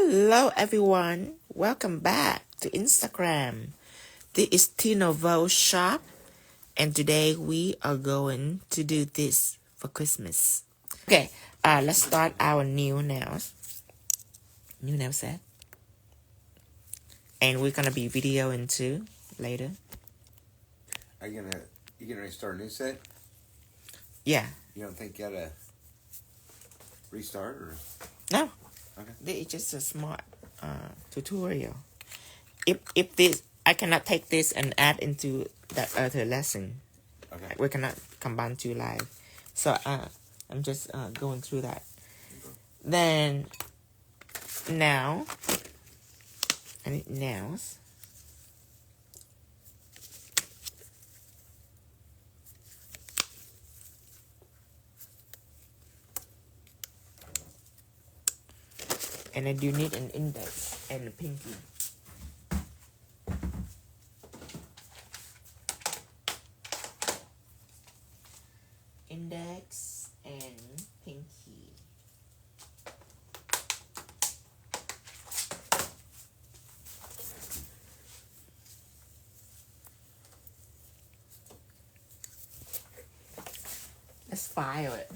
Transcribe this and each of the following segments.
Hello everyone, welcome back to Instagram. This is Tinovo Shop and today we are going to do this for Christmas. Okay, let's start our new nail set. And we're gonna be videoing too later. Are you gonna start a new set? Yeah. You don't think you gotta restart or? No. Okay. It's just a smart tutorial. If this, I cannot take this and add into that other lesson. Okay. We cannot combine two live. So I'm just going through that. Then now I need nails. And I do need an index and a pinky. Index and pinky. Let's file it.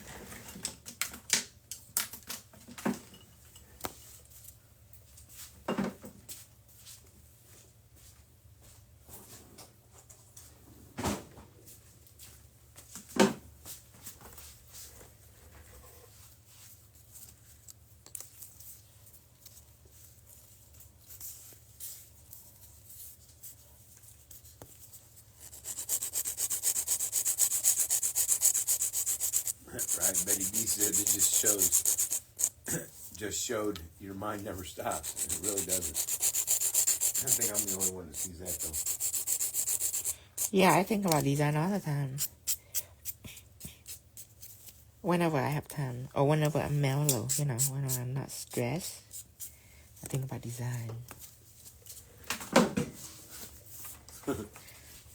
Right, Betty B said it just showed your mind never stops. It really doesn't. I think I'm the only one that sees that though. Yeah, I think about design all the time. Whenever I have time, or whenever I'm mellow, when I'm not stressed, I think about design.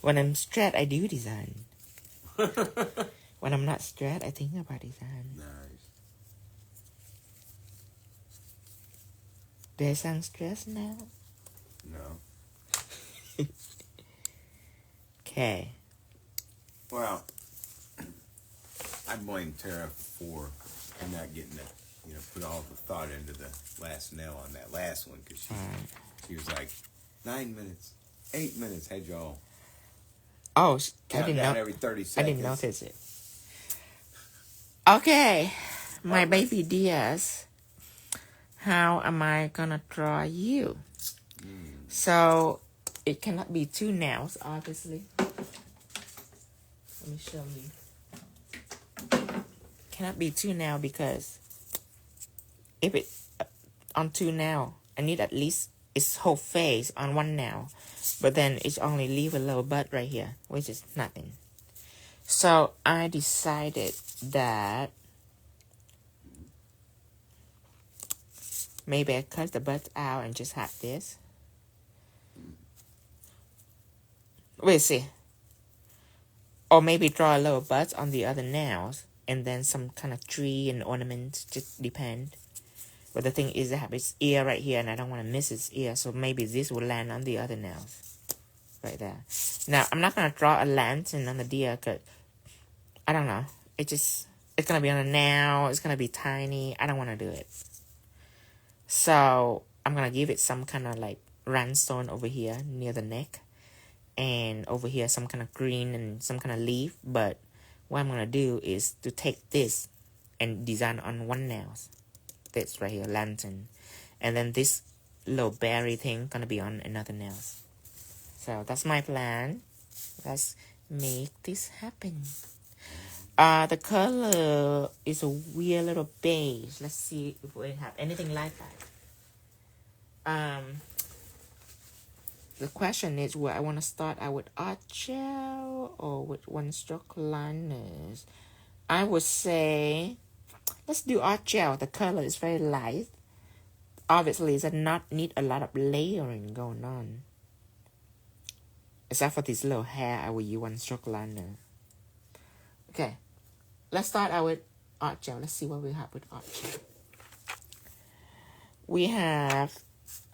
When I'm stressed, I do design. When I'm not stressed, I think about design. Nice. Do I sound stressed now? No. Okay. Well, I blame Tara for not getting put all the thought into the last nail on that last one because she was like 9 minutes, 8 minutes had y'all. Oh, I didn't know. Every 30 seconds. I didn't notice it. Okay, my baby dears, how am I gonna draw you? So it cannot be two nails, obviously. Let me show you. Cannot be two nails because if it on two nail, I need at least its whole face on one nail, but then it's only leave a little bud right here, which is nothing. So I decided that maybe I cut the bud out and just have this. We'll see. Or maybe draw a little bud on the other nails and then some kind of tree and ornaments, just depend. But the thing is I have its ear right here and I don't want to miss its ear, so maybe this will land on the other nails. Right there. Now, I'm not going to draw a lantern on the deer because I don't know. It's going to be on a nail. It's going to be tiny. I don't want to do it. So, I'm going to give it some kind of like rhinestone over here near the neck. And over here, some kind of green and some kind of leaf. But what I'm going to do is to take this and design on one nail. This right here, lantern. And then this little berry thing going to be on another nail. So, that's my plan. Let's make this happen. The color is a weird little beige. Let's see if we have anything like that. The question is, I want to start out with art gel or with one stroke liners. I would say, let's do art gel. The color is very light. Obviously, it does not need a lot of layering going on. Except for this little hair, I will use one stroke liner. Okay. Let's start out with art gel. Let's see what we have with art gel. we have,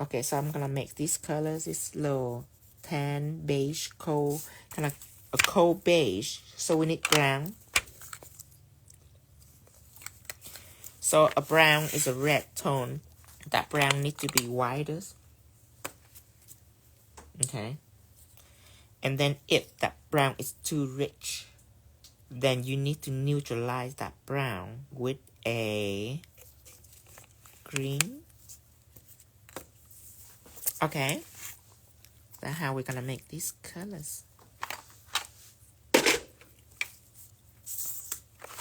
okay, so I'm gonna make these colors, this little tan, beige, cold, kind of a cold beige. So we need brown. So a brown is a red tone. That brown needs to be wider. Okay. And then if that brown is too rich, then you need to neutralize that brown with a green. Okay. That's how we're gonna make these colors.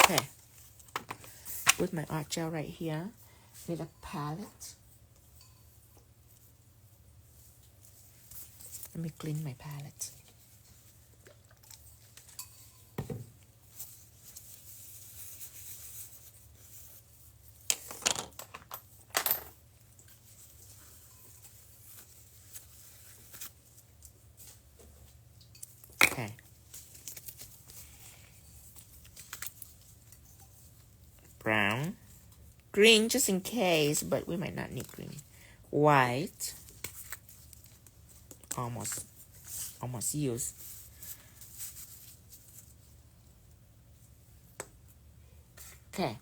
Okay. With my art gel right here, need a palette. Let me clean my palette. Okay. Brown. Green just in case, but we might not need green. White. Almost used. Okay.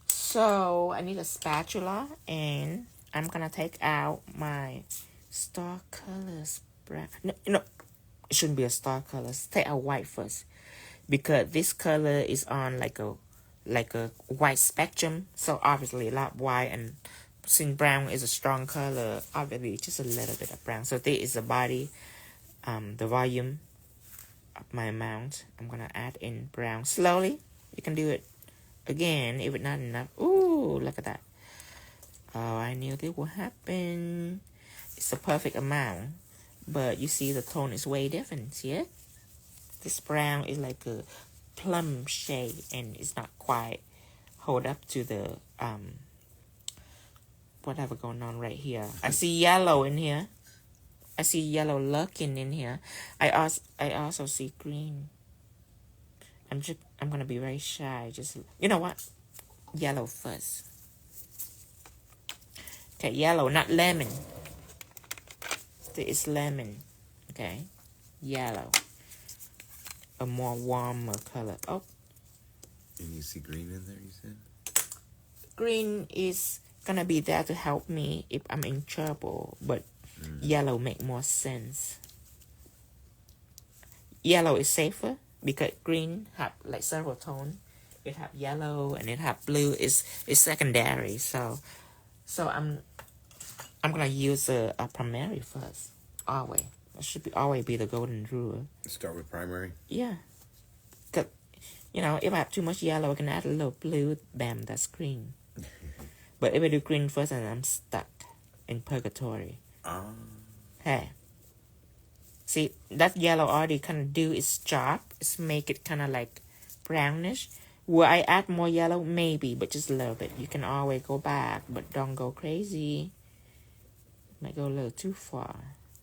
So I need a spatula, and I'm gonna take out my star colors brown. No, it shouldn't be a star colors. Take out white first, because this color is on like a white spectrum. So obviously a lot white, and since brown is a strong color, obviously just a little bit of brown. So this is the body, the volume of my amount. I'm gonna add in brown slowly. You can do it again if it's not enough. Ooh, look at that. Oh, I knew this would happen. It's a perfect amount, but you see the tone is way different. See it? This brown is like a plum shade, and it's not quite hold up to the whatever going on right here. I see yellow in here. I see yellow lurking in here. I also see green. I'm gonna be very shy. Just, you know what? Yellow first. Okay, yellow, not lemon. This is lemon. Okay, yellow. A more warmer color. Oh. And you see green in there, you said? Green is gonna be there to help me if I'm in trouble, but yellow make more sense. Yellow is safer because green have like several tones. It have yellow and it have blue. Is secondary. So I'm gonna use a primary first. Always. That should be always be the golden rule. Start with primary? Yeah. Cause, you know, if I have too much yellow, I can add a little blue. Bam, that's green. But if I do green first, then I'm stuck in purgatory. Hey. See, that yellow already kind of do its job. It's make it kind of like brownish. Will I add more yellow? Maybe, but just a little bit. You can always go back, but don't go crazy. Might go a little too far.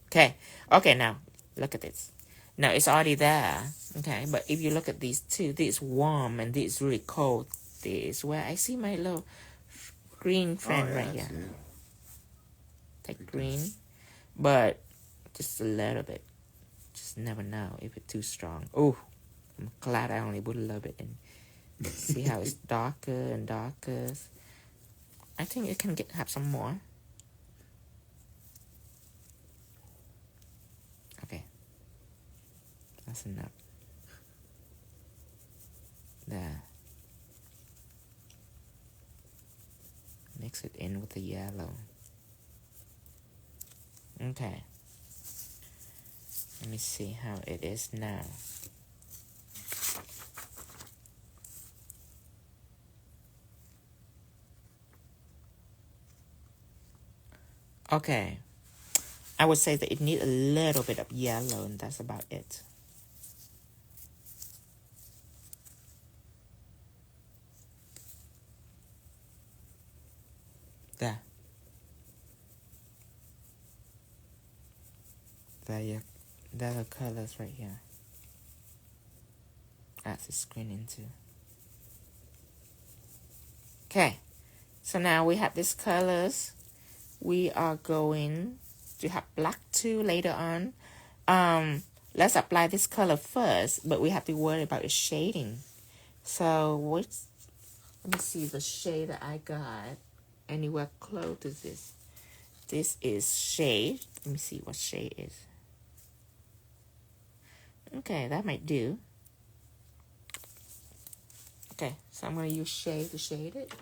Okay. Okay, now, look at this. Now, it's already there. Okay, but if you look at these two, this is warm and this is really cold. This is where I see my little green friend right here. Take green, but just a little bit. Just never know if it's too strong. Oh, I'm glad I only put a little bit in. See how it's darker and darker. I think it can have some more. Okay, that's enough. There. Mix it in with the yellow. Okay. Let me see how it is now. Okay. I would say that it needs a little bit of yellow, and that's about it. There. There are colors right here. That's the screen into. Okay. So now we have these colors. We are going to have black too later on. Let's apply this color first, but we have to worry about the shading. So let me see the shade that I got. Anywhere close to this. This is shade. Let me see what shade is. Okay, that might do. Okay, so I'm gonna use shade to shade it.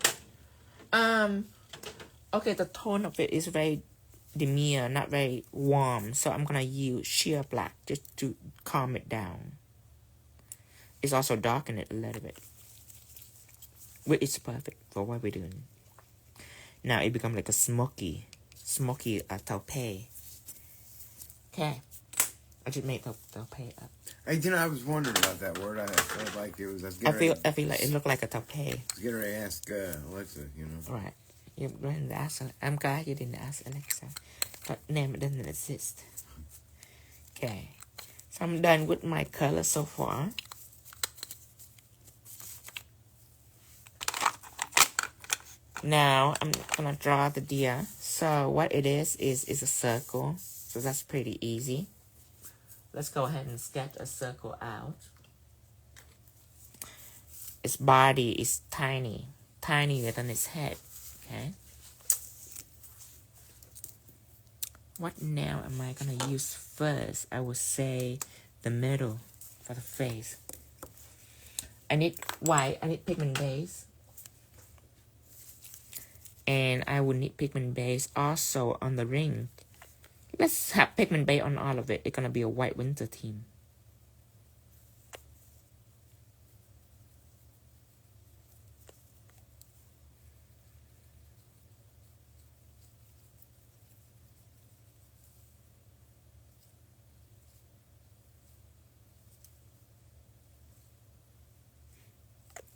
Okay, the tone of it is very demure, not very warm. So I'm gonna use sheer black just to calm it down. It's also darken it a little bit. But it's perfect for what we're doing. Now it becomes like a smoky taupe. Okay. I just made taupe up. Hey, I was wondering about that word. I felt like it was. I feel like it looked like a taupe. I was getting ready to ask Alexa, Right. You're going to ask. I'm glad you didn't ask Alexa. But name doesn't exist. Okay. So I'm done with my color so far. Now I'm gonna draw the deer. So what it is a circle. So that's pretty easy. Let's go ahead and sketch a circle out. Its body is tiny, tinier than its head. Okay. What nail am I gonna use first? I would say the middle for the face. I need white. I need pigment base. And I would need pigment base also on the ring. Let's have pigment base on all of it. It's gonna be a white winter theme.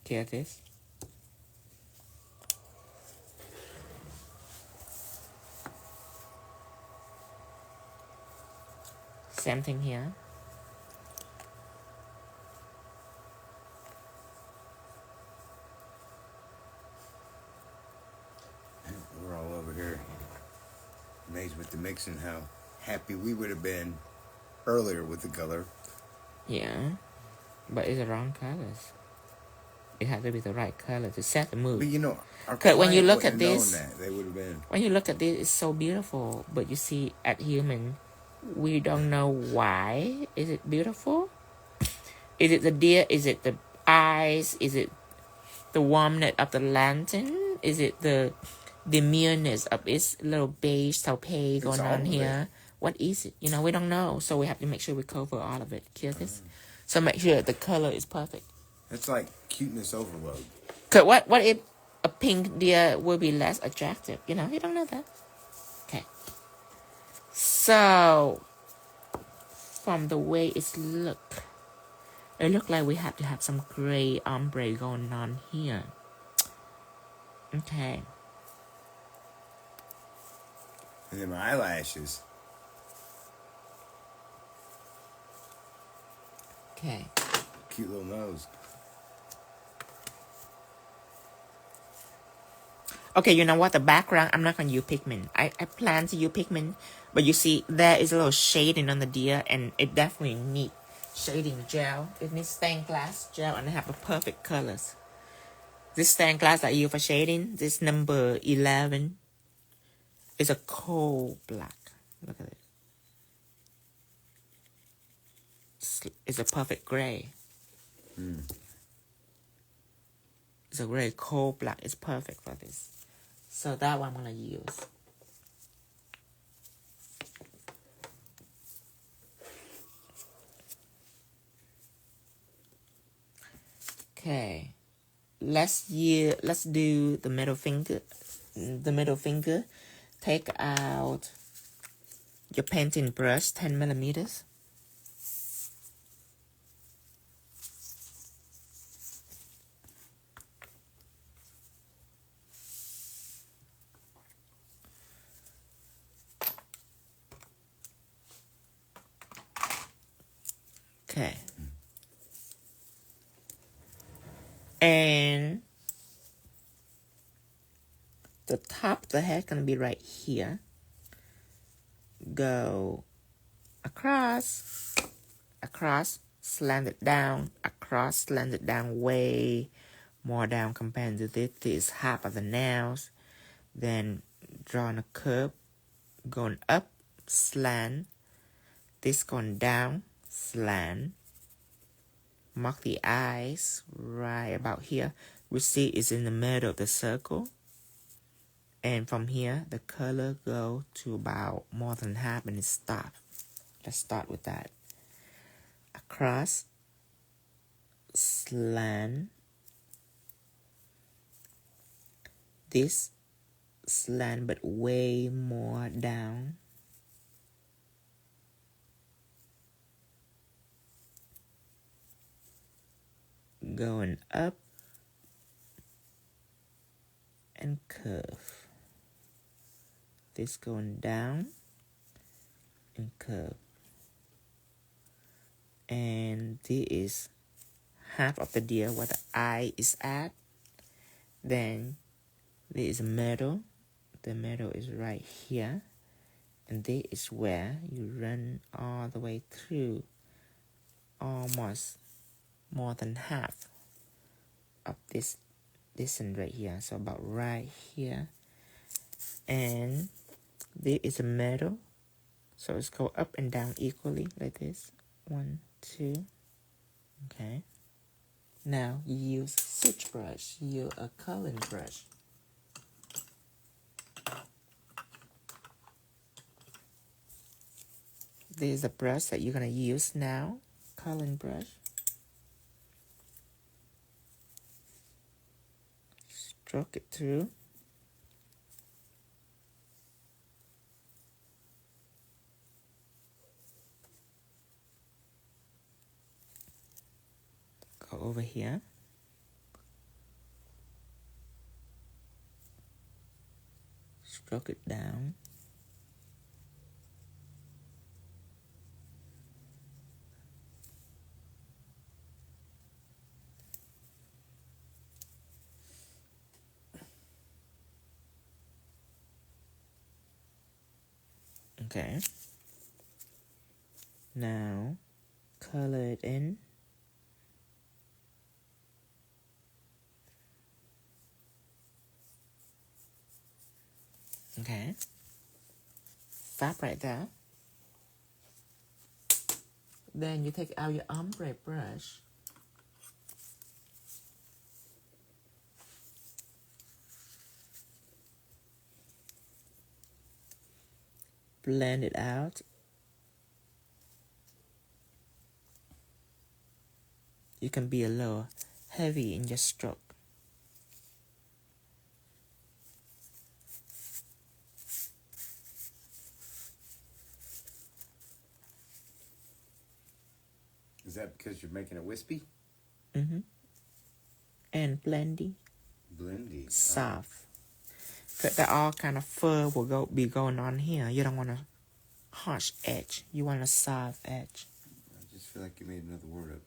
Get this? Same thing here. We're all over here amazed with the mixing, how happy we would have been earlier with the color. Yeah, but it's the wrong colors. It has to be the right color to set the mood. But because when you look at this, they would have been. When you look at this, it's so beautiful. But you see, at human, we don't know why. Is it beautiful? Is it the deer? Is it the eyes? Is it the warmness of the lantern? Is it the demureness of its little beige taupe going on here? What is it? We don't know. So we have to make sure we cover all of it. Hear this? So make sure the color is perfect. It's like cuteness overload. Cause what if a pink deer will be less attractive? You don't know that. Okay. So from the way it look like we have to have some gray ombre going on here. Okay. And then my eyelashes. Okay. Cute little nose. Okay, you know what? The background, I'm not going to use pigment. I plan to use pigment, but you see, there is a little shading on the deer, and it definitely needs shading gel. It needs stained glass gel, and I have the perfect colors. This stained glass I use for shading, this number 11, is a coal black. Look at it. It's a perfect gray. It's a gray coal black. It's perfect for this. So that one I'm going to use. Okay. Let's do the middle finger. The middle finger. Take out your painting brush, 10 millimeters. Okay. And half the head gonna be right here. Go across, slant it down, across, slant it down, way more down compared to this. This is half of the nails. Then drawing a curve, going up, slant. This going down, slant. Mark the eyes right about here. We see it's in the middle of the circle. And from here, the color go to about more than half and it stops. Let's start with that. Across, slant. This slant but way more down. Going up and curve. This going down and curve. And this is half of the deer where the eye is at. Then there is a middle. The middle is right here. And this is where you run all the way through, almost more than half of this end right here. So about right here. And there is a middle. So it's go up and down equally like this. 1, 2. Okay. Now you use switch brush. Use a coloring brush. This is a brush that you're gonna use now. Coloring brush. Stroke it through. Go over here. Stroke it down. Okay. Now, color it in. Okay. Stop right there. Then you take out your ombre brush. Blend it out. You can be a little heavy in your stroke. Is that because you're making it wispy? Mm-hmm. And blendy. Blendy. Soft. Because that all kind of fur will be going on here. You don't want a harsh edge. You want a soft edge. I just feel like you made another word up.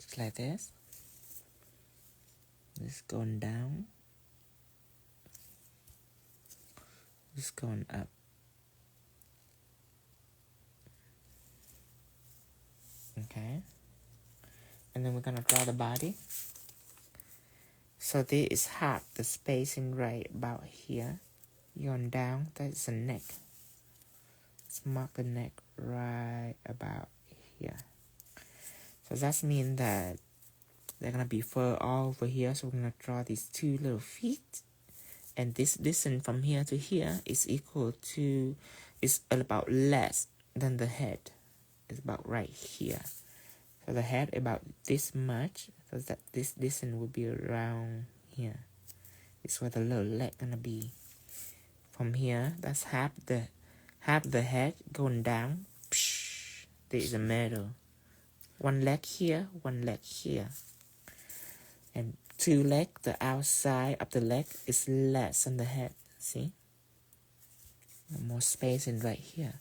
Just like this. This going down. This going up. Okay. And then we're going to draw the body. So this is half the spacing right about here. Going down, that's the neck. Let's mark the neck right about here. So that means that they're going to be fur all over here. So we're going to draw these two little feet. And this distance from here to here is equal to, is about less than the head. It's about right here. So the head about this much. So that this distance will be around here. This is where the little leg going to be. From here, that's half the head going down. Psh, there is a middle. One leg here, one leg here. And two leg, the outside of the leg is less than the head. See? More space in right here.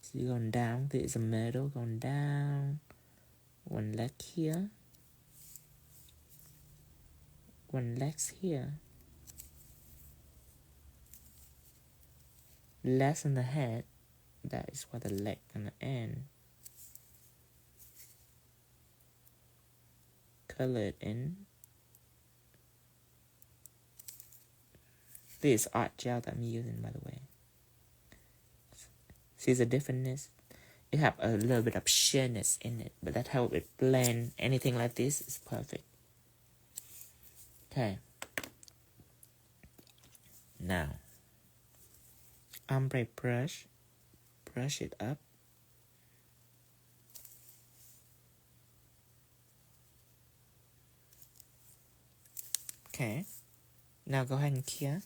So you're going down. There is a middle going down. One leg here. One leg's here. Less than the head. That is where the leg gonna end. Color it in. This is art gel that I'm using, by the way. See the difference? It have a little bit of sheerness in it, but that helps it blend. Anything like this is perfect. Okay. Now, ombre brush. Brush it up. Okay. Now go ahead and clear.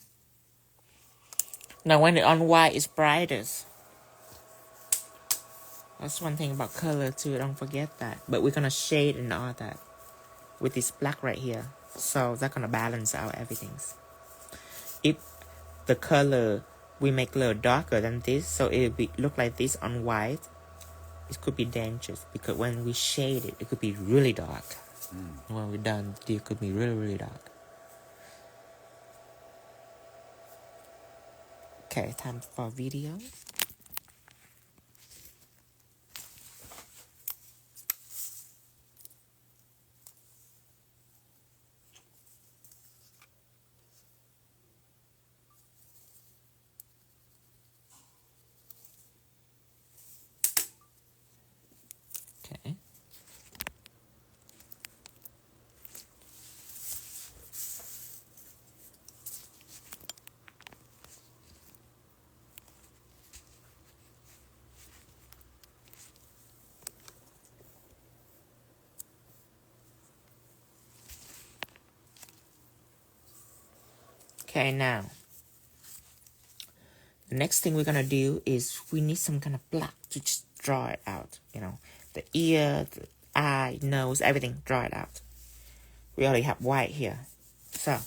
Now when it's on white, it's brightest. That's one thing about color too, don't forget that. But we're gonna shade and all that with this black right here. So that's gonna balance out everything. If the color we make a little darker than this, so it'll be look like this on white, it could be dangerous because when we shade it, it could be really dark. When we're done, it could be really, really dark. Okay, time for video. Okay. Okay, now, the next thing we're gonna do is we need some kind of black to just draw it out. You know, the ear, the eye, nose, everything, draw it out. We already have white here. So,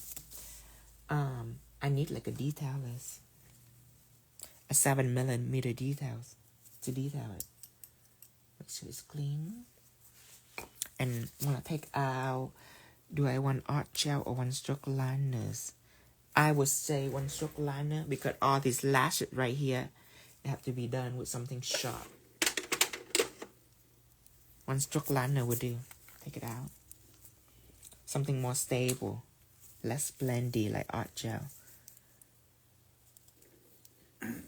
I need like a detailers. A 7mm details to detail it. Make sure it's clean. And when I take out, do I want art gel or one stroke liners? I would say one stroke liner because all these lashes right here have to be done with something sharp. One stroke liner would do. Take it out. Something more stable, less blendy like art gel.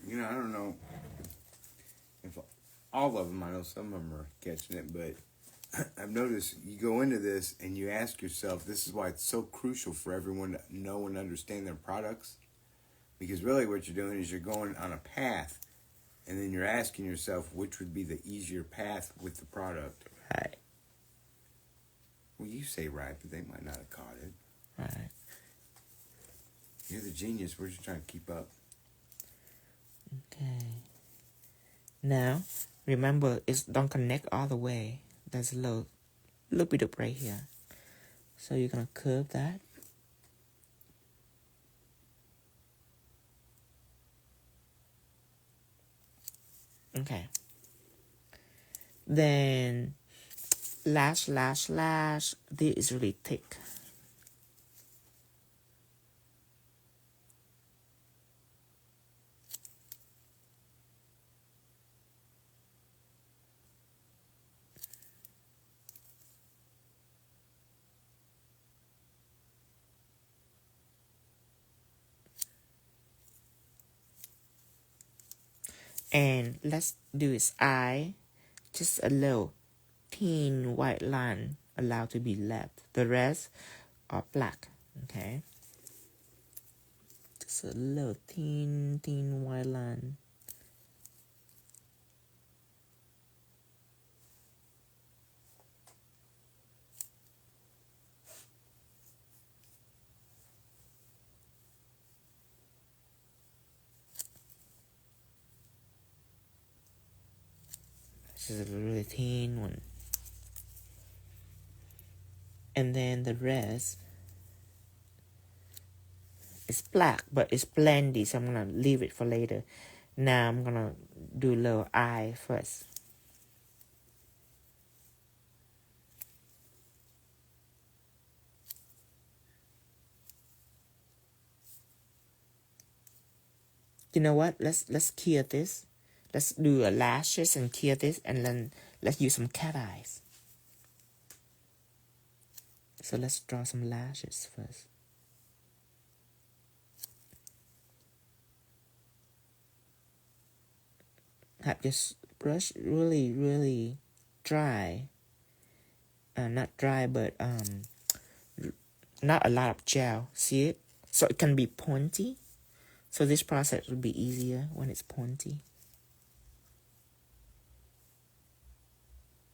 You know, I don't know if all of them, I know some of them are catching it, but I've noticed you go into this and you ask yourself, this is why it's so crucial for everyone to know and understand their products. Because really what you're doing is you're going on a path and then you're asking yourself which would be the easier path with the product. Right. Well, you say right, but they might not have caught it. Right. You're the genius. We're just trying to keep up. Okay. Now, remember, it don't connect all the way. There's a little bit up right here. So you're going to curve that. Okay. Then, lash. This is really thick. And let's do his eye. Just a little thin white line allowed to be left. The rest are black. Okay. Just a little thin white line. This is a really thin one. And then the rest is black, but it's blendy, so I'm gonna leave it for later. Now I'm gonna do a little eye first. You know what? Let's clear this. Let's do a lashes and clear this, and then let's use some cat eyes. So let's draw some lashes first. Have this brush really dry. Not dry, but not a lot of gel. See it? So it can be pointy. So this process will be easier when it's pointy.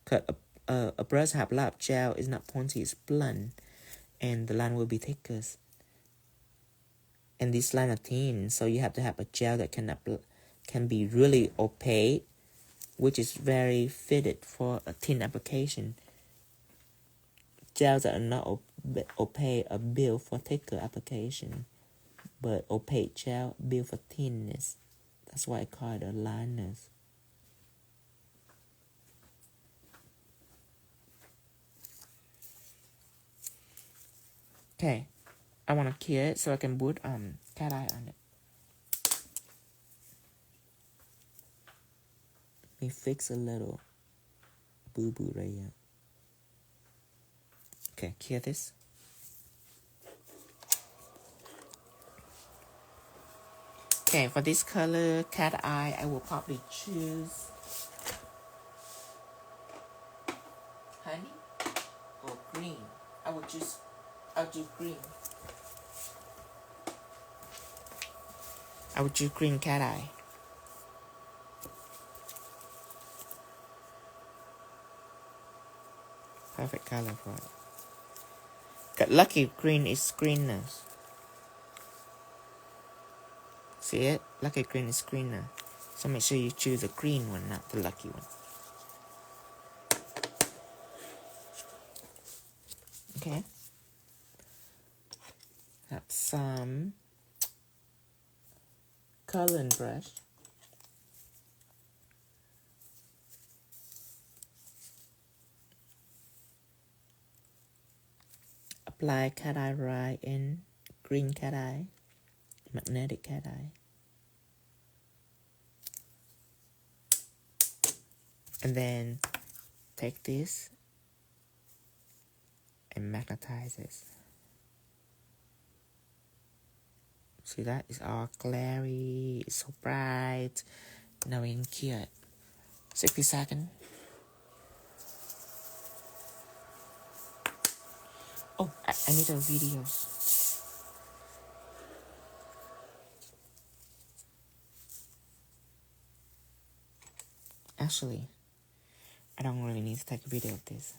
Cause a brush have a lot of gel is not pointy, it's blunt, and the line will be thicker. And this line are thin, so you have to have a gel that can be really opaque, which is very fitted for a thin application. Gels that are not opaque are built for thicker application, but opaque gel built for thinness. That's why I call it a liners. Okay, I want to clear it so I can put cat eye on it. Let me fix a little boo-boo right here. Okay, clear this. Okay, for this color, cat eye, I will probably choose honey or green. I'll do green. I would choose green cat eye. Perfect color for it. Got lucky green is greenness. See it? Lucky green is greener. So make sure you choose the green one, not the lucky one. Okay. Have some coloring brush. Apply cat eye right in green cat eye, magnetic cat eye. And then take this and magnetize it. See that? It's all glary, it's so bright. Now we can cure it. 60 seconds. Oh, I need a video. Actually, I don't really need to take a video of this.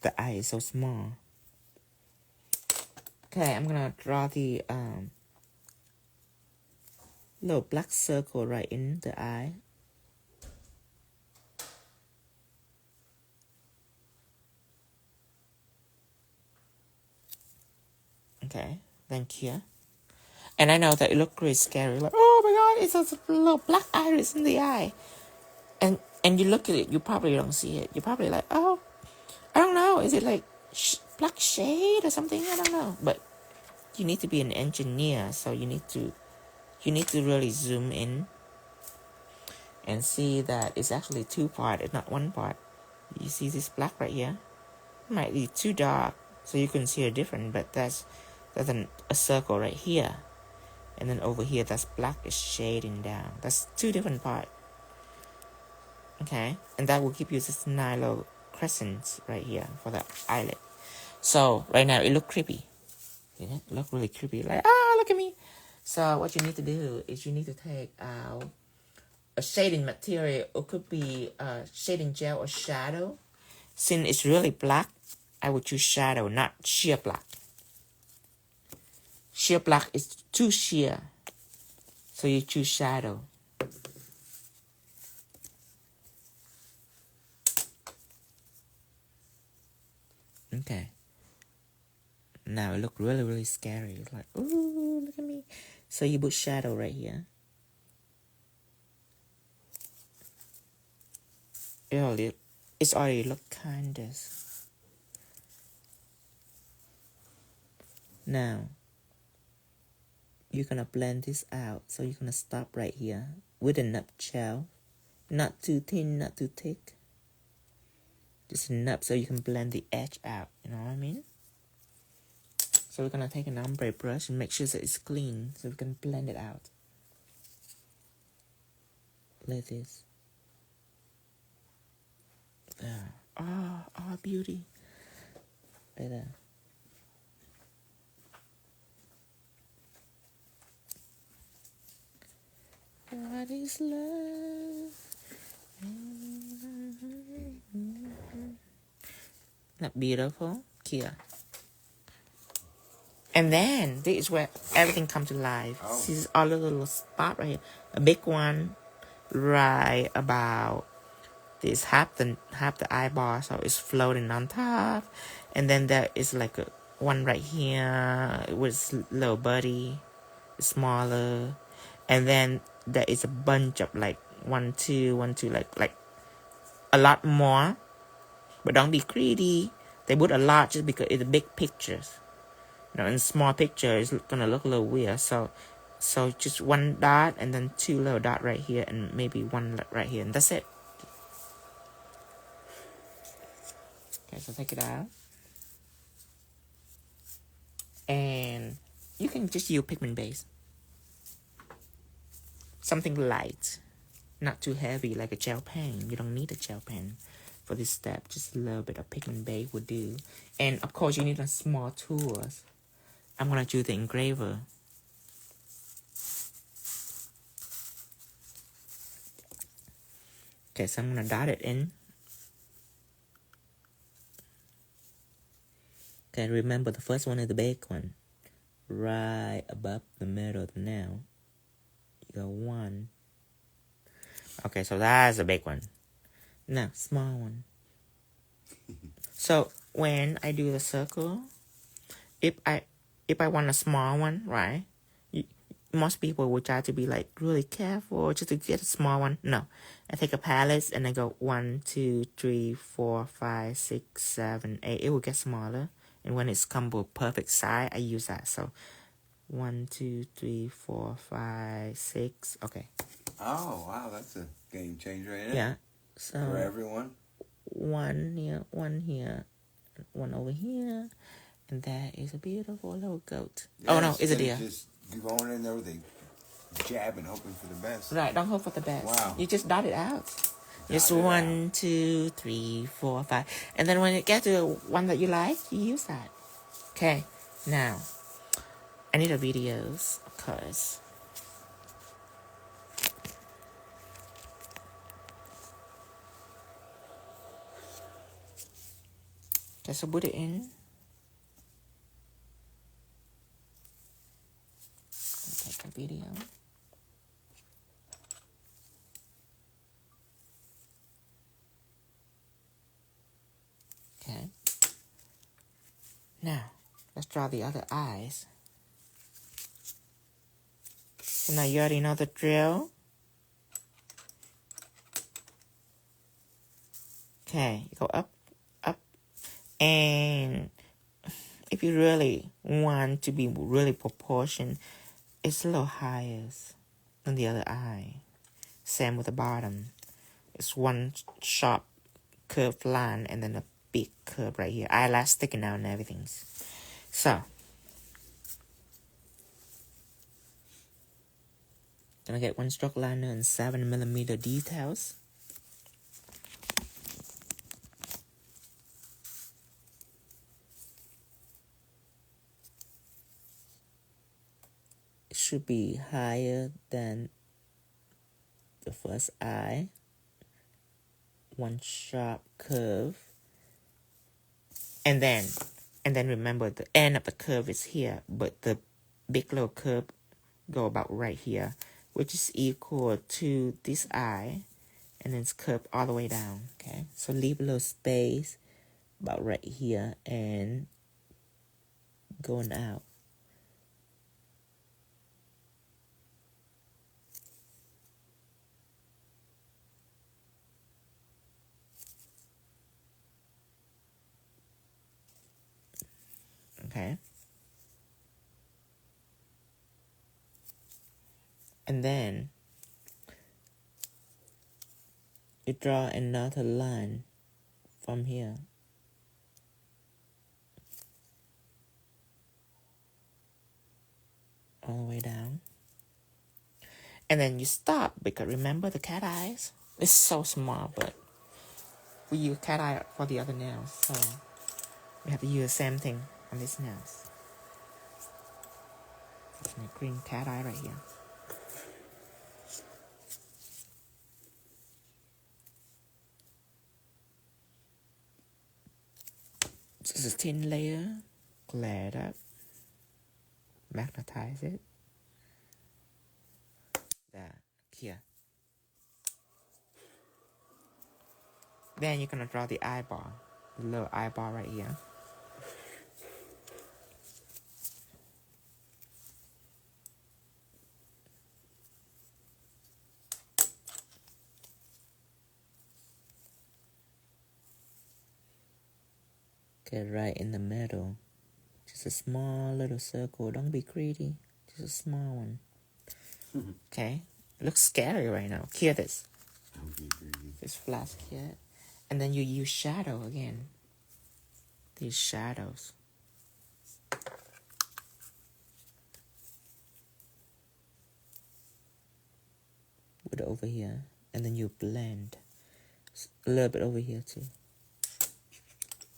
The eye is so small. Okay, I'm gonna draw the little black circle right in the eye. Okay, then here. And I know that it looks really scary. Like, oh my god, it's a little black iris in the eye. And you look at it, you probably don't see it. You're probably like, oh, I don't know. Is it like black shade or something? I don't know. But you need to be an engineer, so you need to really zoom in and see that it's actually two parts, it's not one part. You see this black right here? It might be too dark, so you can see a difference, but that's a circle right here. And then over here, that's black is shading down. That's two different parts. Okay? And that will give you this nice little crescents right here for the eyelid. So, right now, it looks creepy. See that? It looks really creepy. Like, look at me. So, what you need to do is you need to take out a shading material. It could be shading gel or shadow. Since it's really black, I would choose shadow, not sheer black. Sheer black is too sheer. So you choose shadow. Okay. Now it look really, really scary. It's like, ooh, look at me. So you put shadow right here. It's already look kinda. Now, you're gonna blend this out. So you're gonna stop right here with a nutshell. Not too thin, not too thick. Just enough so you can blend the edge out. You know what I mean? So we're gonna take an ombre brush and make sure that it's clean so we can blend it out. Like this. There. Oh, beauty. Right there. What is love? Not beautiful? Here. And then, this is where everything comes to life. Oh. This is all the little spot right here. A big one right about this half the eyeball, so it's floating on top. And then there is like a one right here with little buddy, smaller. And then there is a bunch of like 1, 2, 1, 2, like a lot more. But don't be greedy. They put a lot just because it's big pictures. You know, in small picture, it's gonna look a little weird. So just 1 dot and then 2 little dot right here and maybe 1 right here, and that's it. Okay, so take it out. And you can just use pigment base. Something light, not too heavy like a gel pen. You don't need a gel pen for this step. Just a little bit of pigment base would do. And of course, you need a small tools. I'm gonna do the engraver. Okay, so I'm gonna dot it in. Okay, remember the first one is the big one. Right above the middle of the nail. You go 1. Okay, so that's a big one. Now, small one. So when I do the circle, if I want a small one, right? Most people would try to be like really careful just to get a small one. No, I take a palette and I go 1, 2, 3, 4, 5, 6, 7, 8. It will get smaller, and when it's combo perfect size, I use that. So 1, 2, 3, 4, 5, 6. Okay. Oh wow, that's a game changer, ain't it? Yeah. So for everyone. 1 here, 1 here, 1 over here, and that is a beautiful little goat. Yeah, oh no, it's a deer. Just going in there with a jab and hoping for the best. Right, don't hope for the best. Wow. You just dot it out. Just Dot it 1, 2, 3, 4, 5. And then when you get to one that you like, you use that. Okay, now, I need the videos, of course. Okay, so put it in. Take a video. Okay. Now, let's draw the other eyes. So now you already know the drill. Okay, you go up, up. And if you really want to be really proportioned, it's a little higher than the other eye. Same with the bottom. It's one sharp curved line and then a big curve right here. Eyelash sticking out and everything. So, gonna get one stroke liner and 7mm details. It should be higher than the first eye. One sharp curve. And then remember the end of the curve is here, but the big little curve go about right here, which is equal to this eye, and then it's curved all the way down. Okay, so leave a little space about right here and going out. Okay. And then you draw another line from here. All the way down. And then you stop, because remember the cat eyes? It's so small, but we use cat eye for the other nails, so we have to use the same thing on these nails. There's my green cat eye right here. Just a thin layer, glare it up, magnetize it. There, here. Then you're gonna draw the eyeball, the little eyeball right here. Get right in the middle. Just a small little circle. Don't be greedy. Just a small one. Okay? It looks scary right now. Cure this. Don't be greedy. This flash here. And then you use shadow again. These shadows. Put it over here. And then you blend. A little bit over here too.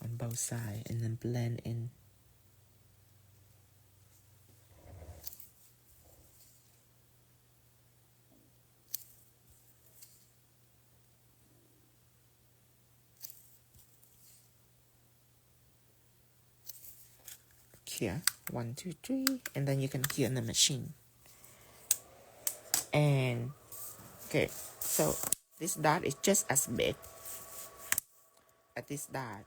On both sides. And then blend in. Here, 1, 2, 3, and then you can cure in the machine. And okay, so this dot is just as big as this dot,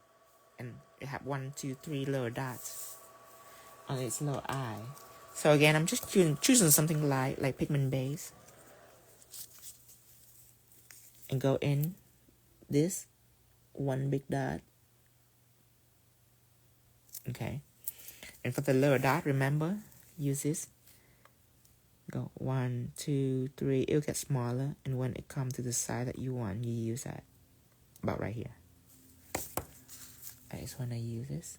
and you have 1, 2, 3 little dots on its little eye. So again, I'm just choosing something like pigment base, and go in this one big dot. Okay. And for the lower dot, remember, use this. Go 1, 2, 3. It'll get smaller, and when it comes to the side that you want, you use that. About right here. I just want to use this.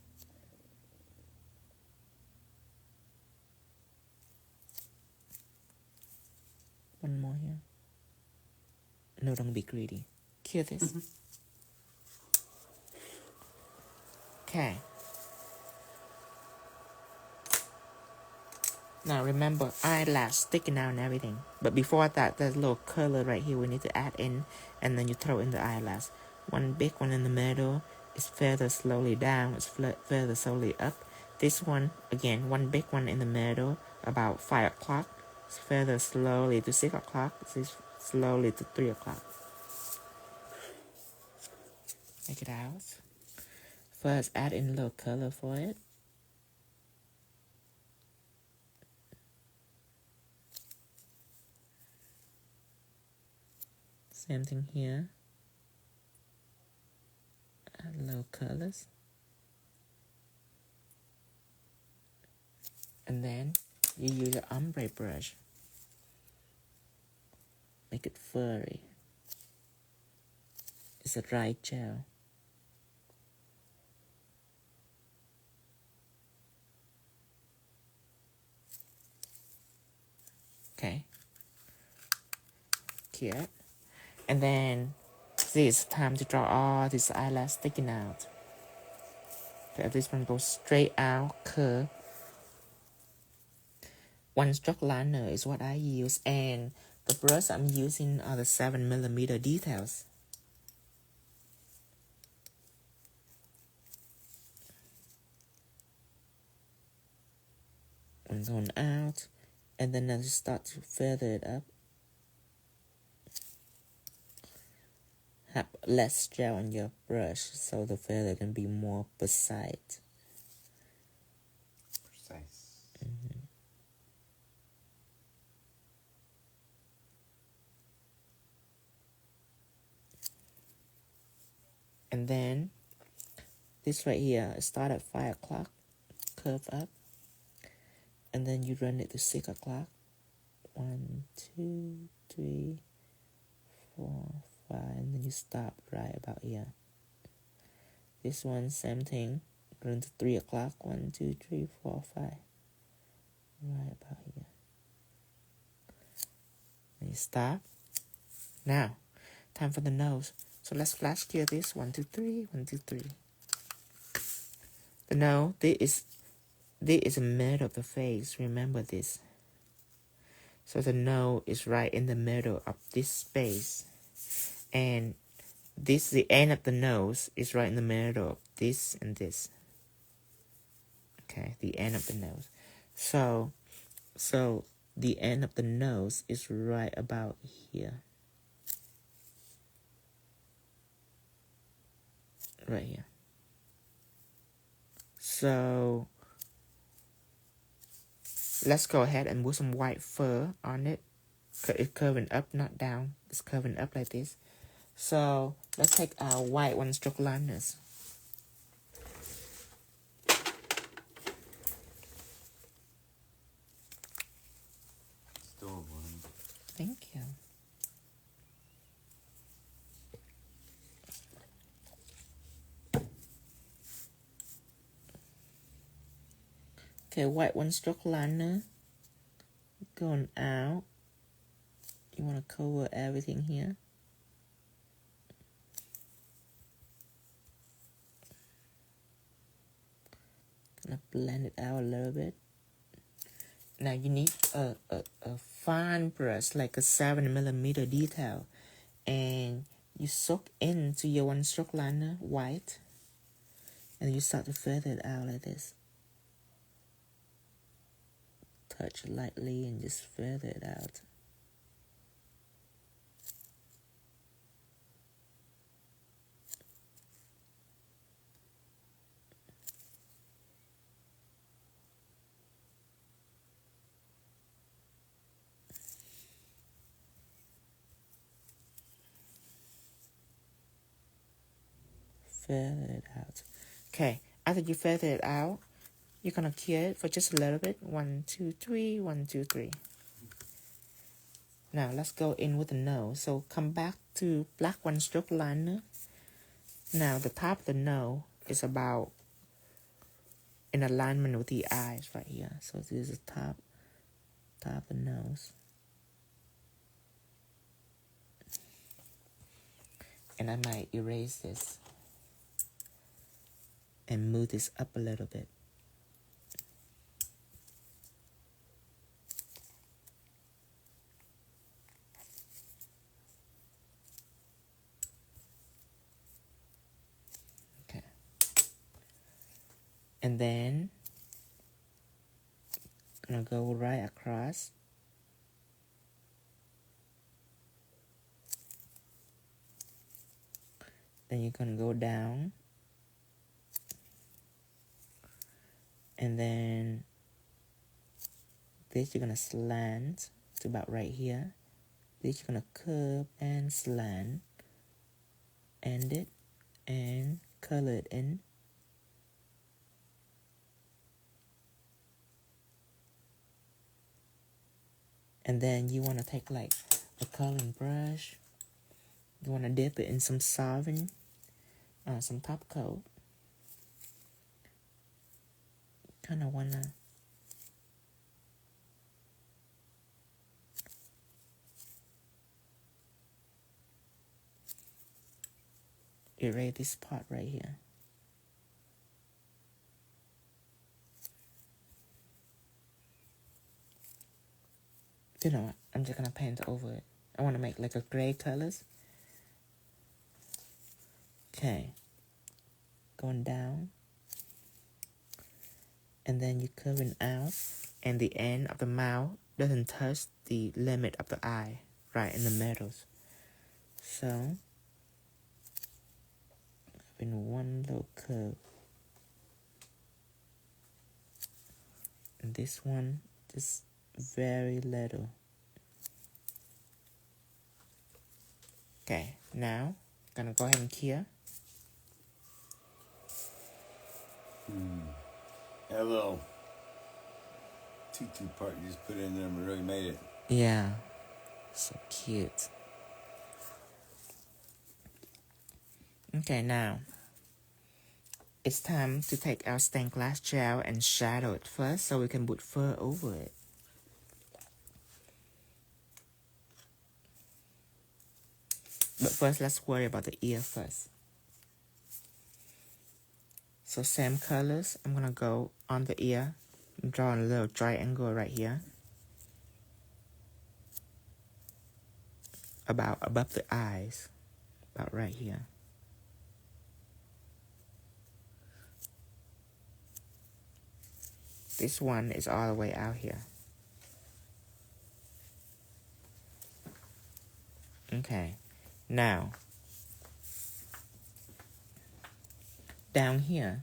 One more here. No, don't be greedy. Cure this. Okay. Now remember, eyelash sticking out and everything. But before that, there's a little curler right here we need to add in. And then you throw in the eyelash. One big one in the middle is further slowly down. It's further slowly up. This one, again, one big one in the middle, about 5 o'clock. It's further slowly to 6 o'clock. It's slowly to 3 o'clock. Make it out. First, add in a little color for it. Same thing here. Add little colors. And then you use an ombre brush. Make it furry. It's a dry gel. Okay. Cute. And then see, it's time to draw all this eyelash sticking out. Okay, this one goes straight out, curve. One stroke liner is what I use, and the brush I'm using are the 7mm details. One going out, and then I just start to feather it up. have less gel on your brush so the feather can be more precise. And then this right here, start at 5 o'clock, curve up, and then you run it to 6 o'clock. 1, 2, 3, 4, 5, and then you stop right about here. This one, same thing, run to 3 o'clock. 1, 2, 3, 4, 5, right about here. And you stop. Now, time for the nose. So let's flash cure this. 1, 2, 3, 1, 2, 3. The nose, this is a middle of the face. Remember this. So the nose is right in the middle of this space. And this, the end of the nose, is right in the middle of this and this. Okay, the end of the nose. So the end of the nose is right about here. Right here. So let's go ahead and put some white fur on it. It's curving up, not down. It's curving up like this. So let's take our white one-stroke liners. Thank you. Okay, white one-stroke liner going out. You want to cover everything here. Gonna blend it out a little bit. Now you need a fine brush, like a 7mm detail, and you soak into your one-stroke liner white, and you start to feather it out like this. Touch lightly and just feather it out. Feather it out. Okay, after you feather it out, you're gonna cure it for just a little bit. 1, 2, 3, 1, 2, 3. Now let's go in with the nose. So come back to black one-stroke liner. Now the top of the nose is about in alignment with the eyes right here. So this is the top of the nose. And I might erase this and move this up a little bit. Okay. And then I'm gonna go right across. Then you're gonna go down. And then this you're gonna slant to about right here. This you're gonna curve and slant. End it and color it in. And then you wanna take like a coloring brush. You wanna dip it in some solvent, some top coat. Kind of wanna erase this part right here. You know what? I'm just gonna paint over it. I want to make like a gray colors. Okay, going down. And then you're curving out, and the end of the mouth doesn't touch the limit of the eye, right in the middle. So in one little curve. And this one just very little. Okay, now gonna go ahead and clear. That little tutu part you just put in there and really made it. Yeah, so cute. Okay, now it's time to take our stained glass gel and shadow it first so we can put fur over it. But first, let's worry about the ear first. So same colors, I'm gonna go on the ear, draw a little triangle right here, about above the eyes, about right here. This one is all the way out here. Okay, now down here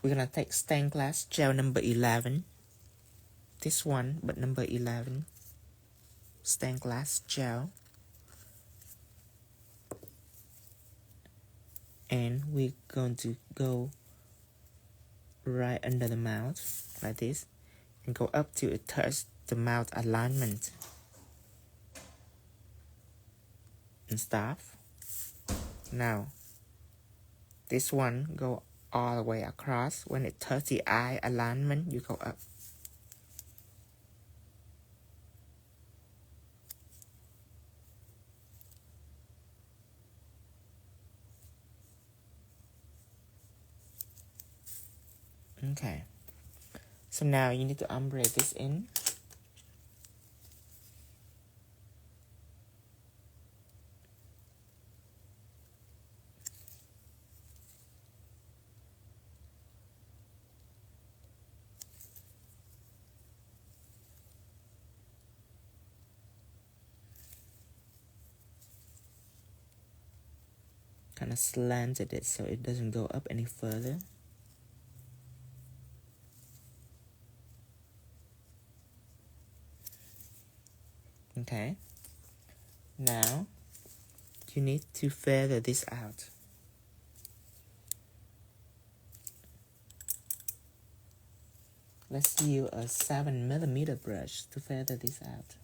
we're gonna take stained glass gel number 11. This one, but number 11. Stained glass gel. And we're going to go right under the mouth, like this, and go up till it touches the mouth alignment. And stop. Now, this one go all the way across. When it touches the eye alignment, you go up. Okay. So now you need to ombre this in. Kind of slanted it so it doesn't go up any further. Okay. Now you need to feather this out. Let's use a 7mm brush to feather this out.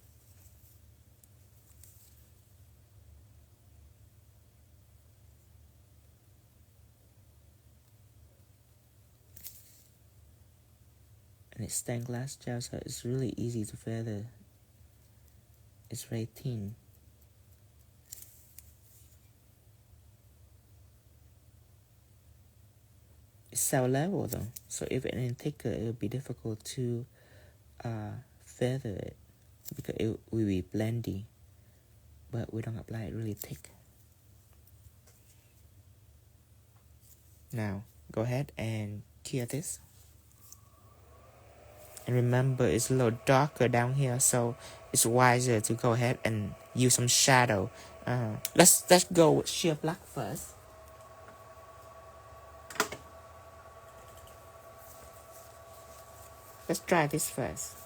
And it's stained glass gel, so it's really easy to feather. It's very thin. It's cell level though, so if it's any thicker, it will be difficult to feather it because it will be blendy. But we don't apply it really thick. Now, go ahead and clear this. And remember, it's a little darker down here, so it's wiser to go ahead and use some shadow. Let's go with sheer black first. Let's try this first.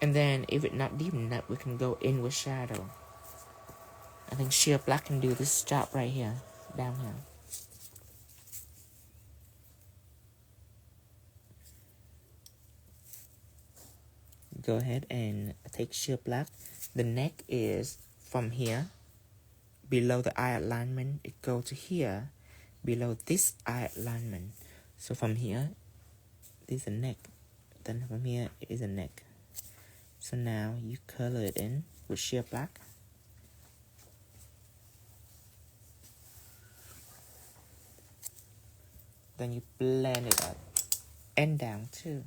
And then, if it's not deep enough, we can go in with shadow. I think sheer black can do this job right here, down here. Go ahead and take sheer black. The neck is from here, below the eye alignment. It goes to here, below this eye alignment. So from here, this is the neck. Then from here is the neck. So now you color it in with sheer black. Then you blend it up and down too.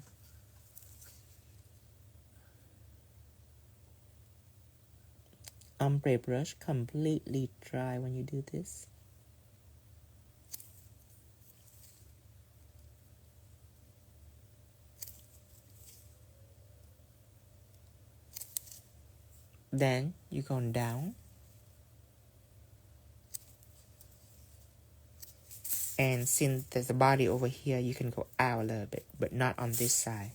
Ombre brush completely dry when you do this. Then you go down And since there's a body over here, you can go out a little bit, but not on this side.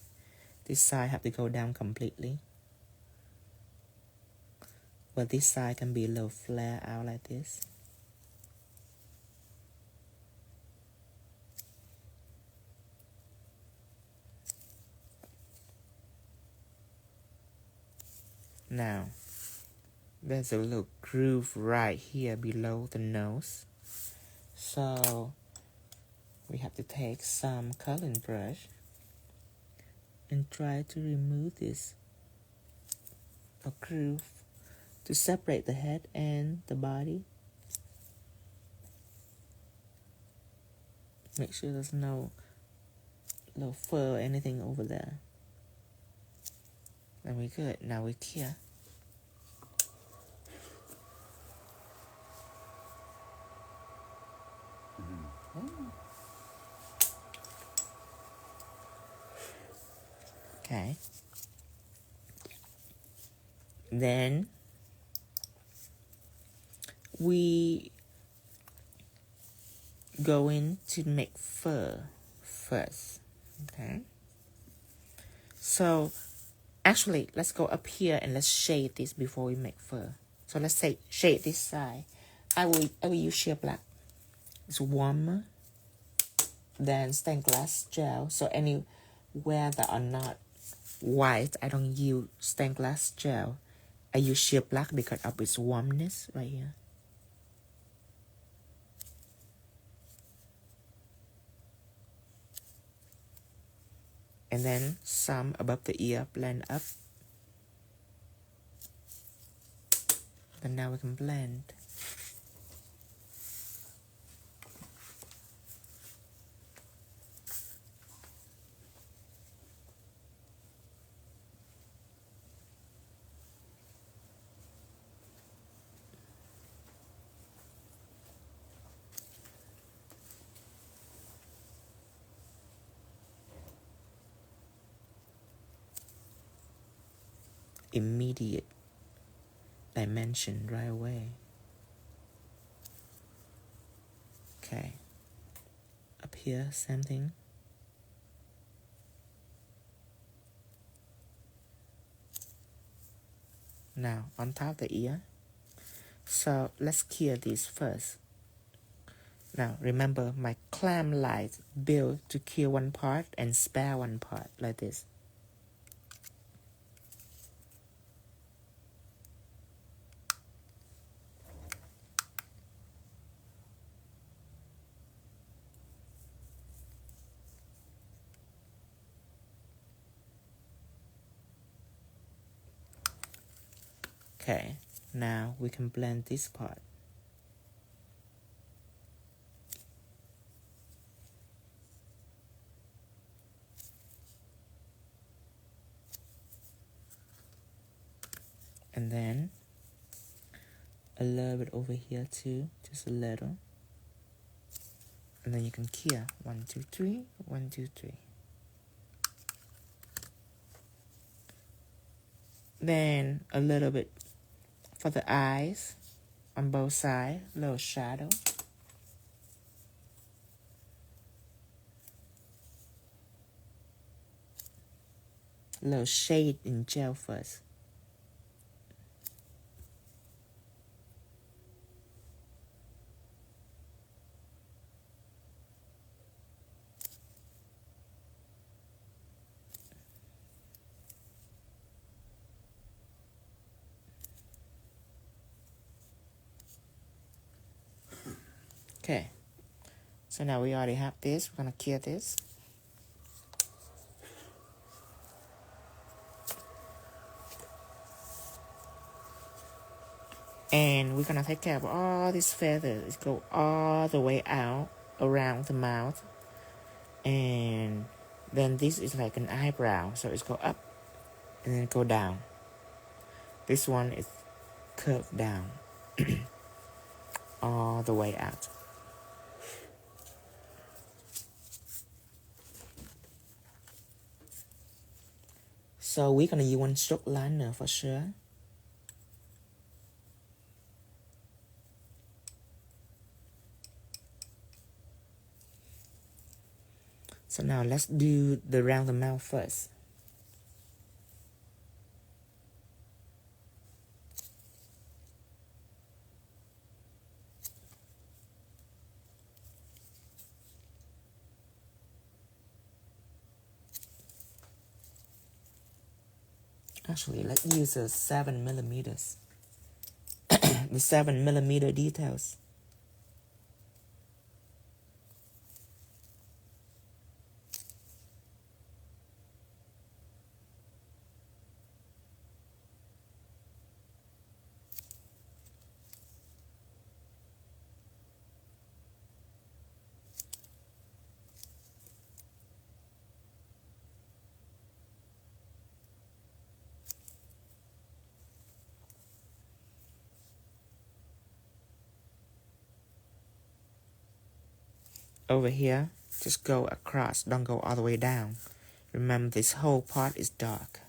This side have to go down completely. But this side can be a little flare out like this. Now, there's a little groove right here below the nose. So, we have to take some coloring brush and try to remove this groove to separate the head and the body. Make sure there's no fur or anything over there. Then we're good. Now we're here. Okay. Then we going to make fur first. Okay. So actually, let's go up here and let's shade this before we make fur. So let's say shade this side. I will use sheer black. It's warmer than stained glass gel. So anywhere that are not white, I don't use stained glass gel. I use sheer black because of its warmness right here. And then some above the ear blend up. And now we can blend. Immediate dimension right away. Okay. Up here, same thing. Now, on top of the ear. So, let's clear this first. Now, remember, my clamp light built to clear one part and spare one part, like this. Okay, now we can blend this part. And then a little bit over here too, just a little. And then you can clear 1, 2, 3, 1, 2, 3. Then a little bit for the eyes on both sides, a little shadow. A little shade in gel first. Okay, so now we already have this. We're gonna clear this. And we're gonna take care of all these feathers. Go all the way out around the mouth. And then this is like an eyebrow. So it's go up and then go down. This one is curved down all the way out. So we're gonna use one stroke liner for sure. So now let's do the round the mouth first. Actually, let's use a 7mm. The 7mm details. Over here, just go across, don't go all the way down. Remember, this whole part is dark.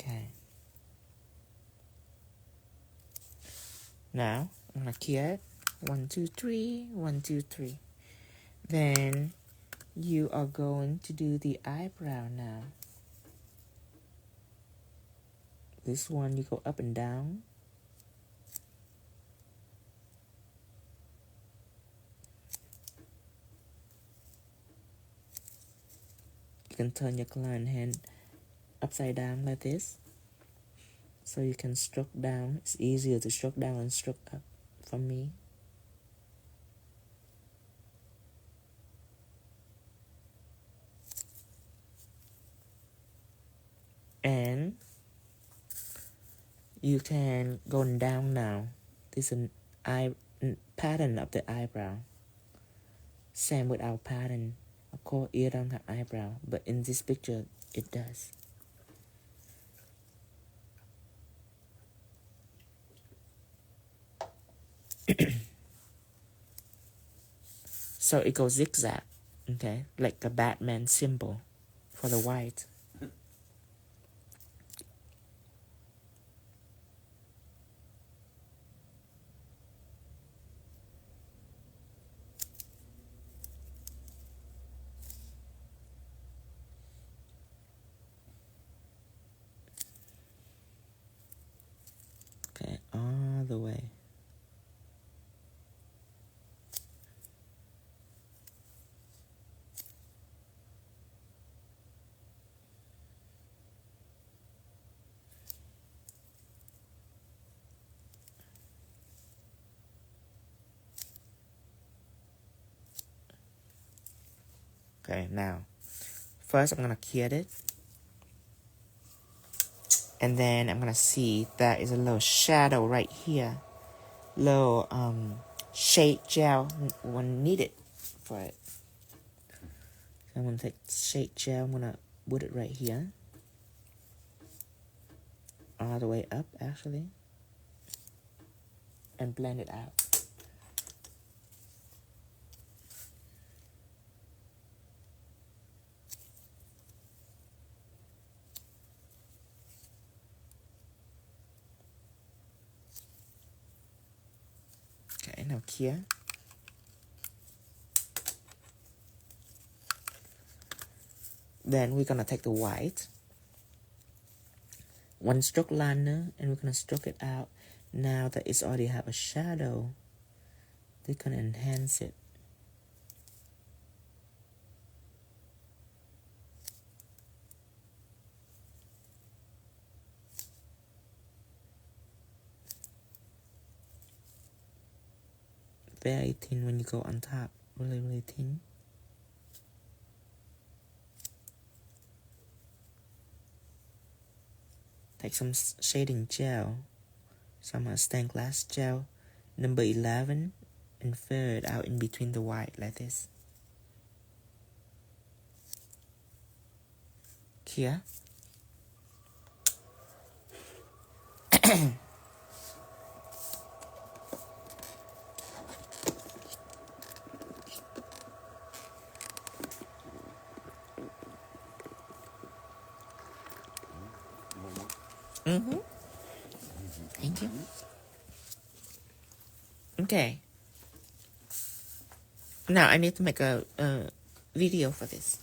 Okay. Now, I'm gonna key it. 1, 2, 3, 1, 2, 3. Then, you are going to do the eyebrow now. This one, you go up and down. You can turn your client hand upside down like this. So you can stroke down. It's easier to stroke down and stroke up for me. And you can go down now. This is an eye pattern of the eyebrow. Same with our pattern. Of course, ear don't have eyebrow, but in this picture, it does. So it goes zigzag, okay, like a Batman symbol for the white. Okay, all the way. Okay, now, first I'm going to key it. And then I'm going to see that is a little shadow right here. Little shade gel when needed for it. So I'm going to take shade gel, I'm going to put it right here. All the way up, actually. And blend it out. Okay, now here. Then we're gonna take the white, one stroke liner, and we're gonna stroke it out. Now that it's already have a shadow, we're gonna enhance it. Very thin when you go on top, really, really thin. Take some shading gel, some stained glass gel, number 11, and fade out in between the white like this. Here. Thank you. Okay. Now I need to make a video for this.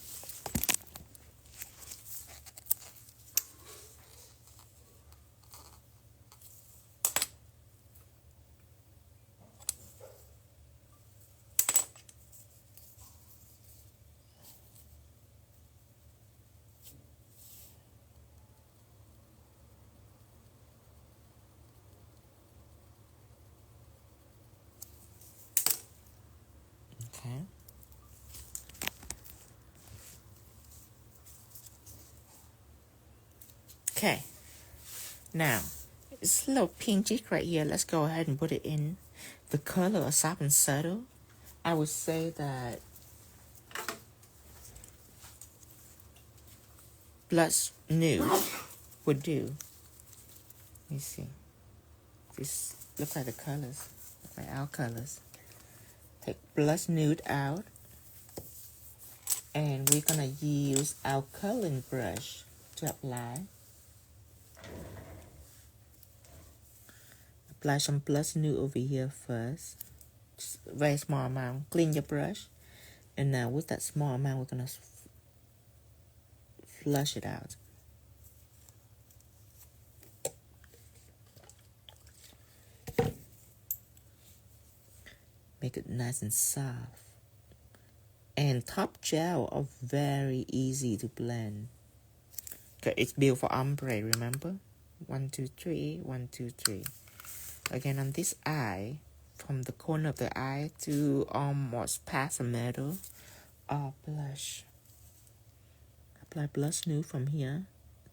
Okay. Okay. Now, it's a little pinky right here. Let's go ahead and put it in. The color of Soft and Subtle, I would say that Blush Nude would do. Let me see. This look like the colors, look like our colors. Take Blush Nude out, and we're gonna use our coloring brush to apply. Apply some Blush Nude over here first. Just a very small amount. Clean your brush, and now with that small amount, we're gonna flush it out. Make it nice and soft. And top gel are very easy to blend. Okay, it's built for ombre, remember? 1, 2, 3, 1, 2, 3. Again, on this eye, from the corner of the eye to almost past the middle, blush. Apply Blush Nude from here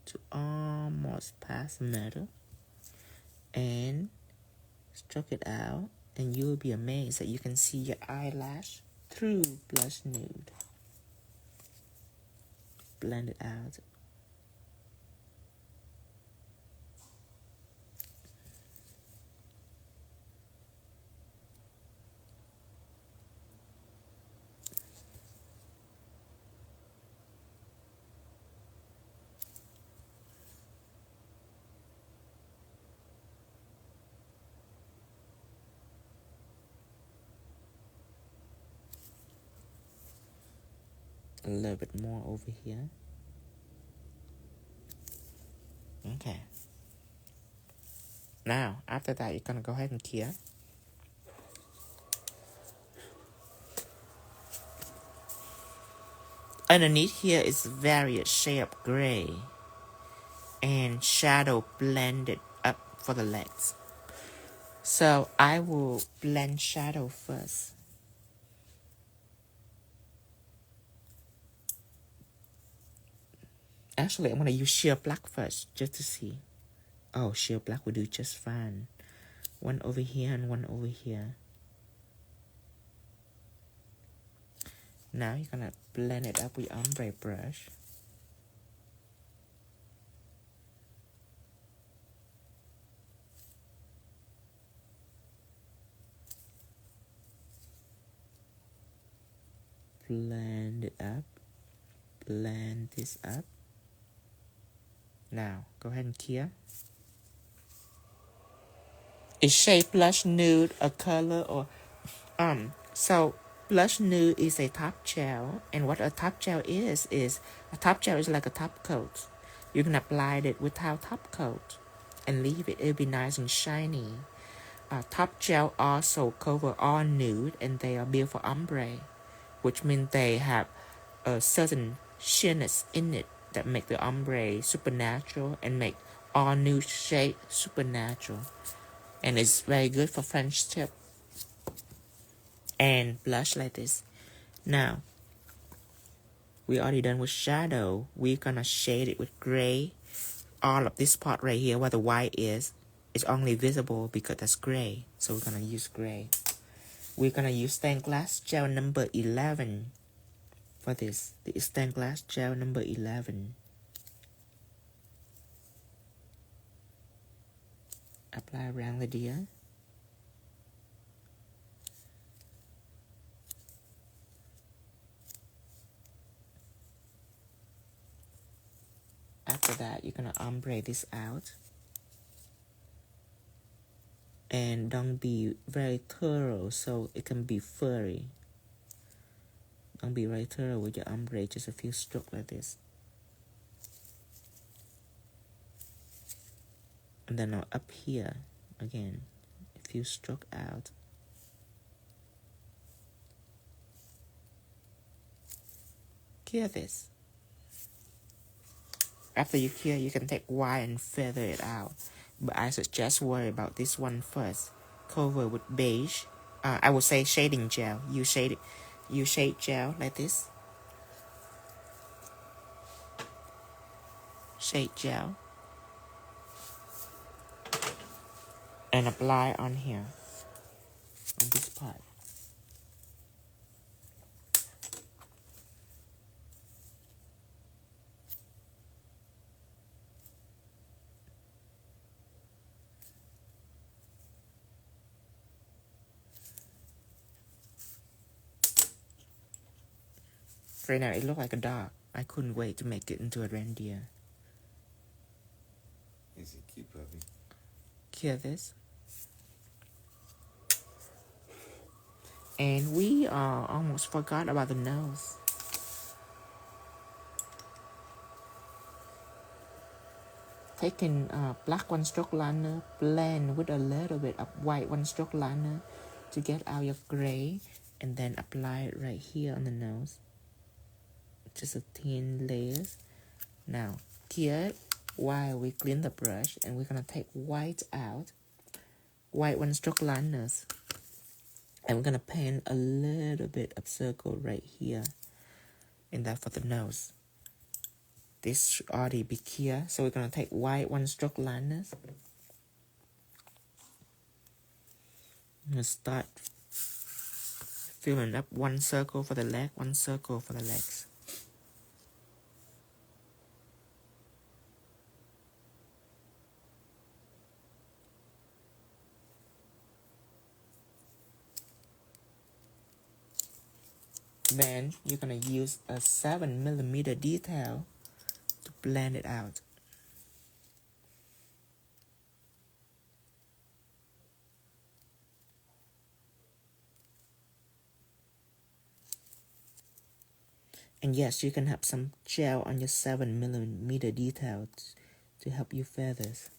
to almost past the middle, and stroke it out, and you'll be amazed that you can see your eyelash through Blush Nude. Blend it out. A little bit more over here. Okay. Now, after that, you're going to go ahead and clear. Underneath here is various shade of gray and shadow blended up for the legs. So I will blend shadow first. Actually, I'm going to use sheer black first, just to see. Oh, sheer black will do just fine. One over here and one over here. Now you're going to blend it up with Ombre Brush. Blend it up. Blend this up. Now, go ahead and clear. Is shade Blush Nude a color or so Blush Nude is a top gel, and what a top gel is a top gel is like a top coat. You can apply it without top coat and leave it. It'll be nice and shiny. Top gel also cover all nude, and they are built for ombre, which means they have a certain sheerness in it that make the ombre supernatural and make all nude shade supernatural. And it's very good for French tip and blush like this. Now, we already done with shadow. We're gonna shade it with gray. All of this part right here where the white is only visible because that's gray. So we're gonna use gray. We're gonna use stained glass gel number 11 for this. The stained glass gel number 11. Apply around the ear. After that, you're gonna ombre this out. And don't be very thorough so it can be furry. Don't be very thorough with your ombre, just a few strokes like this. And then now up here, again, a few strokes out. Cure this. After you cure, you can take white and feather it out. But I suggest worry about this one first. Cover with beige. I would say shading gel. You shade gel like this. Shade gel. And apply on here. On this part. Right now, it looks like a dog. I couldn't wait to make it into a reindeer. Is it cute, puppy? Cure this. And we almost forgot about the nose. Taking black one stroke liner, blend with a little bit of white one stroke liner to get out your gray, and then apply it right here on the nose. Just a thin layers. Now, cure it while we clean the brush, and we're gonna take white out, white one stroke liners, and we're gonna paint a little bit of circle right here, and that for the nose. This should already be clear, so we're gonna take white one stroke liners. I'm gonna start filling up one circle for the leg, one circle for the legs. Then you're gonna use a 7mm detail to blend it out. And yes, you can have some gel on your 7mm details to help you feathers.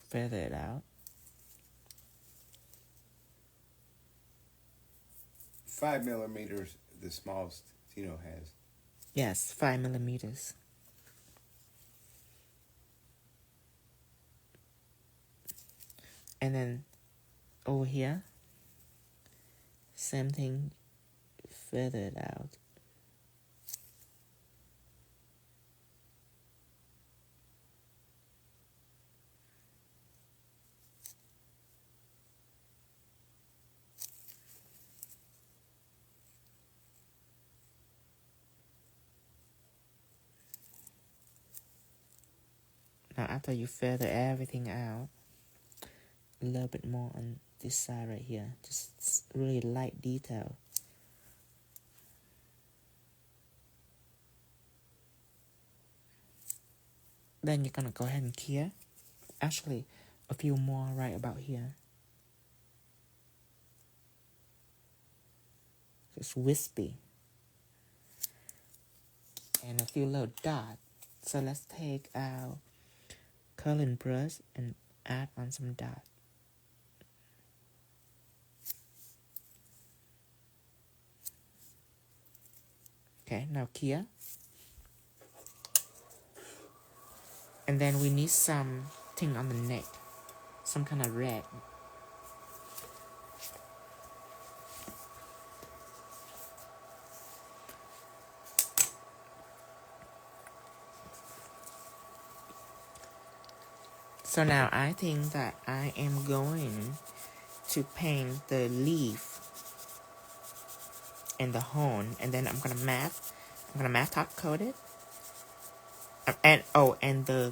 Feather it out. 5mm, the smallest Tino has. Yes, 5mm. And then over here, same thing, feather it out. Now after you feather everything out, a little bit more on this side right here, just really light detail. Then you're gonna go ahead and cure. Actually, a few more right about here. Just wispy. And a few little dots. So let's take our curling brush and add on some dots. Okay, now here. And then we need something on the neck. Some kind of red. So now I think that I am going to paint the leaf and the horn, and then I'm gonna matte top coat it, and the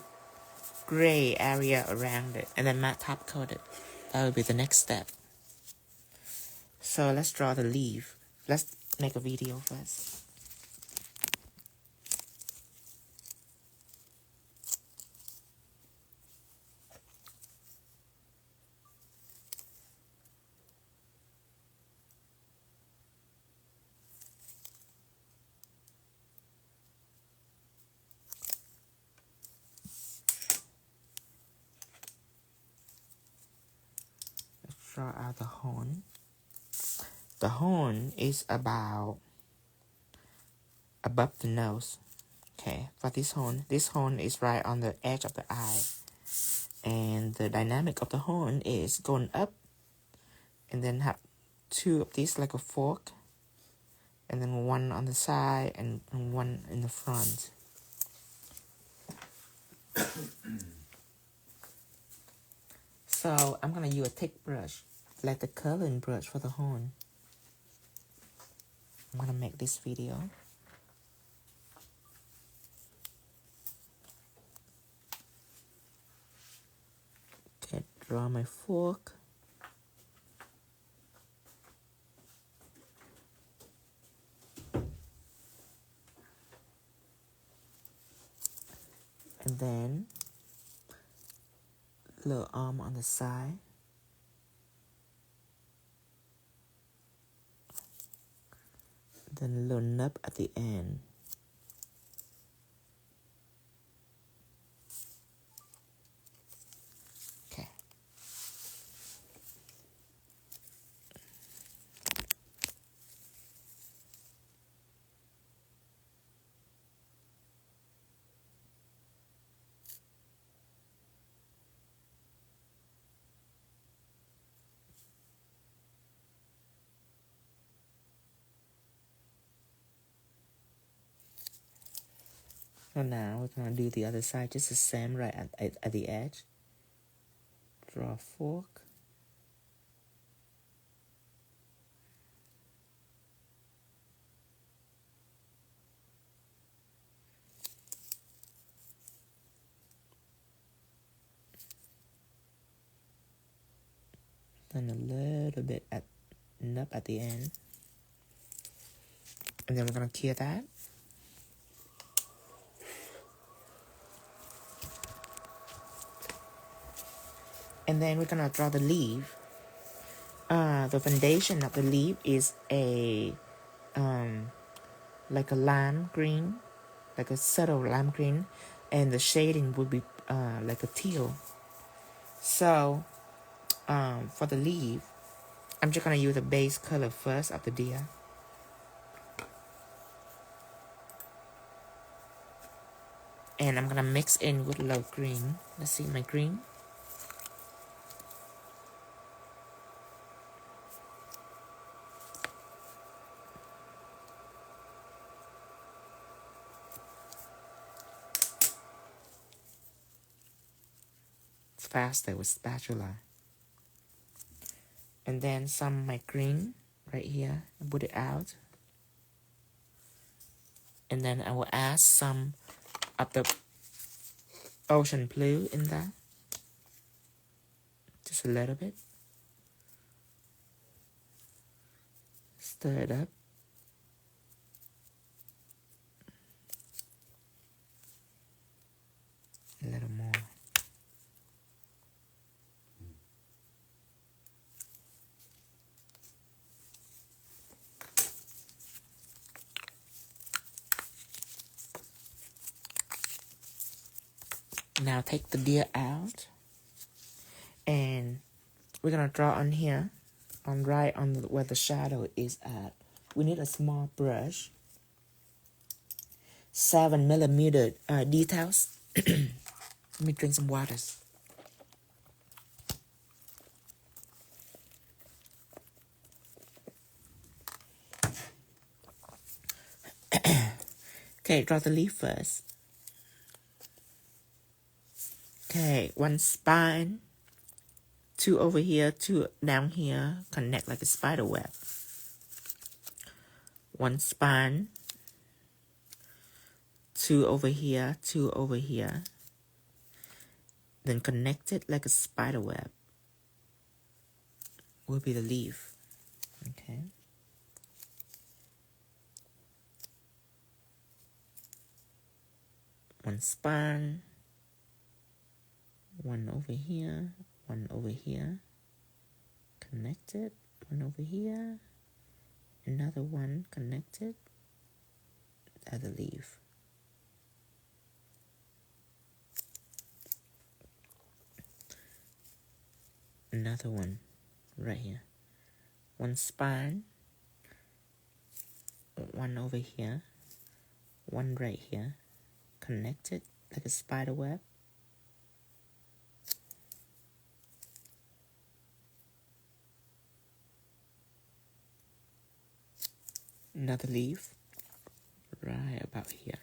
gray area around it, and then matte top coat it. That will be the next step. So let's draw the leaf. Let's make a video first. Draw out the horn. The horn is about above the nose. Okay, for this horn is right on the edge of the eye. And the dynamic of the horn is going up, and then have two of these like a fork, and then one on the side and one in the front. So I'm gonna use a thick brush, like the curling brush for the horn. I'm gonna make this video. Okay, draw my fork. And then little arm on the side. Then a little nub at the end. Okay. So now we're gonna do the other side just the same, right at the edge. Draw a fork. Then a little bit nub at the end. And then we're gonna clear that. And then we're gonna draw the leaf. The foundation of the leaf is a like a lime green, like a subtle lime green, and the shading would be like a teal. So for the leaf, I'm just gonna use the base color first of the deer. And I'm gonna mix in with a little green. Let's see my green. It's faster with spatula. And then some of my green right here. Put it out. And then I will add some of the ocean blue in there. Just a little bit. Stir it up. A little more. Now take the deer out, and we're gonna draw on here, where the shadow is at. We need a small brush, 7mm details. Let me drink some waters. Okay, draw the leaf first. Okay, one spine, 2 over here, 2 down here, connect like a spider web. One spine, 2 over here, 2 over here, then connect it like a spider web. Will be the leaf. Okay. One spine, 1 over here, 1 over here, connected, 1 over here, another one connected, the other leaf. Another one right here. One spine, 1 over here, 1 right here, connected like a spider web. Another leaf right about here.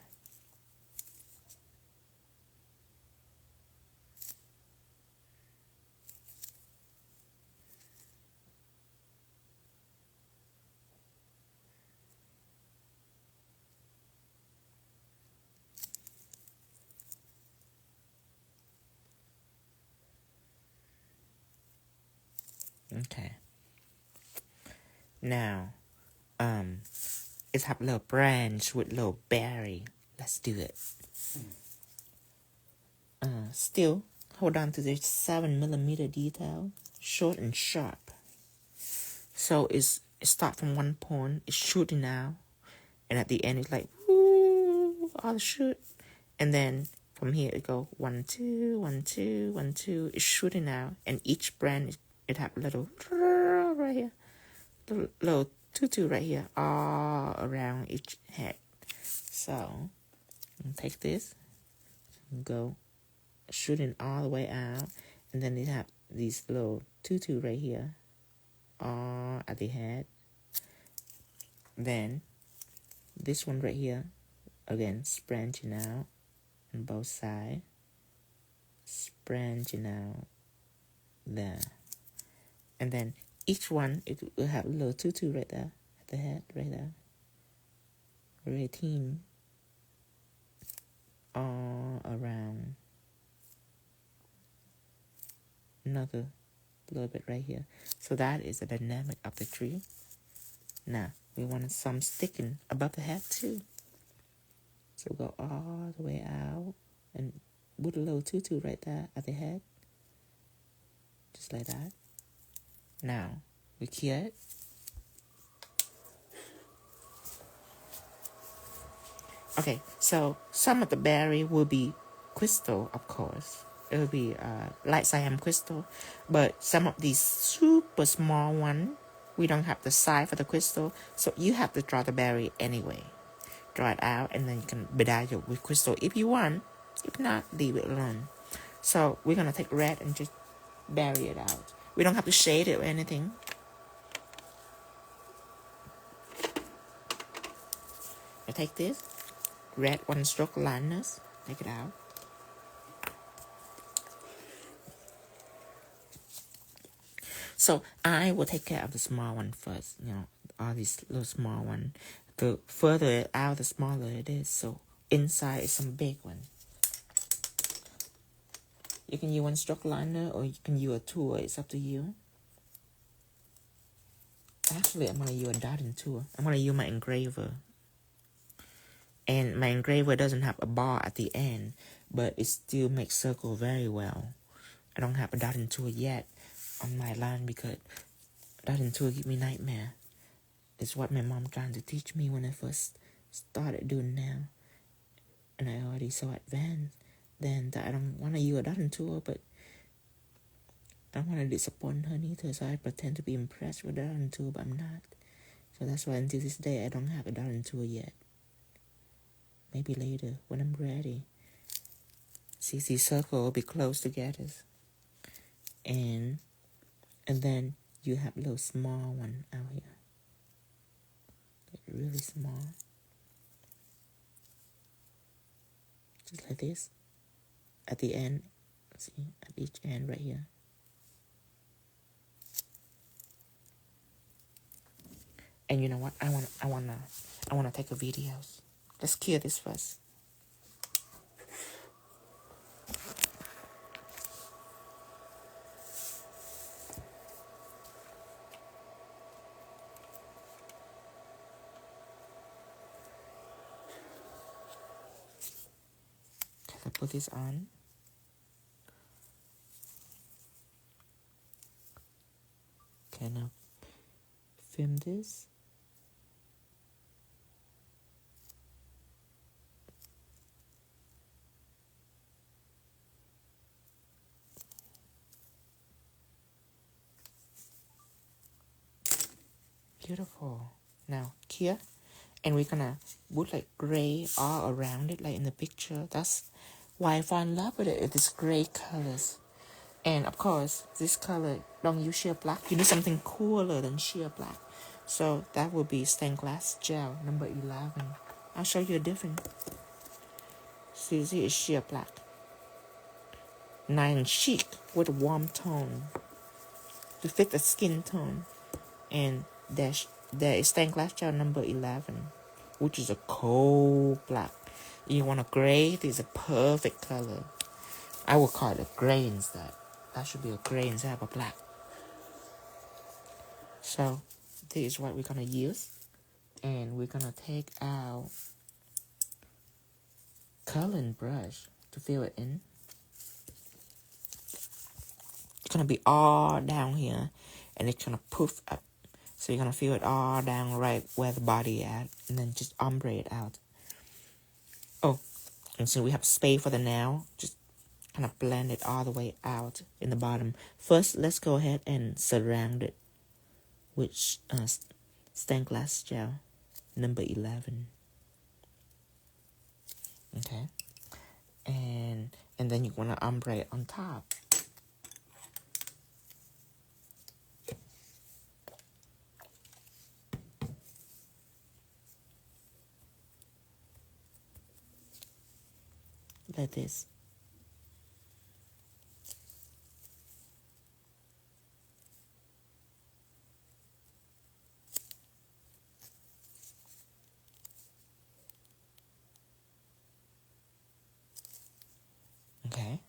Okay. Now, it's have a little branch with little berry. Let's do it. Still, hold on to this 7mm detail, short and sharp. So it start from one point, it's shooting out, and at the end it's like woo, all the shoot, and then from here it go 1 2 1 2 1 2. It's shooting out, and each brand it have a little right here, little tutu right here, all around each head. So take this, go shooting all the way out, and then they have these little tutu right here, all at the head. Then this one right here, again branching out on both sides, branching out there, and then each one it will have a little tutu right there at the head, right there, red team all around. Another little bit right here. So that is the dynamic of the tree. Now we want some sticking above the head too. So go all the way out and put a little tutu right there at the head, just like that. Now we cure it. Okay, so some of the berry will be crystal, of course. It will be light cyan crystal, but some of these super small one, we don't have the size for the crystal, so you have to draw the berry anyway. Draw it out, and then you can bedazzle with crystal if you want. If not, leave it alone. So we're gonna take red and just bury it out. We don't have to shade it or anything. I take this red 1-stroke liners, take it out. So I will take care of the small one first, you know, all these little small one. The further it out, the smaller it is. So inside is some big one. You can use 1-stroke liner or you can use a tool. It's up to you. Actually, I'm going to use a dotting tool. I'm going to use my engraver. And my engraver doesn't have a bar at the end, but it still makes circle very well. I don't have a dotting tool yet on my line because dotting tool give me nightmare. It's what my mom trying to teach me when I first started doing now. And I already so advanced then that I don't want to use a dotting tool, but I don't want to disappoint her neither, so I pretend to be impressed with the dotting tool, but I'm not. So that's why until this day I don't have a dotting tool yet. maybe later when I'm ready. See, these circles will be close together. And then you have a little small one out here. Like really small. Just like this. At the end. See, at each end right here. And you know what? I wanna take a video. Let's cure this first. Can I put this on? Can I film this? Beautiful. Now here, and we're gonna put like gray all around it, like in the picture. That's why I fall in love with it. It's gray colors, and of course, this color don't use sheer black. You need something cooler than sheer black. So that will be stained glass gel number 11. I'll show you a different. See, it's sheer black. Nice and chic with a warm tone to fit the skin tone, and there is stained glass gel number 11, which is a cold black. You want a gray? This is a perfect color. I will call it a gray instead. That should be a gray instead of a black. So this is what we're gonna use, and we're gonna take our coloring brush to fill it in. It's gonna be all down here, and it's gonna poof up. So you're gonna feel it all down right where the body at, and then just ombre it out. Oh, and so we have space for the nail. Just kind of blend it all the way out in the bottom. First, let's go ahead and surround it with stained glass gel number 11. Okay, and then you wanna ombre it on top. Like this. Okay,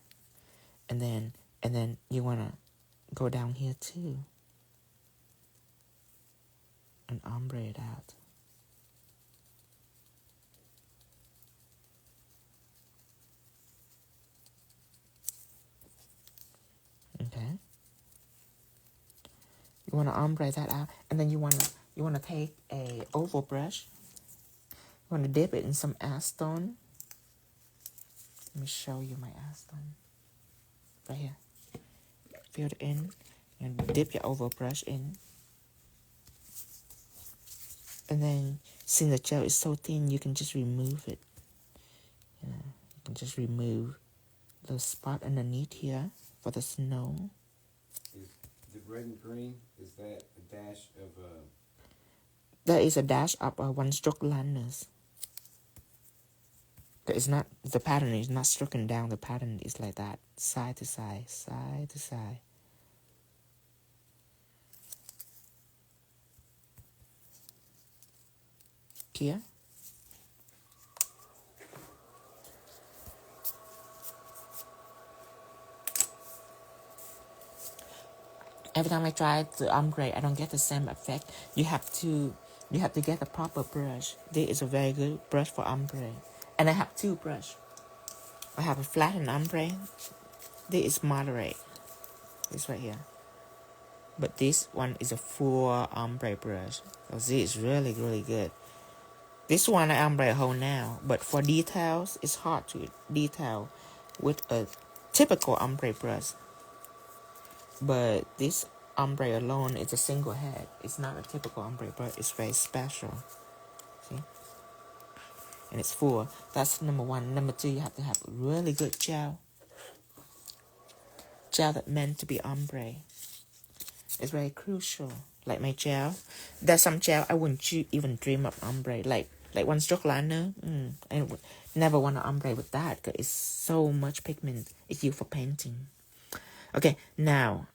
and then you wanna go down here too and ombre it out. Okay. You want to ombre that out, and then you want to take a oval brush. You want to dip it in some acetone. Let me show you my acetone. Right here. Fill it in, and dip your oval brush in. And then, since the gel is so thin, you can just remove it. You can just remove the spot underneath here for the snow. Is the red and green, is that a dash of There is a dash of one stroke liners. It's not, the pattern is not stricken down. The pattern is like that, side to side, side to side. Here. Every time I try to ombre, I don't get the same effect. You have to get the proper brush. This is a very good brush for ombre. And I have two brushes. I have a flat and ombre. This is moderate. This right here. But this one is a full ombre brush. So this is really, really good. This one I ombre a whole now. But for details, it's hard to detail with a typical ombre brush. But this ombre alone is a single head. It's not a typical ombre brush. It's very special. See? and it's full. That's number one. Number two, you have to have really good gel. Gel that meant to be ombre. It's very crucial. Like my gel, there's some gel I wouldn't even dream of ombre. Like one stroke liner. I would never want to ombre with that because it's so much pigment. It's used for painting. Okay, now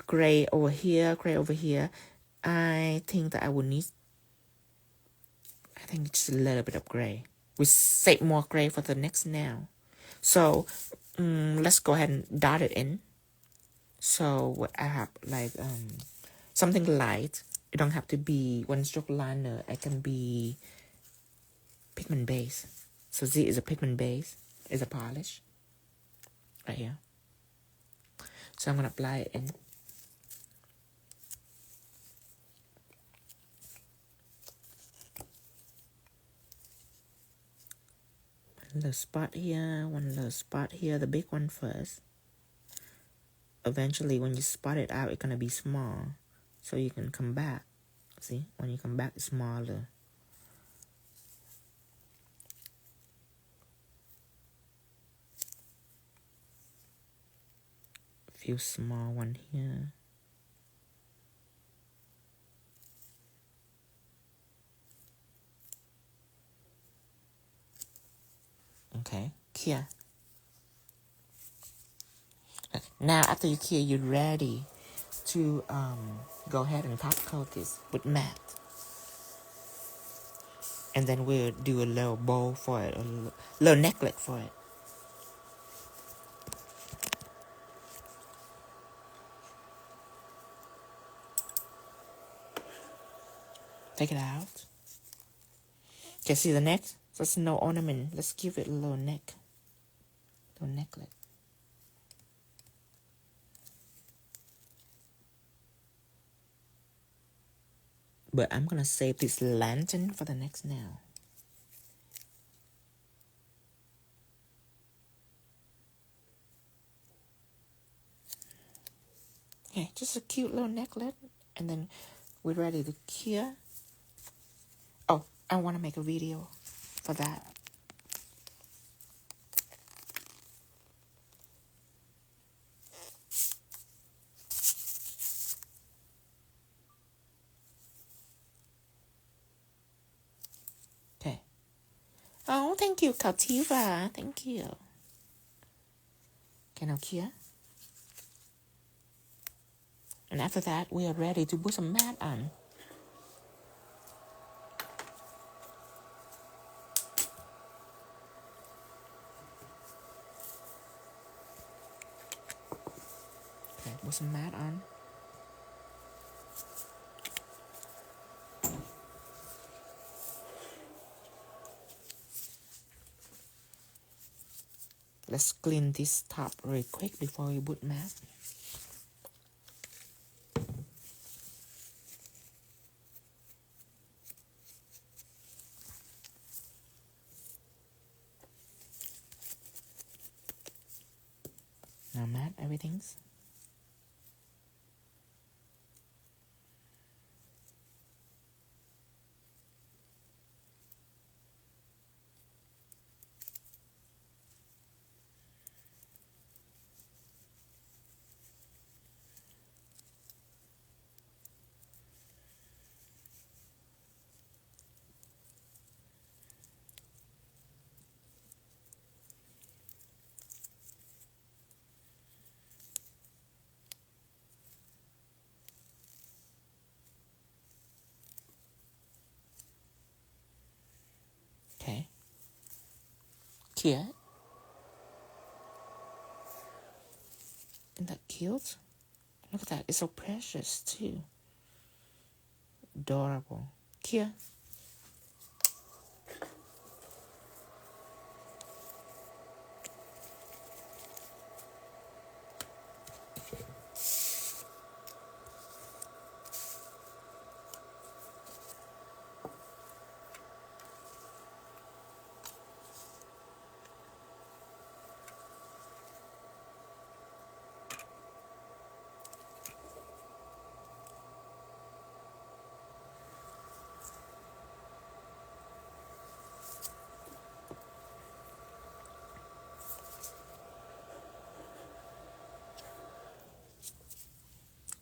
gray over here, gray over here. I think that I would need. I think just a little bit of gray. We save more gray for the next nail. So let's go ahead and dot it in. So I have like something light. It don't have to be one stroke liner. It can be pigment base. So Z is a pigment base. Is a polish right here. So I'm gonna apply it in. One little spot here, one little spot here. The big one first. Eventually, when you spot it out, it's gonna be small, so you can come back. See, when you come back, it's smaller. A few small one here. Okay, cure. Now, after you cure, you're ready to go ahead and top coat this with matte. And then we'll do a little bow for it, a little necklet for it. Take it out. Okay, see the neck? There's no ornament. Let's give it a little neck. Little necklet. But I'm gonna save this lantern for the next nail. Okay, just a cute little necklet. And then we're ready to cure. Oh, I want to make a video for that. Okay. Oh, thank you, Kautiva. Thank you. Okay, now cure. And after that, we are ready to put some matte on. Okay, put some matte on. Let's clean this top really quick before we put matte. Now matte everything's. Okay. Cute. Isn't that cute? Look at that. It's so precious too. Adorable. Cute.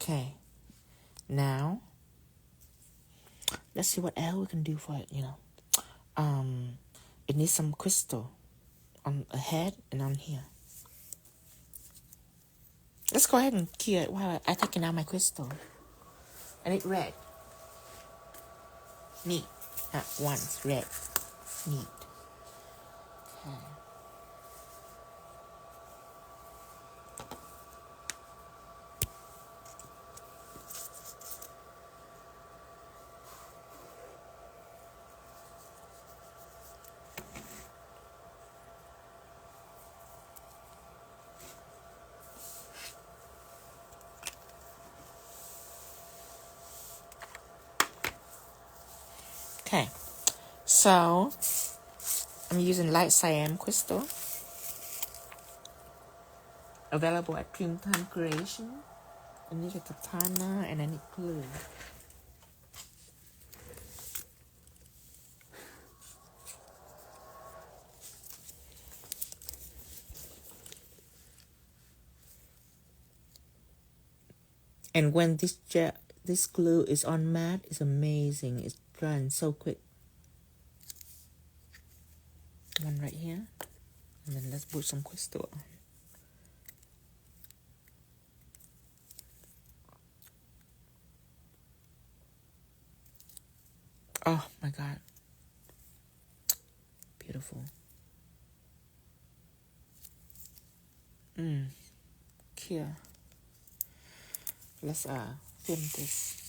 Okay. Now, let's see what else we can do for it, you know. It needs some crystal on the head and on here. Let's go ahead and cure it while I'm taking out my crystal. I need red. Neat. Once red. Neat. Okay. Okay, so I'm using light cyan crystal, available at Dreamtime Creation. I need a katana and I need glue. And when this glue is on matte, it's amazing. It's drying so quick. One right here, and then let's put some crystal on. Oh my god, beautiful. Here, let's film this.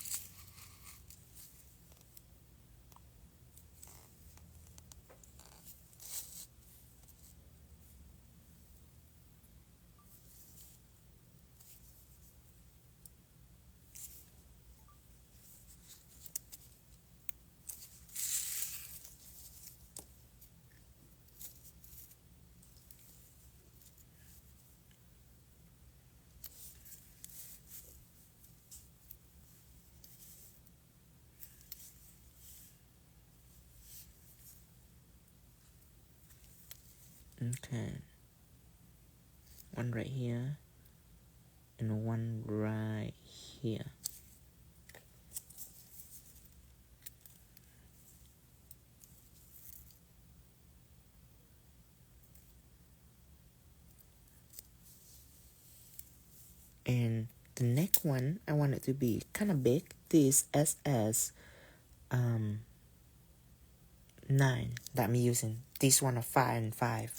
Okay, one right here and one right here. And the next one, I want it to be kind of big. This SS 9 that I'm using. This one are 5 and 5.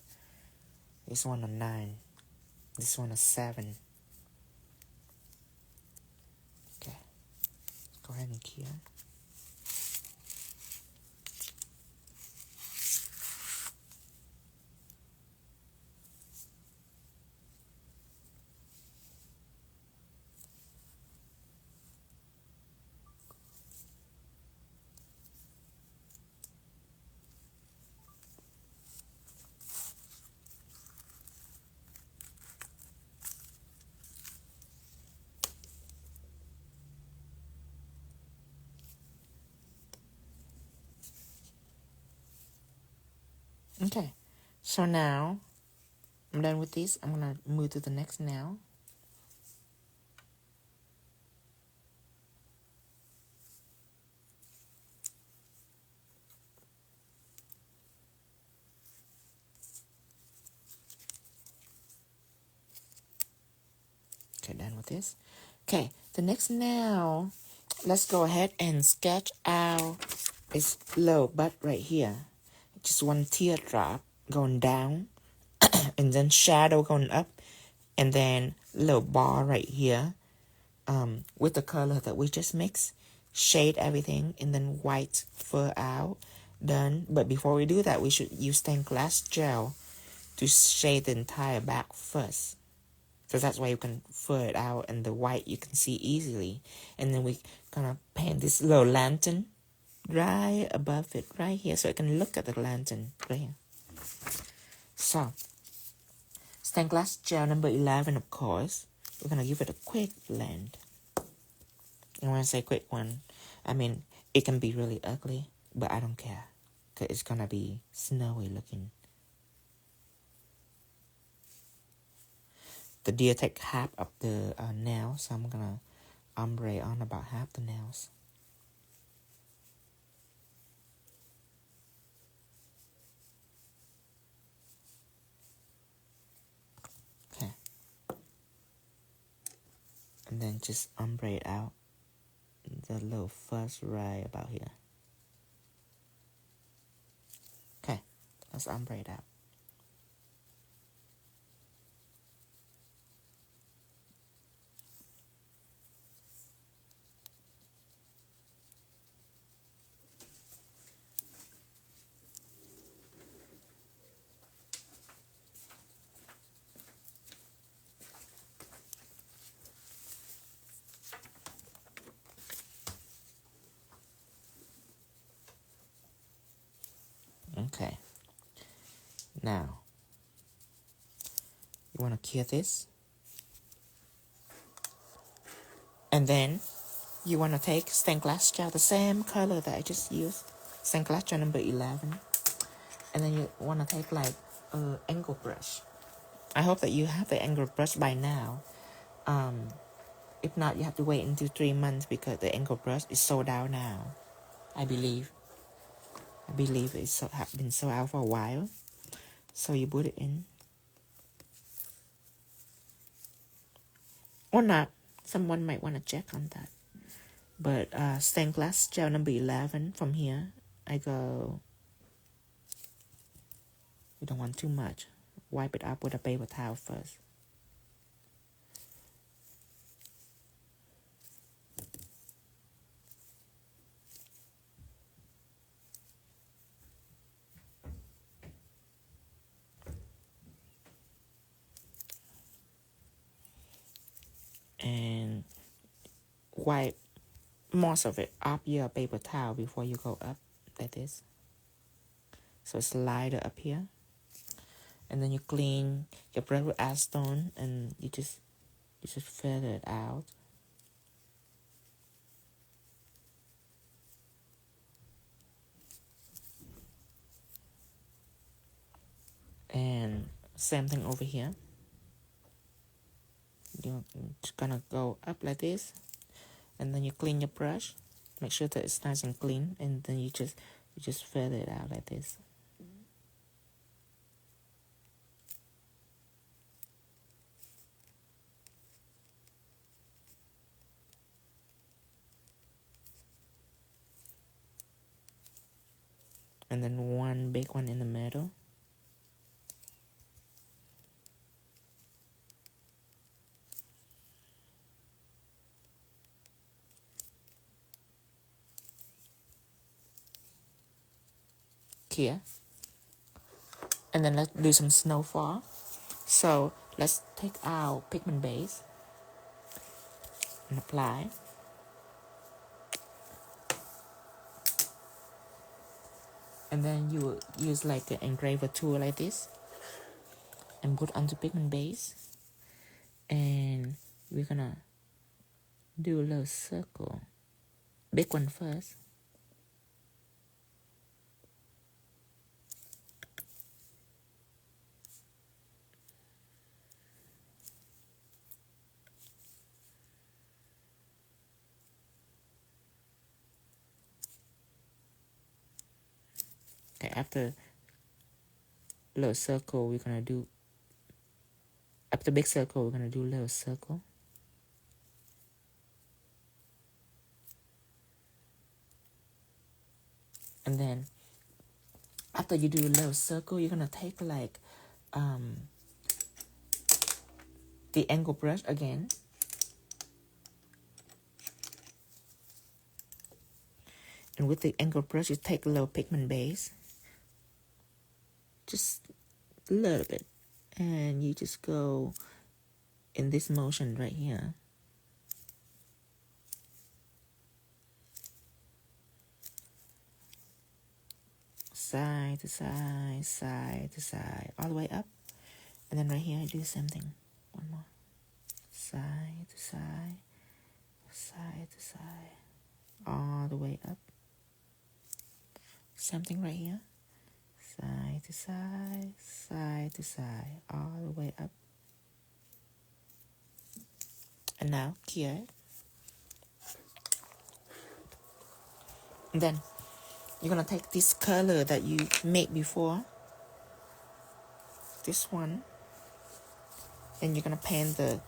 This one are 9. This one are 7. Okay, let's go ahead and cure. Okay, so now I'm done with this. I'm gonna move to the next nail. Okay, done with this. Okay, the next nail, let's go ahead and sketch out this little butt right here. Just one teardrop going down, and then shadow going up, and then little bar right here, with the color that we just mixed. Shade everything, and then white fur out. Done. But before we do that, we should use stained glass gel to shade the entire back first. So that's why you can fur it out, and the white you can see easily. And then we gonna paint this little lantern right above it, right here, so I can look at the lantern right here. So, stained glass gel number 11, of course. We're gonna give it a quick blend. And when I say quick one, I mean it can be really ugly, but I don't care, because it's gonna be snowy looking. The deer take half of the nail, so I'm gonna ombre on about half the nails. Okay. And then just ombre it out the little fuzz right about here. Okay, let's ombre it out. Okay. Now, you want to cure this. And then, you want to take stained glass gel, the same color that I just used. Stained glass gel number 11. And then you want to take like an angle brush. I hope that you have the angle brush by now. If not, you have to wait until 3 months because the angle brush is sold out now. I believe it's been sold out for a while. So you put it in. Or not. Someone might want to check on that. But stained glass gel number 11 from here, I go, you don't want too much. Wipe it up with a paper towel first. And wipe most of it off your paper towel before you go up like this. So it's lighter up here. And then you clean your brush with acetone and you just feather it out. And same thing over here. You're just gonna go up like this, and then you clean your brush. Make sure that it's nice and clean, and then you just feather it out like this. And then one big one in the middle. Here. And then let's do some snowfall. So let's take our pigment base and apply. And then you will use like an engraver tool like this and put onto pigment base. And we're gonna do a little circle. Big one first. Okay, after little circle, we're gonna do, after big circle, we're gonna do little circle. And then after you do a little circle, you're gonna take like the angle brush again. And with the angle brush, you take a little pigment base. Just a little bit. And you just go in this motion right here. Side to side, side to side, all the way up. And then right here, I do the same thing. One more. Side to side, side to side, all the way up. Same thing right here. Side to side, side to side, all the way up. And now, cure it. And then you're gonna take this color that you made before, this one, and you're gonna paint the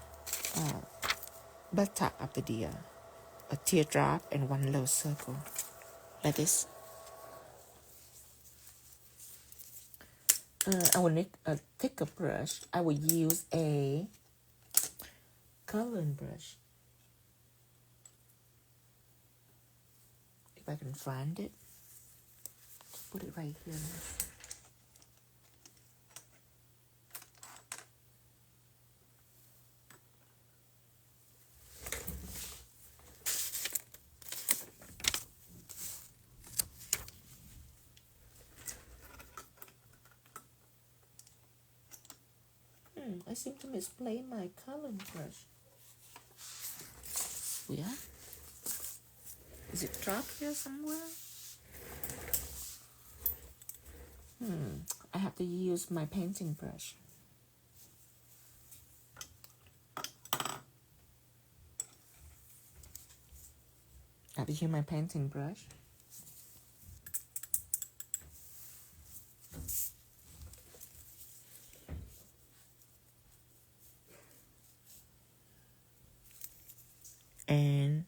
buttock of the deer, a teardrop and one little circle, like this. I will need a thicker brush. I will use a coloring brush, if I can find it. Put it right here. I seem to misplay my coloring brush. Yeah. Is it dropped here somewhere? I have to use my painting brush. I have to use my painting brush. And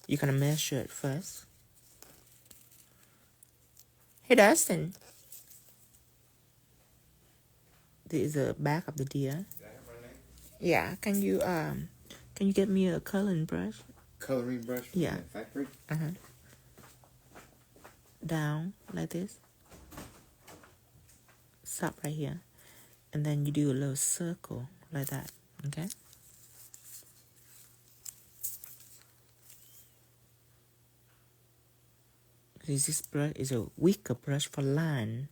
you're gonna measure it first. Hey Dustin, this is the back of the deer. Yeah, can you get me a coloring brush? Coloring brush from Yeah. that factory? Down like this. Stop right here. And then you do a little circle like that. Okay? This brush is a weaker brush for line,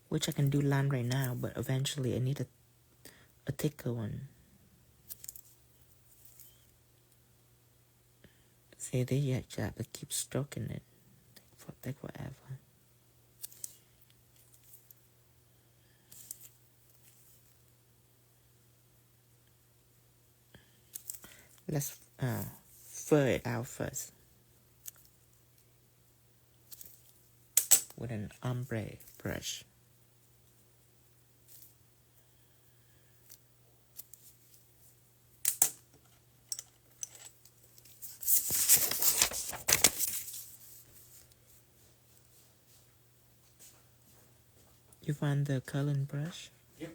which I can do line right now, but eventually I need a thicker one. See, there you have to keep stroking it. Take forever. Let's fur it out first with an ombre brush. You find the coloring brush? Yep.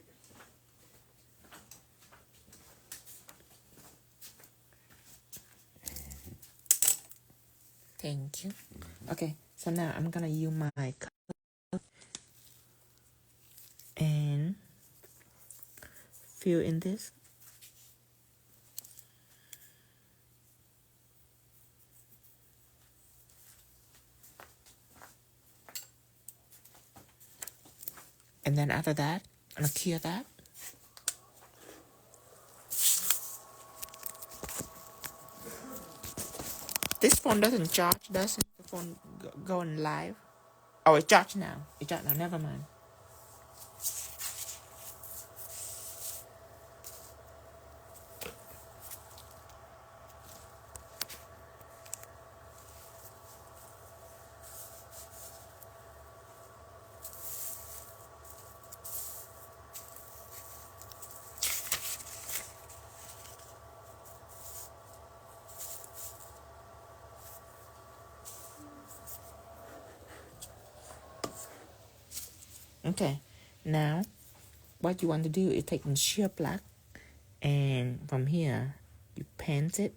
Thank you. Okay, so now I'm gonna use my color and fill in this. And then after that, I'm gonna clear that. This phone doesn't charge, doesn't the phone going live? Oh, it charged now. It charged now, never mind. Okay, now what you want to do is take the sheer black, and from here you paint it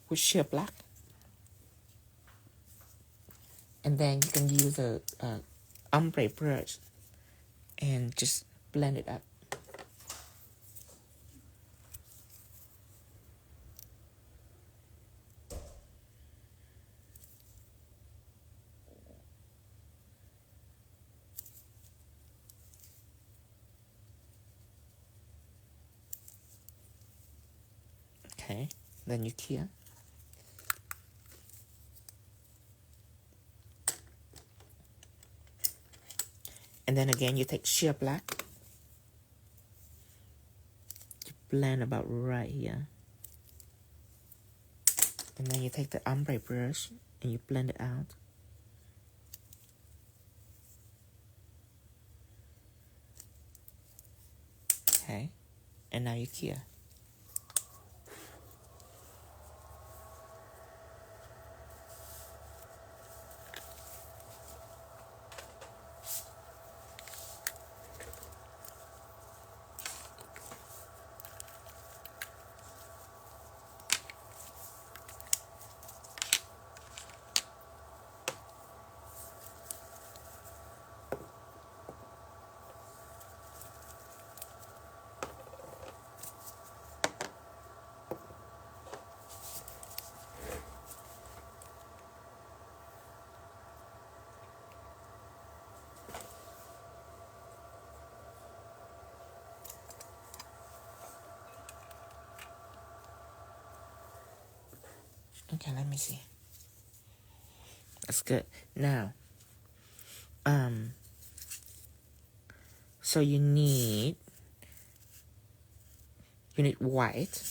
with sheer black, and then you can use a ombre brush and just blend it up. Okay, then you clear. And then again, you take sheer black. You blend about right here. And then you take the ombre brush and you blend it out. Okay, and now you're clear. Okay, let me see. That's good. Now, so you need white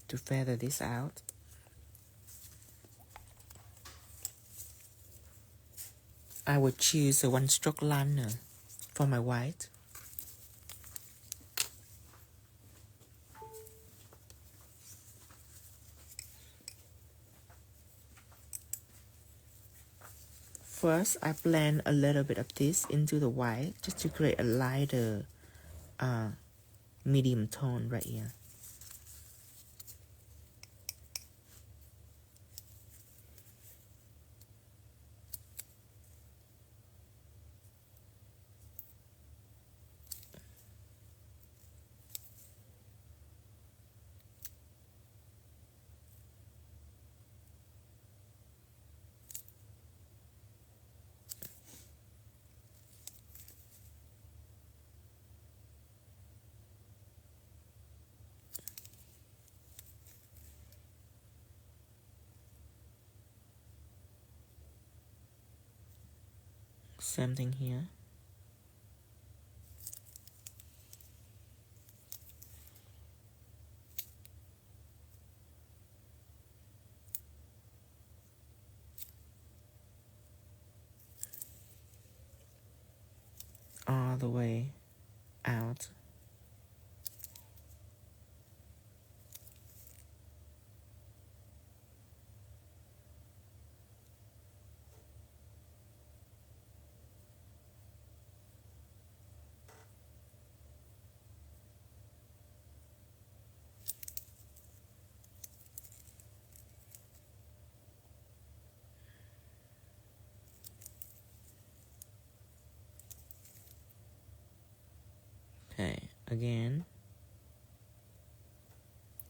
to feather this out. I would choose a one-stroke liner for my white. First, I blend a little bit of this into the white just to create a lighter medium tone right here. Same thing here. All the way out. Okay, again,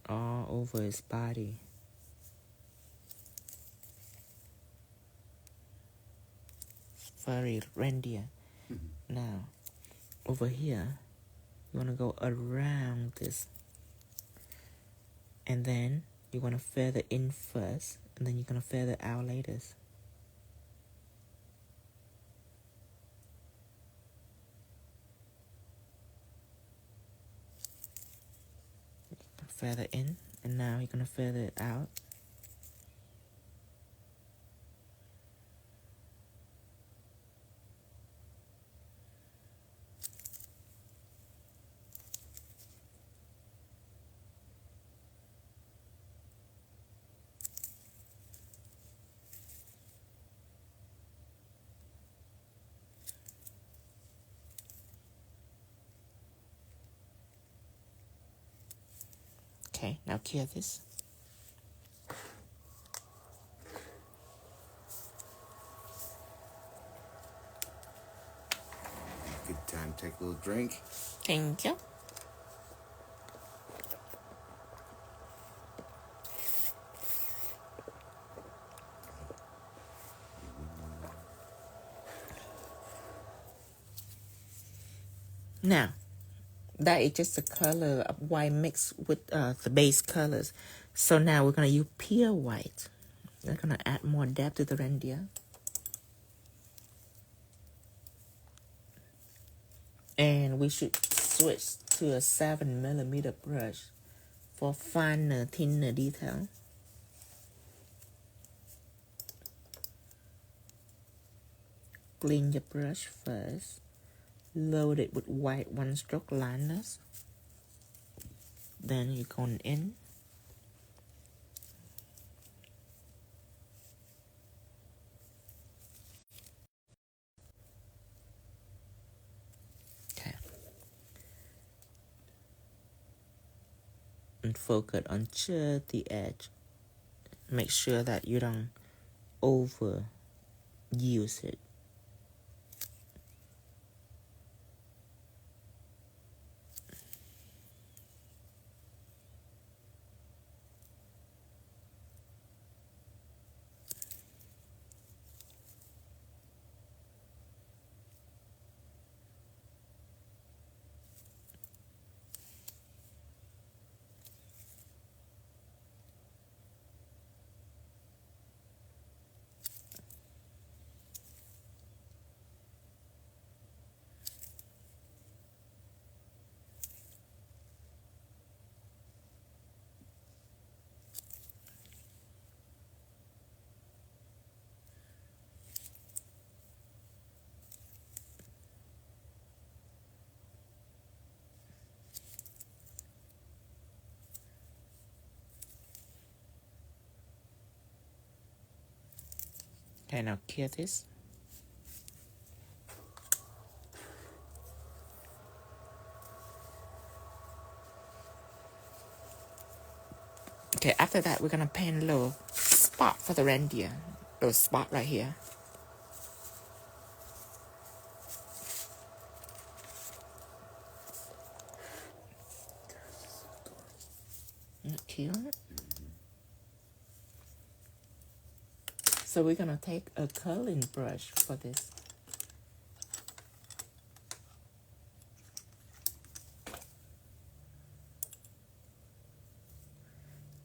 all over his body. Furry reindeer. Now, over here, you want to go around this. And then you want to feather in first, and then you're going to feather out later. Feather in, and now you're going to feather it out. Okay, now clear this. Good time to take a little drink. Thank you. Now, that is just the color of white mixed with the base colors. So now we're going to use pure white. We're going to add more depth to the reindeer. And we should switch to a 7mm brush for finer, thinner detail. Clean your brush first. loaded with white one-stroke liners. Then you're going in. Okay. And focus on just the edge. Make sure that you don't overuse it. Okay, now clear this. Okay, after that, we're gonna paint a little spot for the reindeer. Little spot right here. Cute. So we're gonna take a curling brush for this.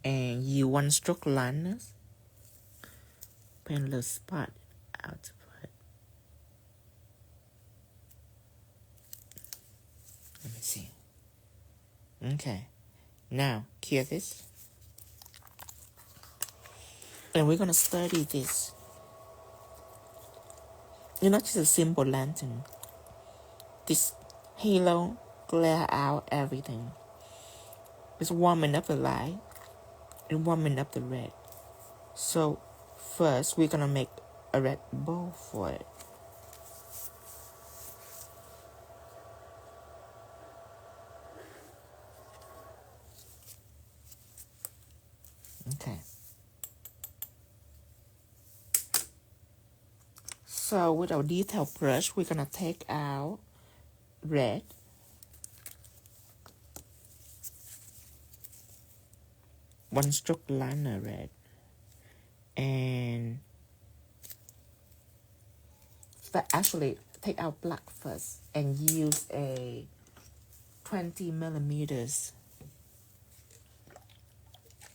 And you one-stroke liners. Paint a little spot out of it. Let me see. Okay. Now, clear this. And we're gonna study this. It's not just a simple lantern. This halo glare out everything. It's warming up the light and warming up the red. So first we're gonna make a red bow for it. Okay. So with our detail brush, we're gonna take out red. One stroke liner red. And but actually take out black first and use a 20 millimeters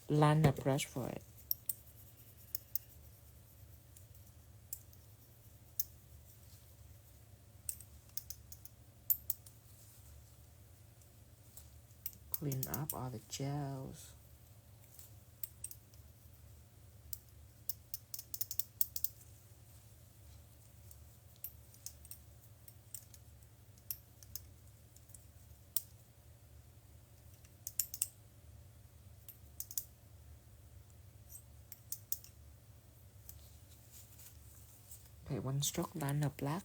liner brush for it. Clean up all the gels. Okay, one stroke liner black.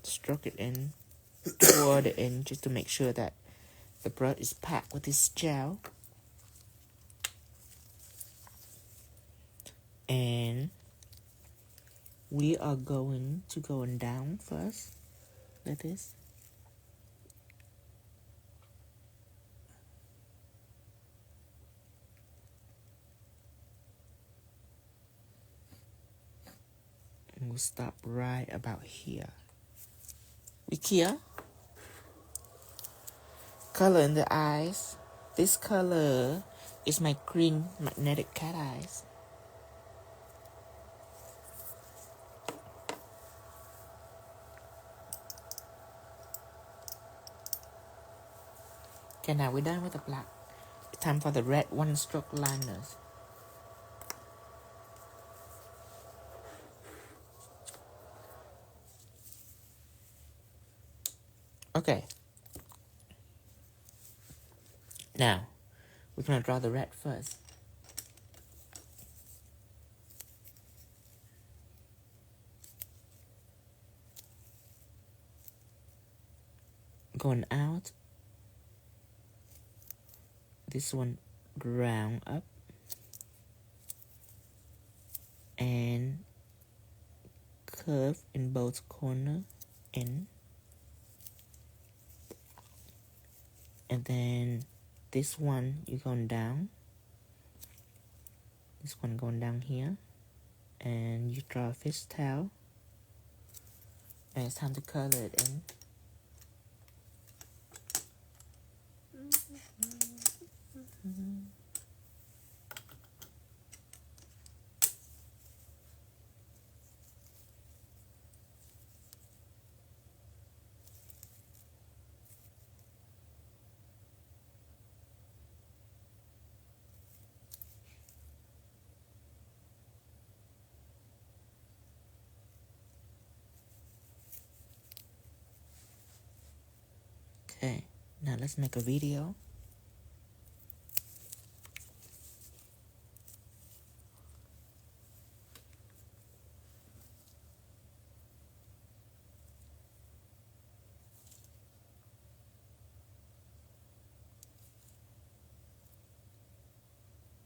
Stroke it in toward the end just to make sure that the brush is packed with this gel. And we are going to go down first, like this. And we'll stop right about here. We clear. Color in the eyes. This color is my green magnetic cat eyes. Okay, now we're done with the black. Time for the red one stroke liners. Okay. Now, we're gonna draw the red first. Going out. This one round up. And curve in both corner in. And then this one you're going down. This one going down here. And you draw a fishtail. And it's time to color it in. Okay, now let's make a video.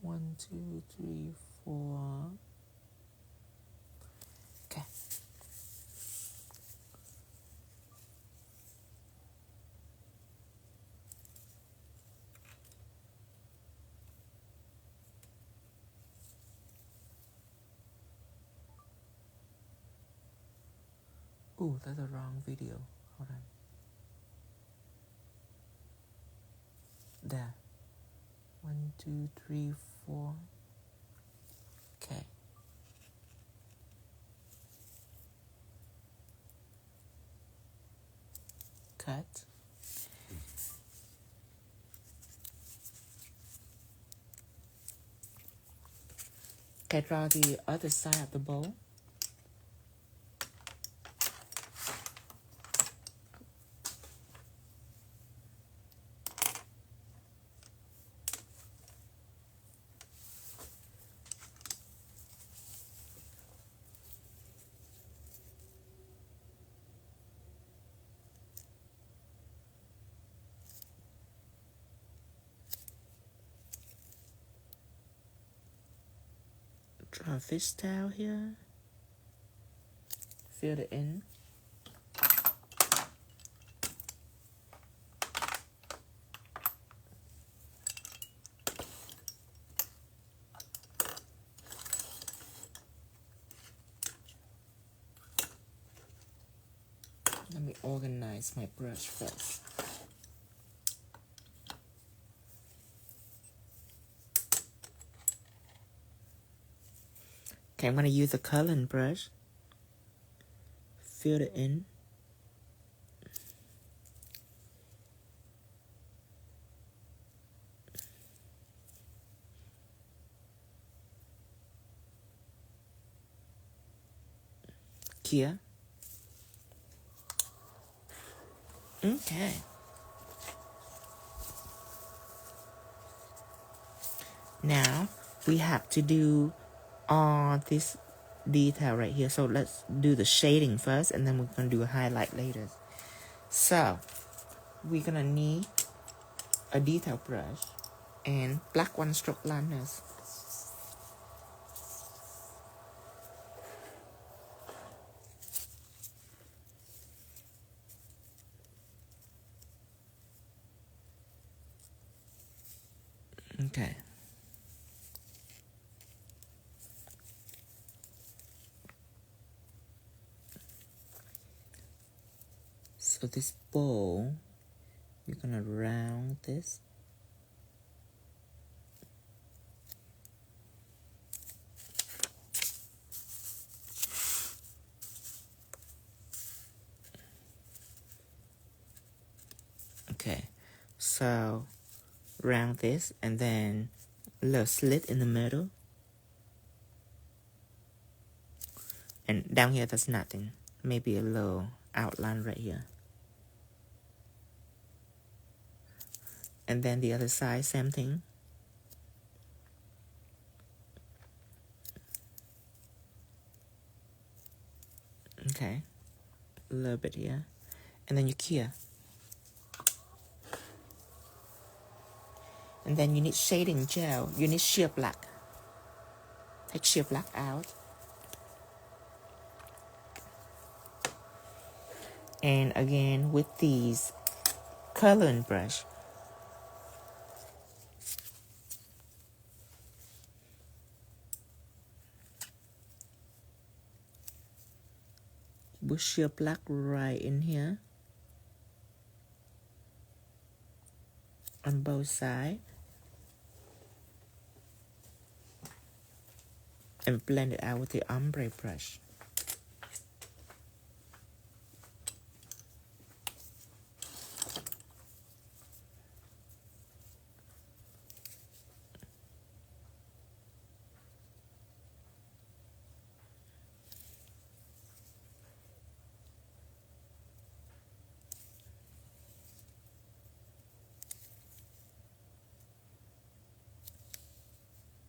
One, two, three, four. Okay. Ooh, that's a wrong video. Hold on. There. 1, 2, 3, 4. Okay. Cut. Okay, draw the other side of the bowl. Draw a fishtail here. Fill it in. Let me organize my brush first. Okay, I'm going to use a coloring brush. Fill it in. Here. Okay. Now we have to do all this detail right here. So let's do the shading first, and then we're going to do a highlight later. So we're going to need a detail brush and black one stroke liners. Okay. So this bowl, you're gonna round this. Okay, so around this, and then a little slit in the middle. And down here, there's nothing. Maybe a little outline right here. And then the other side, same thing. Okay, a little bit here. And then you cure. And then you need shading gel. You need sheer black. Take sheer black out. And again, with these coloring brush, put sheer black right in here on both sides. And blend it out with the ombre brush.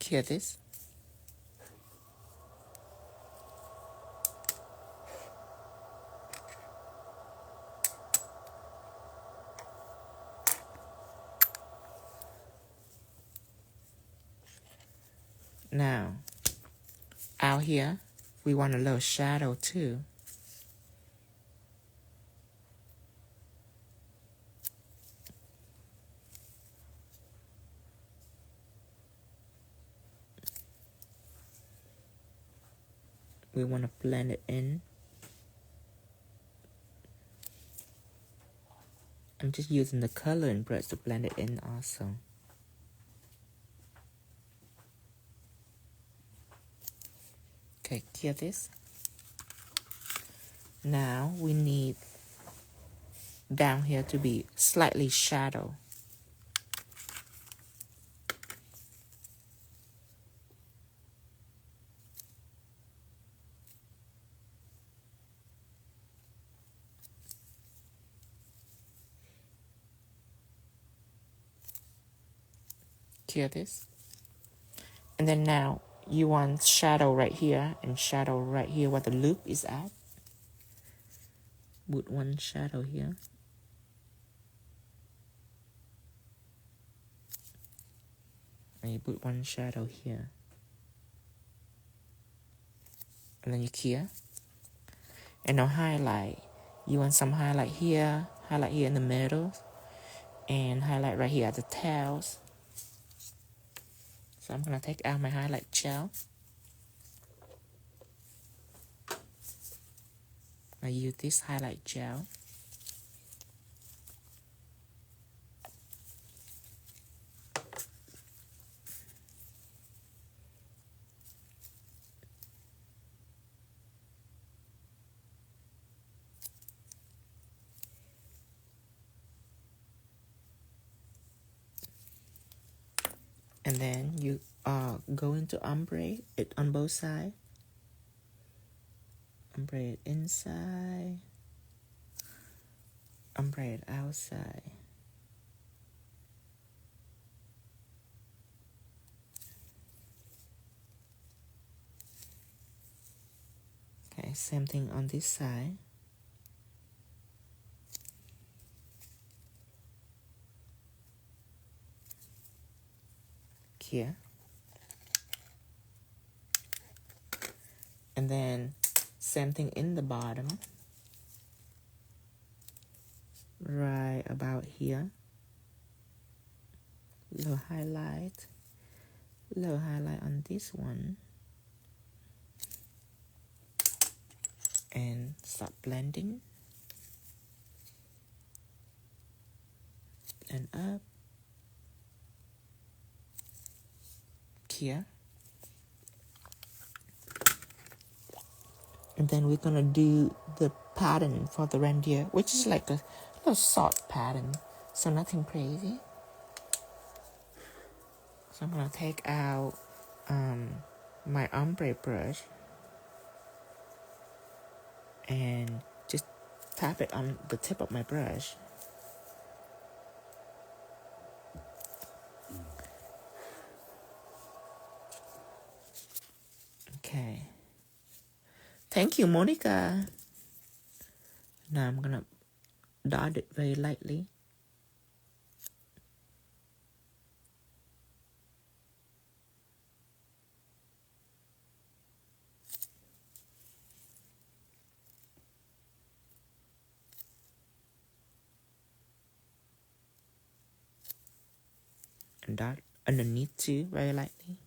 Cure this. Now, out here, we want a little shadow too. We want to blend it in. I'm just using the coloring brush to blend it in also. Okay, clear this. Now we need down here to be slightly shadow. Clear this. And then now you want shadow right here and shadow right here where the loop is at. Put one shadow here. And you put one shadow here. And then you clear. And now highlight. You want some highlight here in the middle, and highlight right here at the tails. So I'm going to take out my highlight gel. I use this highlight gel. And then you go into ombre it on both sides. Ombre it inside. Ombre it outside. Okay, same thing on this side. Here. And then same thing in the bottom. Right about here. Little highlight on this one. And start blending. And up. Here. And then we're gonna do the pattern for the reindeer, which is like a little short pattern, so nothing crazy. So I'm gonna take out my ombre brush and just tap it on the tip of my brush. Okay. Thank you, Monica. Now I'm gonna dot it very lightly. And dot underneath too, very lightly.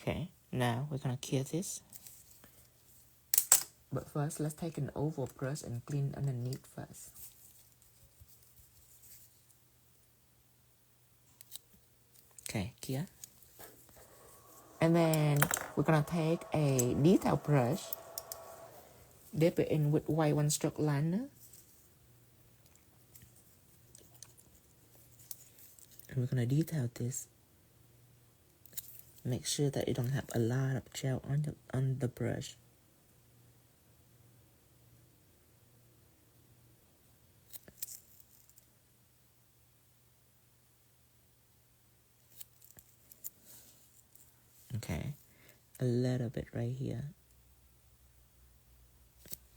Okay, now we're gonna cure this. But first, let's take an oval brush and clean underneath first. Okay, cure. And then we're gonna take a detail brush, dip it in with white one stroke liner. And we're gonna detail this. Make sure that you don't have a lot of gel on the brush. Okay, a little bit right here.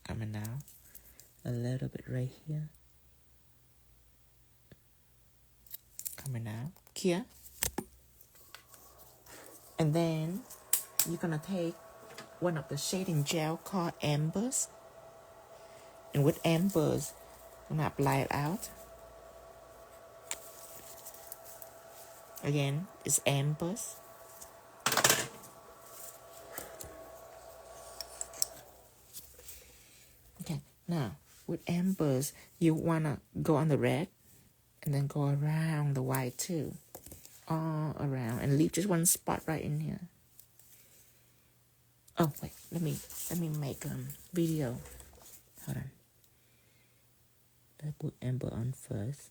Coming down. A little bit right here. Coming out. Here. And then you're gonna take one of the shading gel called Ambers. And with Ambers, I'm gonna apply it out. Again, it's Ambers. Okay, now with Ambers, you wanna go on the red and then go around the white too. All around and leave just one spot right in here. Oh wait, let me make a video. Hold on. Let's put Amber on first.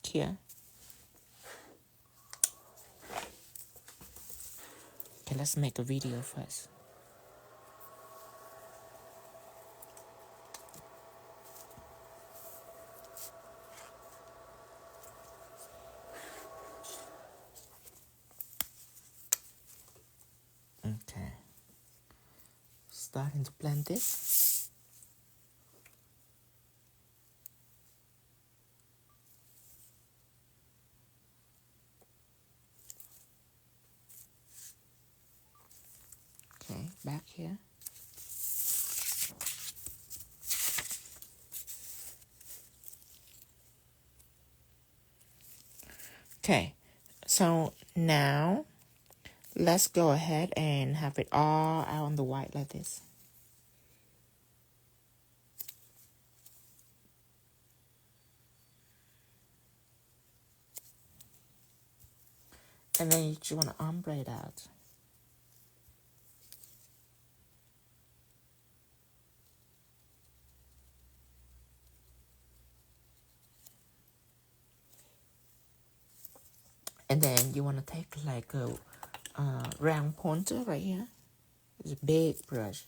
Here. Okay, let's make a video first. Okay. Starting to blend this. Okay, back here. Okay, so now let's go ahead and have it all out on the white like this. And then you just want to ombre it out. And then you want to take like a round pointer right here. It's a big brush.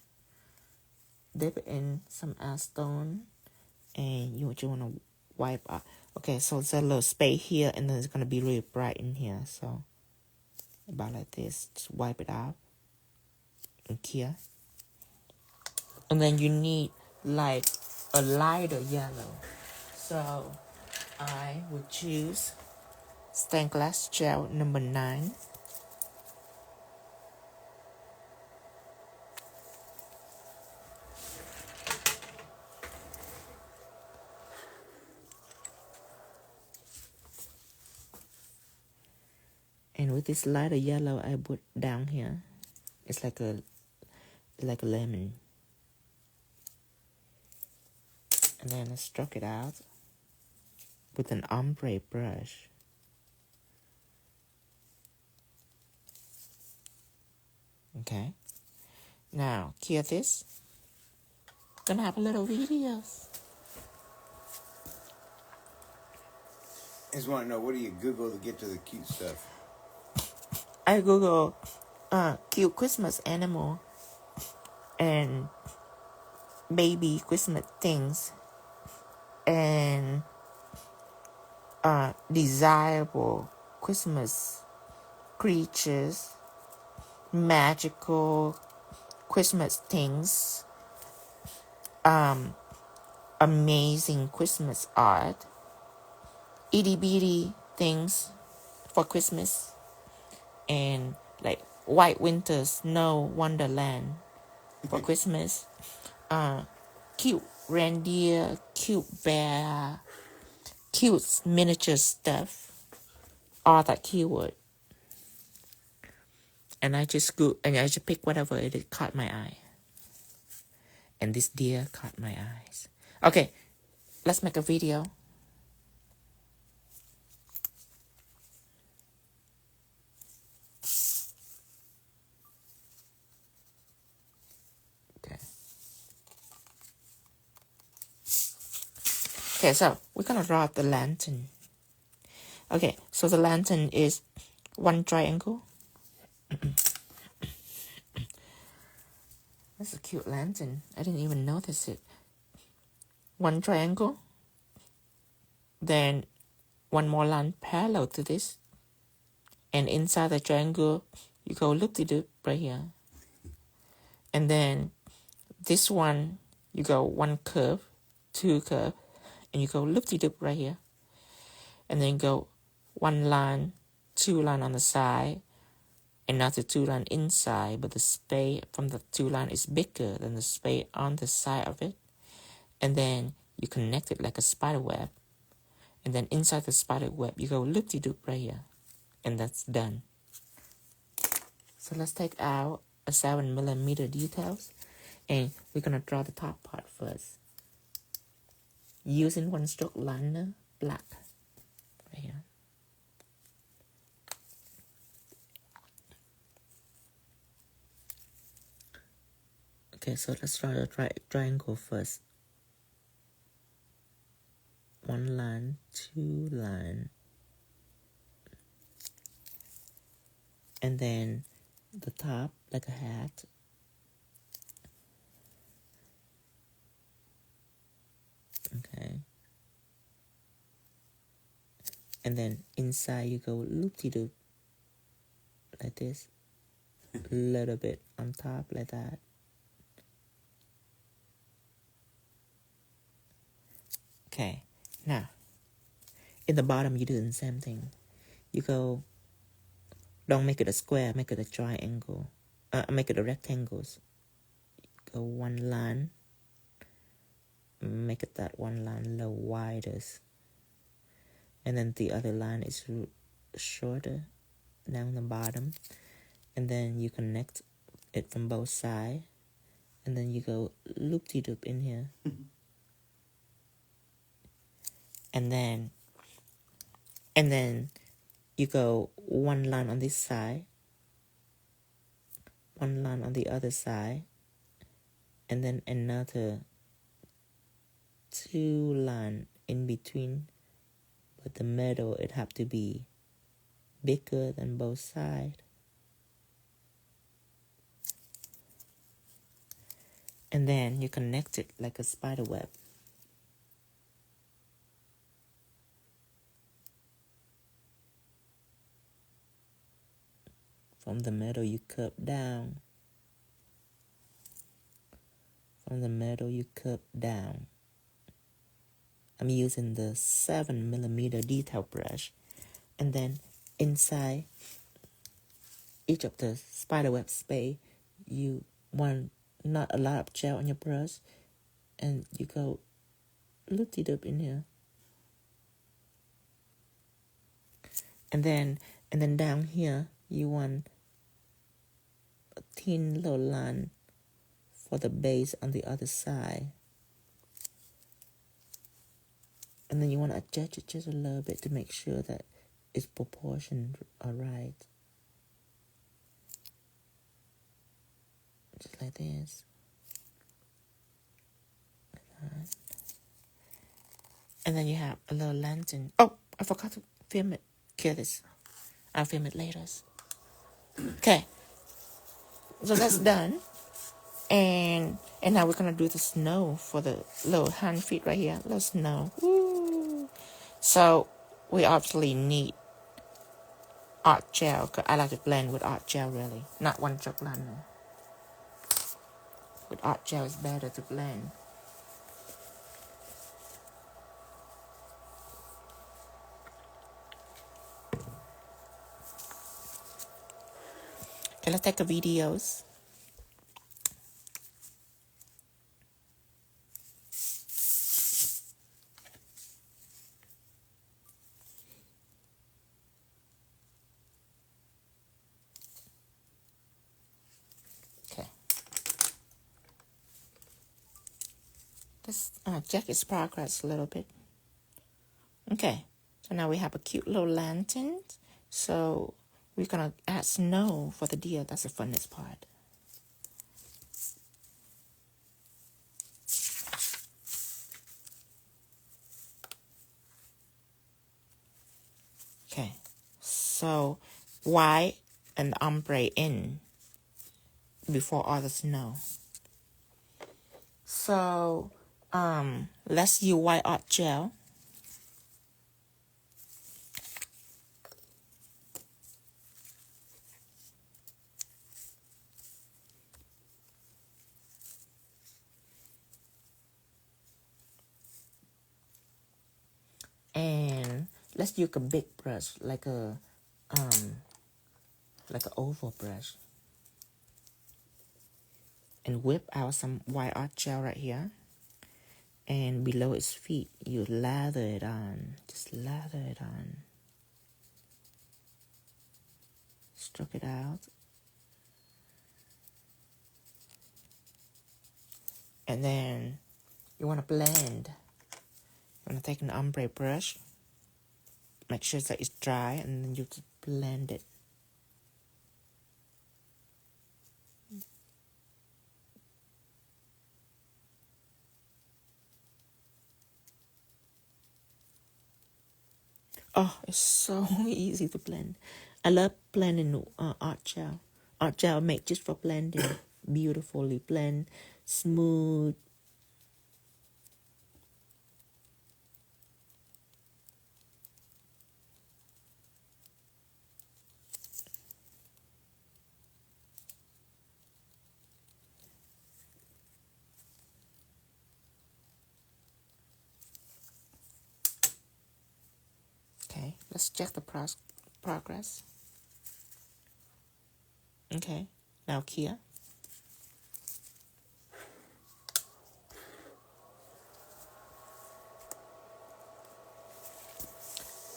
Dip it in some acetone and you want to wipe out. Okay, so it's a little space here and then it's going to be really bright in here. So about like this. Just wipe it out. And here. And then you need like a lighter yellow. So I would choose Stained Glass Gel number 9. And with this lighter yellow I put down here. It's like a like a lemon. And then I stroke it out with an ombre brush. Okay. Now, hear this. Gonna have a little videos. I just want to know, what do you Google to get to the cute stuff? I Google cute Christmas animal and baby Christmas things and desirable Christmas creatures, magical Christmas things, amazing Christmas art, itty bitty things for Christmas, and like white winter snow wonderland for Christmas, cute reindeer, cute bear, cute miniature stuff, all that keyword. And I just pick whatever it caught my eye. And this deer caught my eyes. Okay, let's make a video. Okay, so we're gonna draw the lantern. Okay, so the lantern is one triangle. That's a cute lantern. I didn't even notice it. One triangle. Then one more line parallel to this. And inside the triangle, you go loop-de-loop right here. And then this one, you go one curve, two curve, and you go loop-de-loop right here. And then go one line, two line on the side, and not the two line inside, but the space from the two line is bigger than the space on the side of it. And then you connect it like a spider web. And then inside the spider web, you go loop-de-loop right here. And that's done. So let's take out a 7mm details. And we're going to draw the top part first. Using one stroke liner, black. Right here. Okay, so let's draw the triangle first. One line, two line. And then the top, like a hat. Okay. And then inside you go loop-de-loop. Like this. A little bit on top, like that. Okay. Now, in the bottom, you're doing the same thing. You go, don't make it a square, make it a triangle. Make it a rectangles. Go one line. Make it that one line a little wider. And then the other line is shorter down the bottom. And then you connect it from both sides. And then you go loop-de-loop in here. And then you go one line on this side, one line on the other side, and then another two line in between, but the middle it have to be bigger than both sides. And then you connect it like a spider web. From the middle, you curve down. From the middle, you curve down. I'm using the 7mm detail brush. And then inside each of the spiderweb space, you want not a lot of gel on your brush. And you go loop-de-loop in here. And then down here, you want a thin little line for the base on the other side. And then you want to adjust it just a little bit to make sure that it's proportioned alright. Just like this. And then you have a little lantern. Oh, I forgot to film it. Kill this. I'll film it later. Okay. So that's done. And now we're going to do the snow for the little hand feet right here. Little snow. Woo. So we obviously need art gel. Cause I like to blend with art gel really. Not one drop liner. With art gel it's better to blend. Okay, let's take a videos. Okay. Let's check its progress a little bit. Okay, so now we have a cute little lantern. So we're gonna add snow for the deer. That's the funnest part. Okay, so white and ombre in before all the snow. So let's use white art gel. And let's use a big brush, like a oval brush, and whip out some white art gel right here. And below its feet, you lather it on. Just lather it on. Stroke it out. And then you want to blend. You want to take an ombre brush. Make sure that it's dry, and then you just blend it. Oh, it's so easy to blend. I love blending art gel. Art gel made just for blending. Beautifully blend, smooth. Okay, let's check the progress. Okay, now Kia.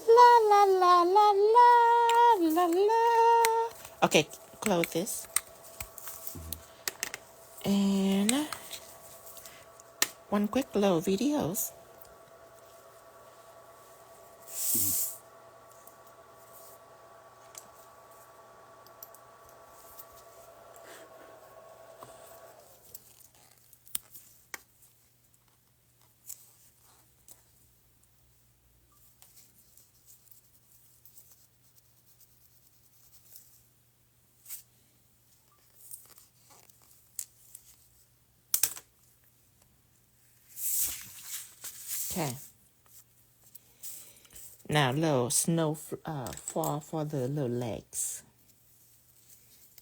La la la la la la la. Okay, close this. And one quick little videos. Okay. Now, little snow fall for the little legs.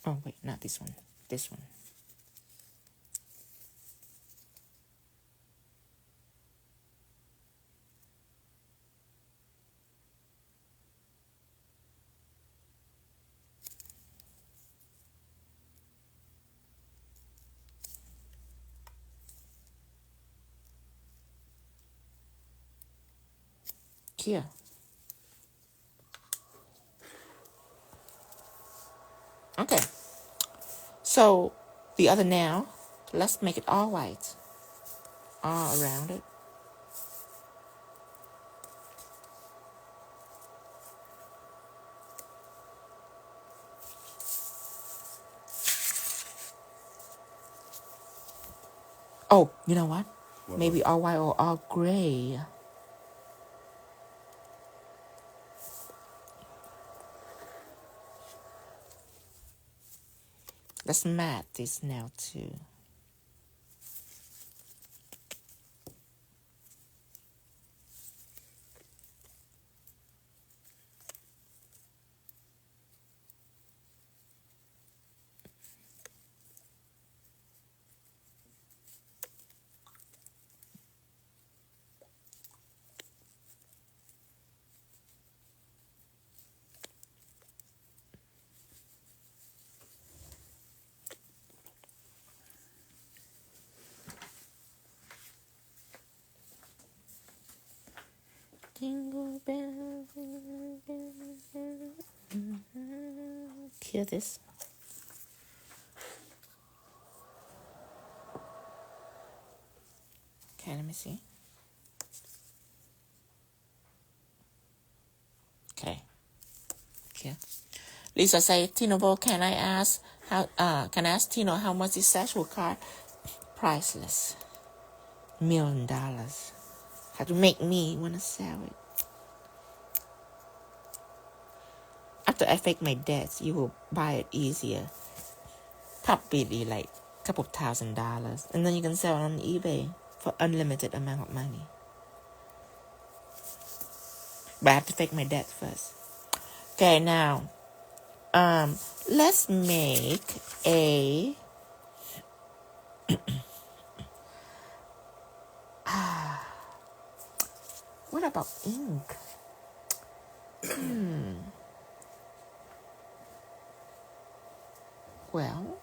Oh, wait, not this one. This one. Here. Okay. So, the other now, Let's make it all white. All around it. Oh, you know what? Maybe all white or all gray. Let's matte this now too. Jingle bells, jingle bells. Hear this? Okay, let me see. Okay. Here. Lisa say, Tino, can I ask can I ask Tino how much this sash will cost? Priceless. $1 million. Have to make me wanna sell it. After I fake my debts, you will buy it easier. Probably like a couple $1,000, and then you can sell it on eBay for unlimited amount of money. But I have to fake my debts first. Okay, now, let's make a what about ink? Well,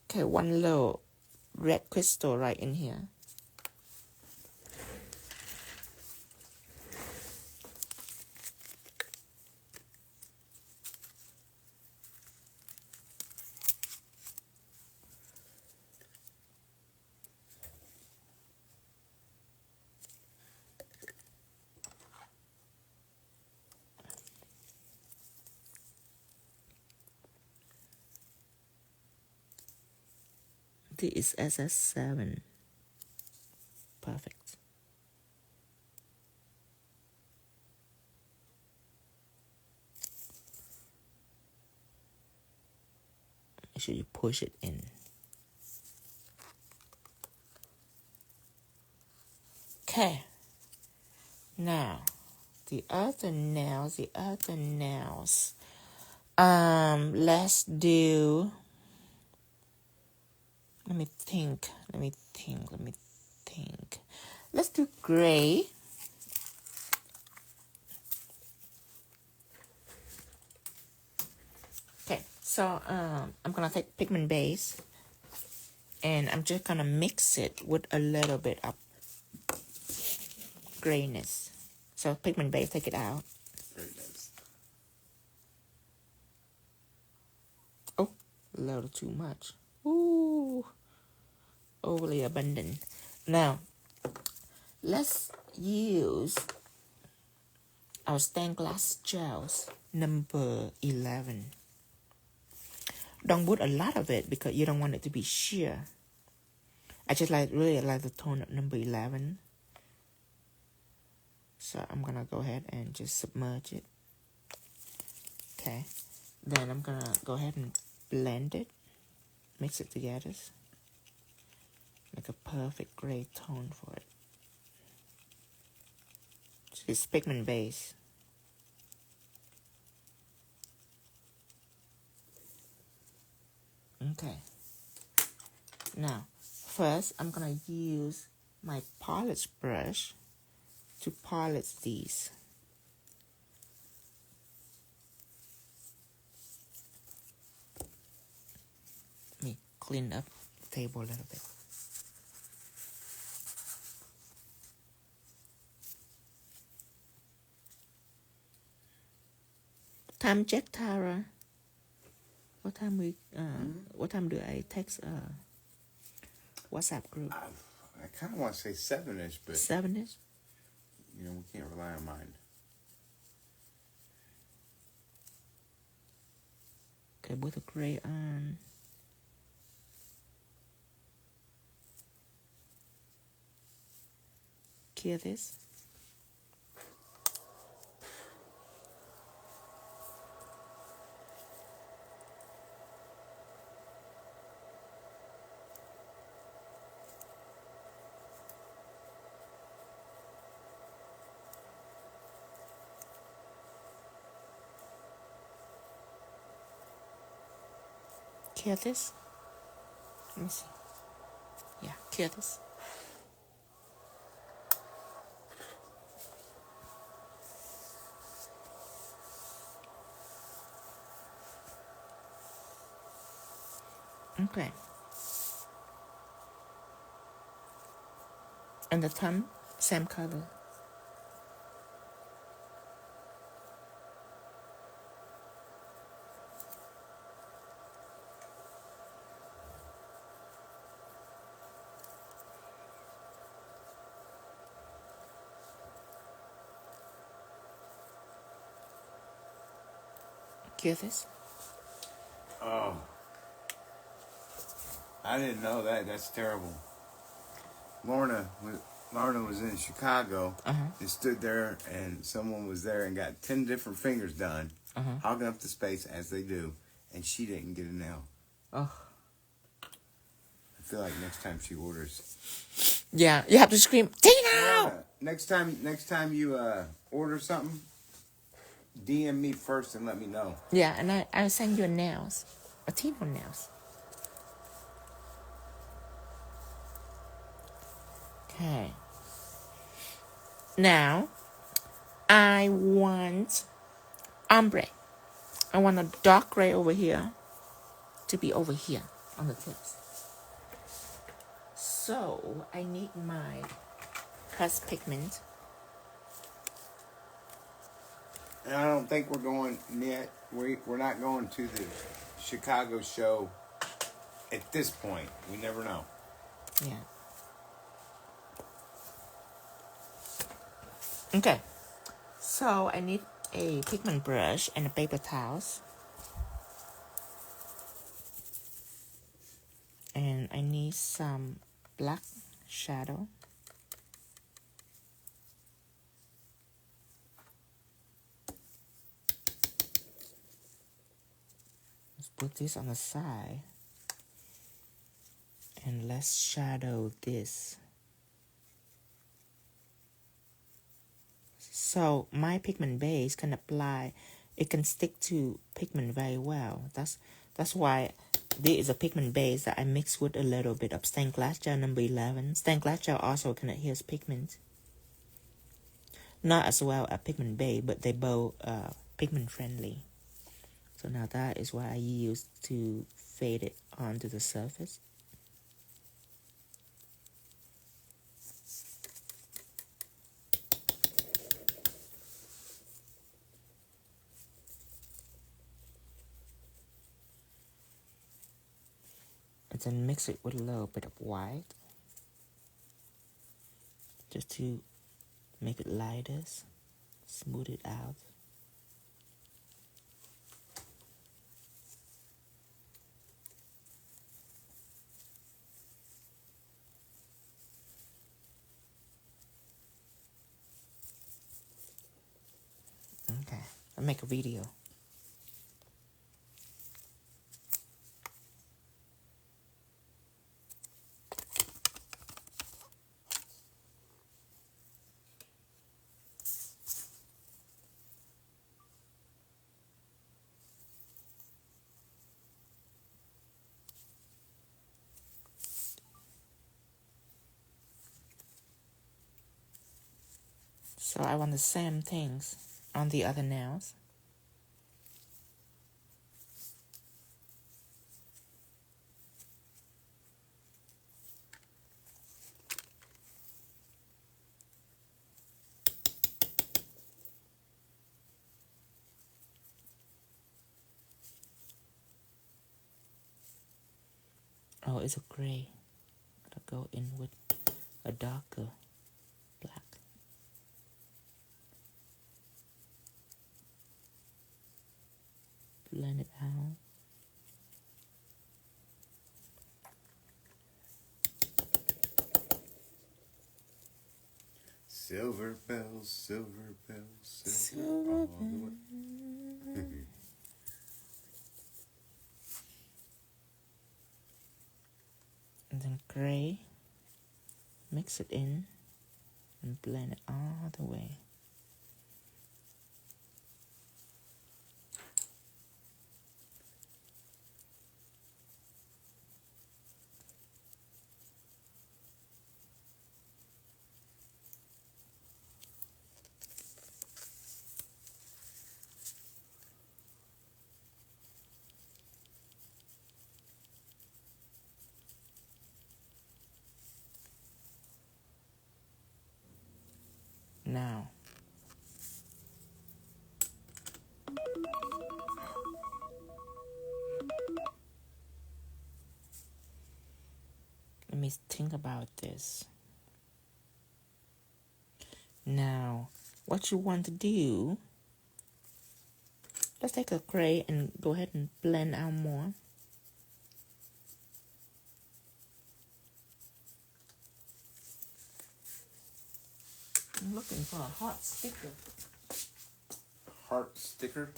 okay, one little red crystal right in here. This is SS7. Perfect. Make sure you push it in. Okay. Now, the other nails. Let's do. Let me think. Let's do gray. Okay, so I'm gonna take Pigment Base, and I'm just gonna mix it with a little bit of grayness. So Pigment Base, take it out. Oh, a little too much. Ooh, overly abundant. Now, let's use our stained glass gels, number 11. Don't put a lot of it because you don't want it to be sheer. I just really like the tone of number 11. So I'm gonna go ahead and just submerge it. Okay. Then I'm gonna go ahead and blend it. Mix it together. Make a perfect gray tone for it. It's Pigment Base. Okay. Now, first I'm gonna use my polish brush to polish these. Let me clean up the table a little bit. time check, Tara? What time what time do I text WhatsApp group? I kind of want to say 7-ish, but 7-ish? you know, we can't rely on mine. Okay, with the gray on. Clear this. Clear this. Let me see. Yeah, clear this. Okay. And the thumb, same color. Clear this. Oh, I didn't know that. That's terrible. Lorna was in Chicago and stood there, and someone was there and got 10 different fingers done, hogging up the space as they do, and she didn't get a nail. Oh. I feel like next time she orders. Yeah, you have to scream, Tina! Lorna, next time you order something, DM me first and let me know. Yeah, and I'll send you nails. A Tina nails. Okay. Now, I want ombre. I want a dark gray over here to be over here on the tips. So, I need my pressed pigment. And I don't think we're going yet. We're not going to the Chicago show at this point. We never know. Yeah. Okay. So I need a pigment brush and a paper towels. And I need some black shadow. Let's put this on the side. And let's shadow this. So my pigment base can apply, it can stick to pigment very well. That's why this is a pigment base that I mix with a little bit of stained glass gel number 11. Stained glass gel also can adhere pigment. Not as well as pigment base, but they both pigment friendly. So now that is what I use to fade it onto the surface. And then mix it with a little bit of white, just to make it lighter, smooth it out. Okay, I'll make a video. So I want the same things on the other nails. Oh, it's a gray. Gotta go in with a darker black. Blend it out. Silver bells, silver bells, silver Silver all the way. And then gray. Mix it in and blend it all the way. Now, let me think about this. Now, what you want to do, let's take a gray and go ahead and blend out more. I'm looking for a hot sticker. Heart sticker.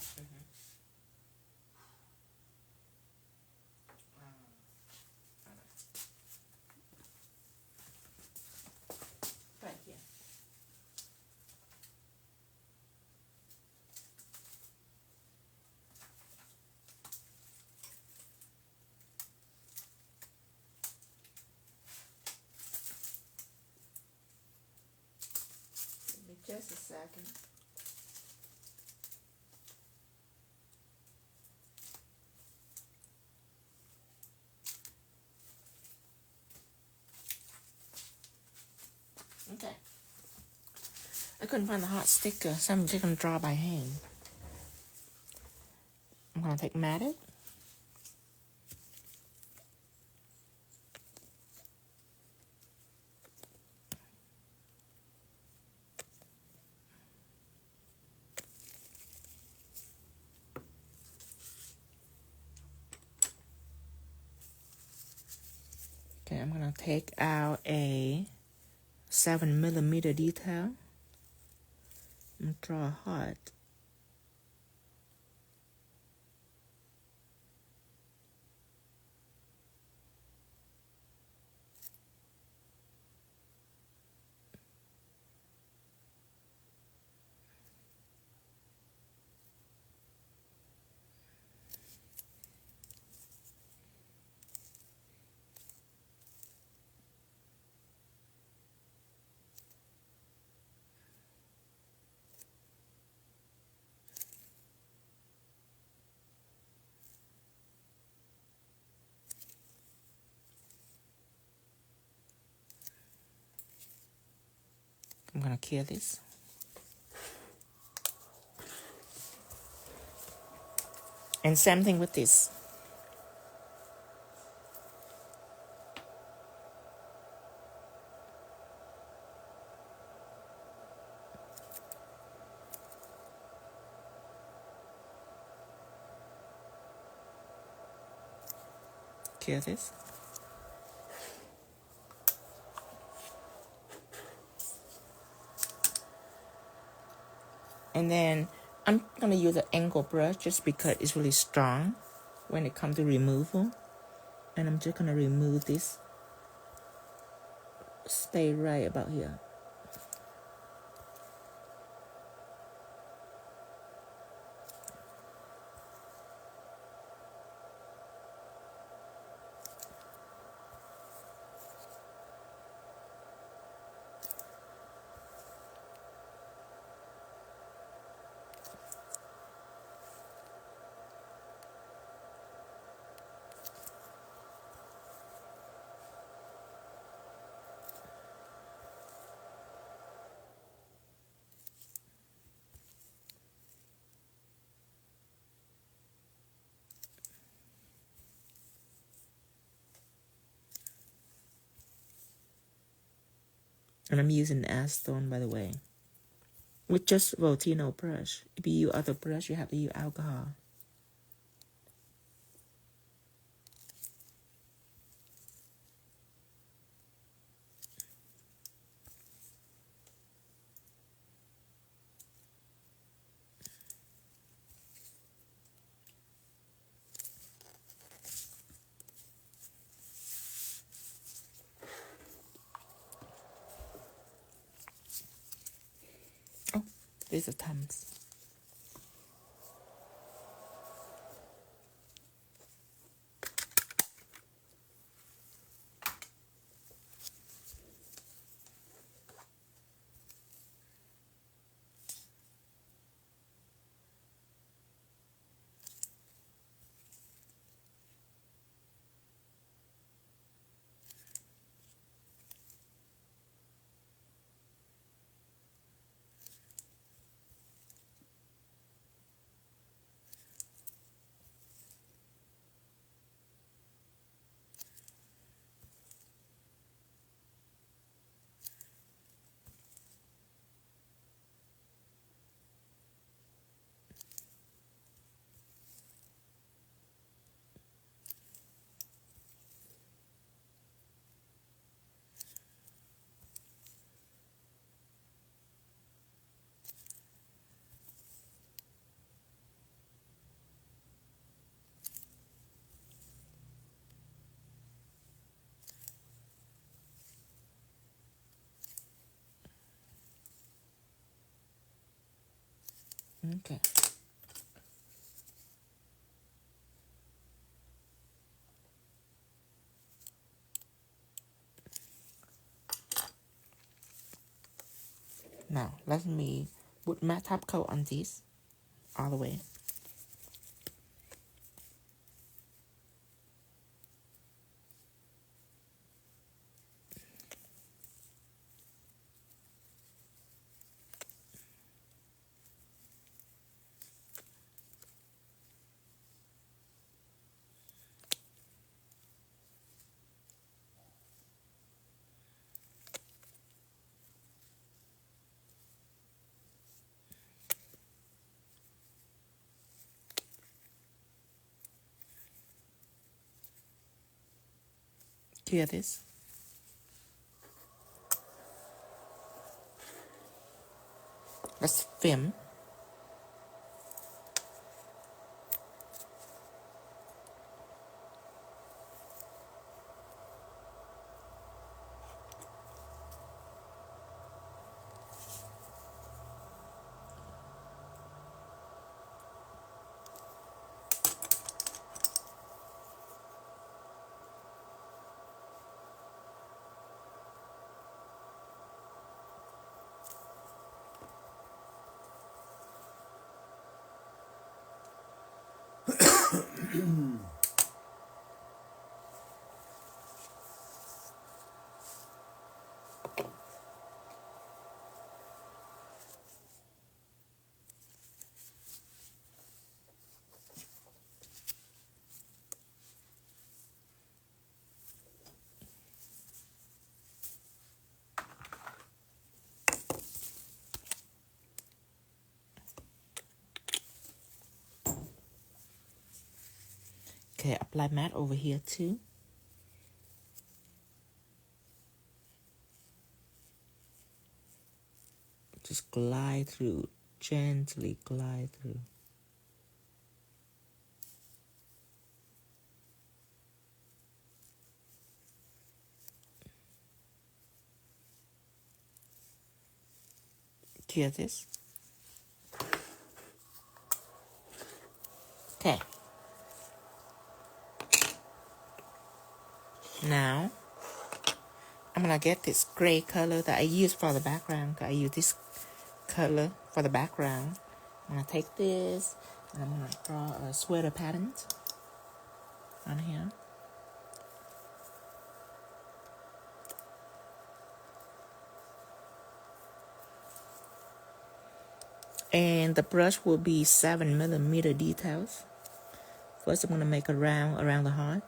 Right here. Give me just a second. Okay. I couldn't find the hot sticker, so I'm just gonna draw by hand. I'm gonna take matted. Okay, I'm gonna take out a 7mm detail and draw a heart. I'm gonna kill this. And same thing with this. Kill this. And then I'm gonna use an angle brush just because it's really strong when it comes to removal. And I'm just gonna remove this. Stay right about here. And I'm using acetone, by the way. With just Voltino brush. If you use other brush, you have to use alcohol. Oh, these are Tums. Okay. Now, let me put my top coat on this all the way. Hear this? Let's film. Okay, apply matte over here too. Just glide through, gently glide through. Hear this? Okay. Now, I'm gonna get this gray color that I use for the background. I use this color for the background. I'm gonna take this and I'm gonna draw a sweater pattern on here. And the brush will be 7mm details. First, I'm gonna make a round around the heart.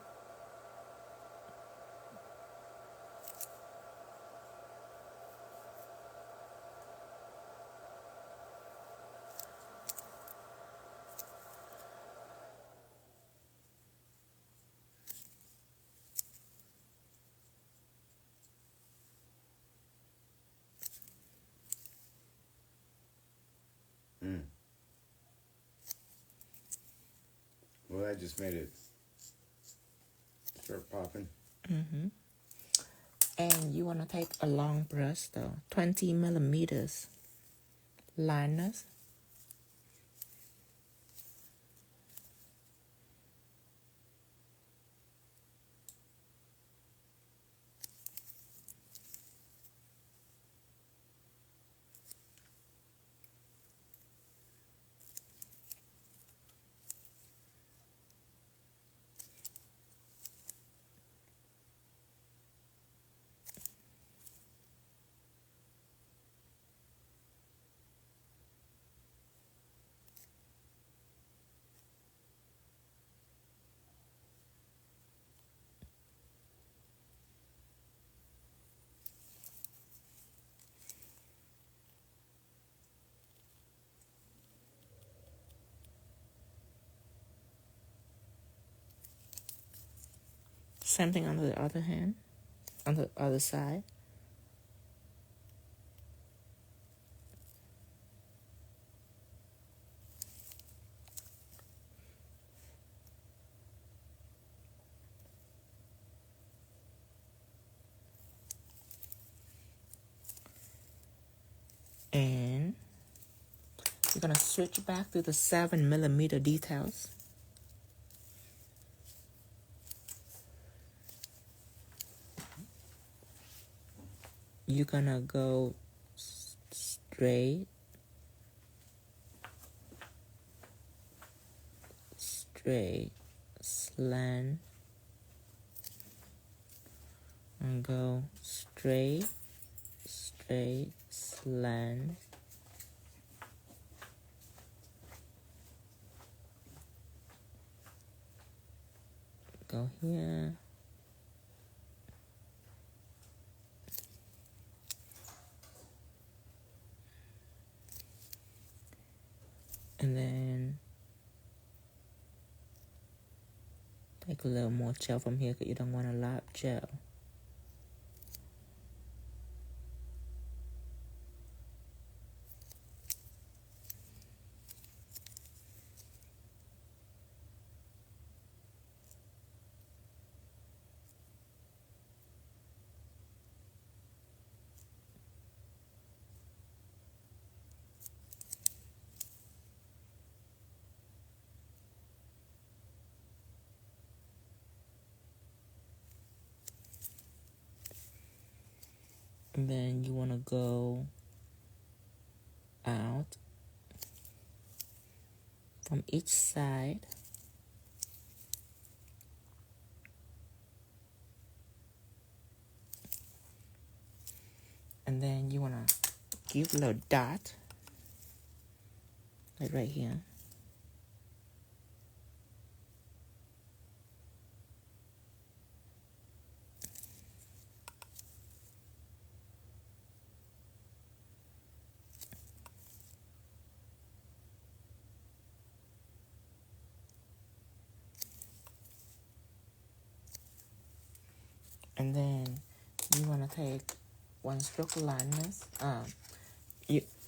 just made it start popping. And you want to take a long brush though, 20 millimeters liners. Same thing on the other hand, on the other side. And you're gonna switch back to the 7 millimeter details. You're gonna go straight, slant, and go straight, slant, go here, and then take a little more gel from here because you don't want a lot of gel. And then you want to go out from each side. And then you want to give a little dot, like right here. And then you want to take one stroke of liners.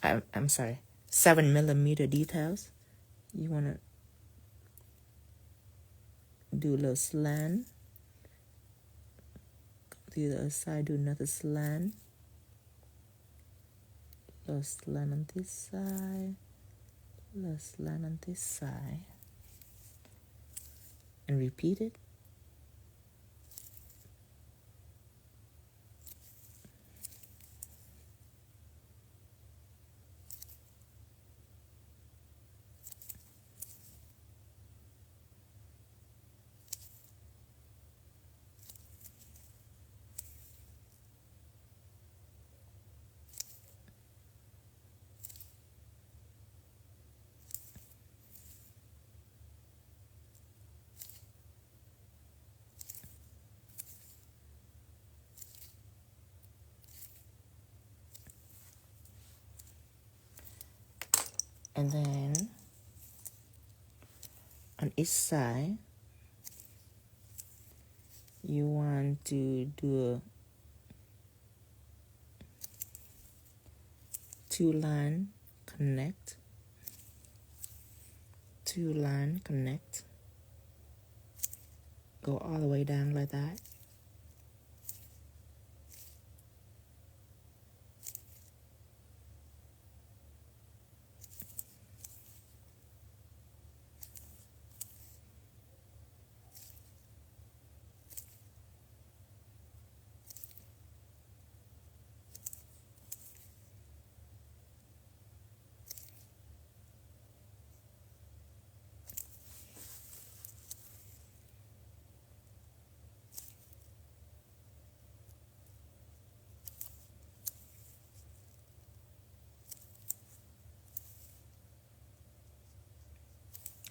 I'm sorry, 7 millimeter details. You want to do a little slant. To the other side, do another slant. Little slant on this side. Little slant on this side. And repeat it. And then on each side, you want to do a 2-line connect, 2-line connect, Go all the way down like that.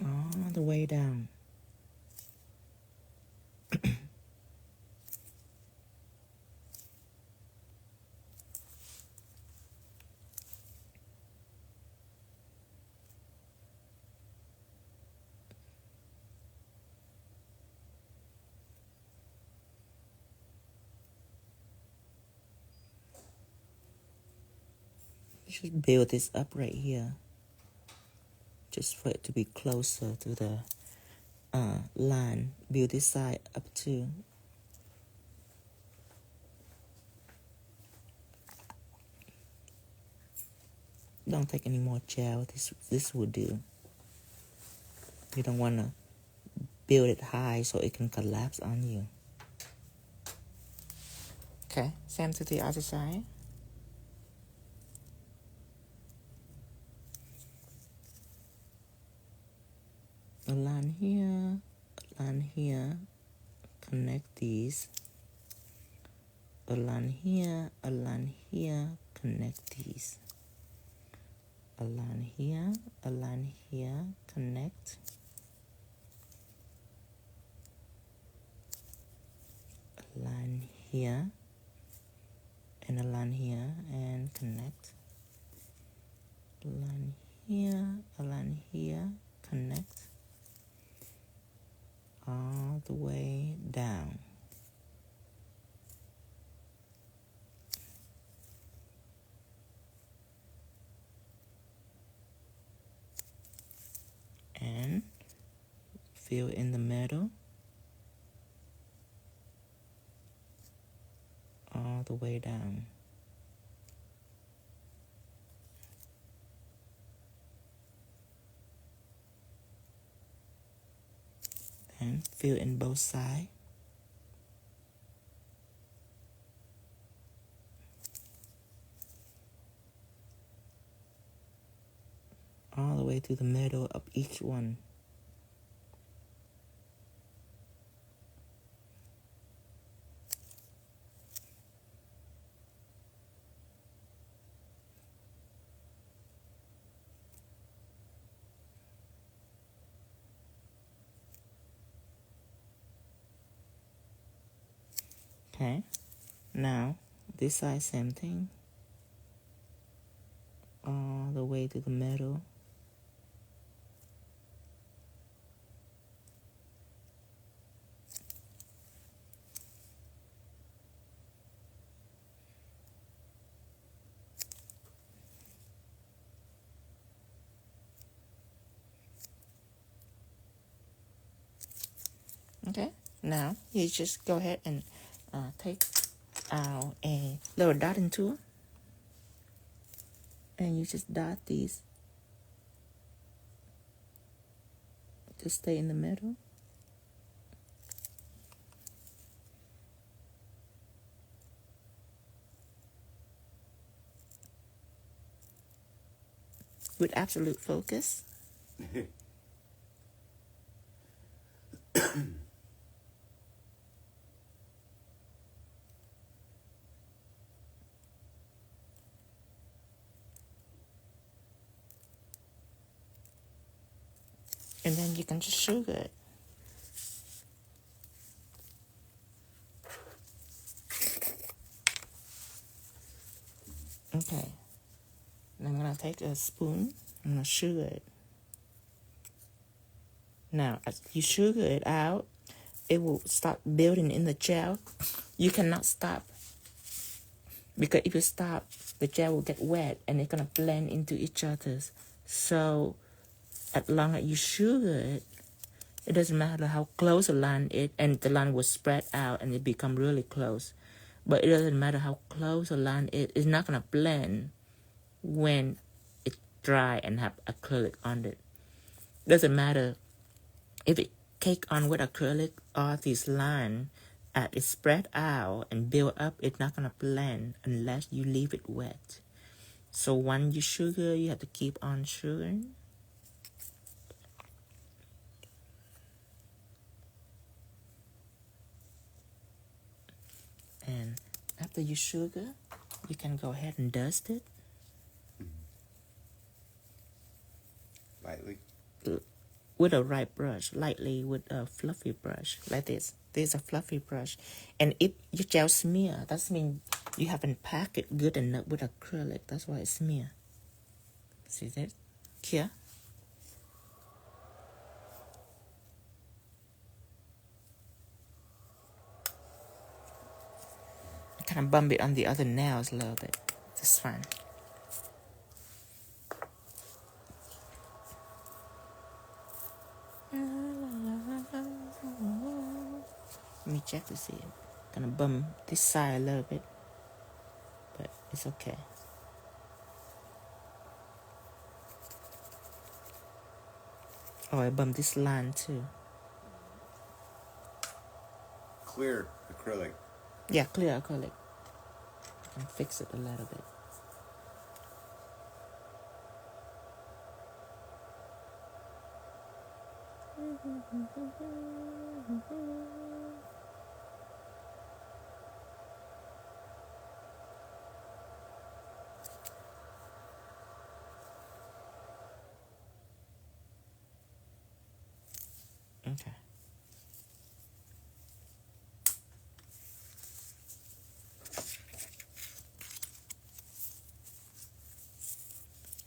All the way down. You should build this up right here, just for it to be closer to the line. Build this side up too. Don't take any more gel. This will do. You don't want to build it high so it can collapse on you. Okay, same to the other side. A line here, connect these. A line here, connect these. A line here, connect. A line here, and a line here, and connect. A line here, connect. All the way down. And fill in the middle. All the way down. And fill in both sides. All the way to the middle of each one. Okay, now this side, same thing. All the way to the middle. Okay, now you just go ahead and take out a little dotting tool, and you just dot these to stay in the middle. With absolute focus. And then you can just sugar it. Okay. And I'm going to take a spoon. I'm going to sugar it. Now, as you sugar it out, it will start building in the gel. You cannot stop. Because if you stop, the gel will get wet and it's going to blend into each other. So, as long as you sugar it, It doesn't matter how close a line is, and the line will spread out and it become really close. But it doesn't matter how close a line is, it's not gonna blend when it's dry and have acrylic on it. Doesn't matter if it cake on with acrylic or this line as it spread out and build up, it's not gonna blend unless you leave it wet. So when you sugar, you have to keep on sugaring. And after you sugar, you can go ahead and dust it. Lightly? With a right brush, lightly with a fluffy brush, like this. This is a fluffy brush. And if you gel smear, that means you haven't packed it good enough with acrylic. That's why it smear. See this? Here. Kind of bump it on the other nails a little bit. This fine. Let me check to see it. Gonna bump this side a little bit, but it's okay. Oh, I bumped this line too. Clear acrylic. Yeah, clear acrylic. And fix it a little bit. Okay.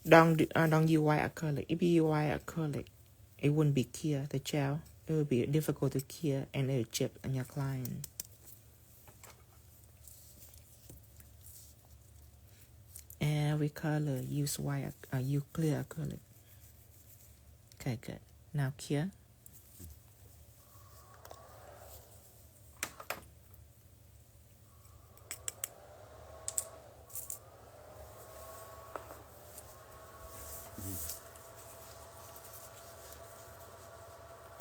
Don't use white acrylic. If you use white acrylic, it wouldn't be clear, the gel. It would be difficult to clear and it will chip on your client. Every color use white, use clear acrylic. Okay, good. Now clear.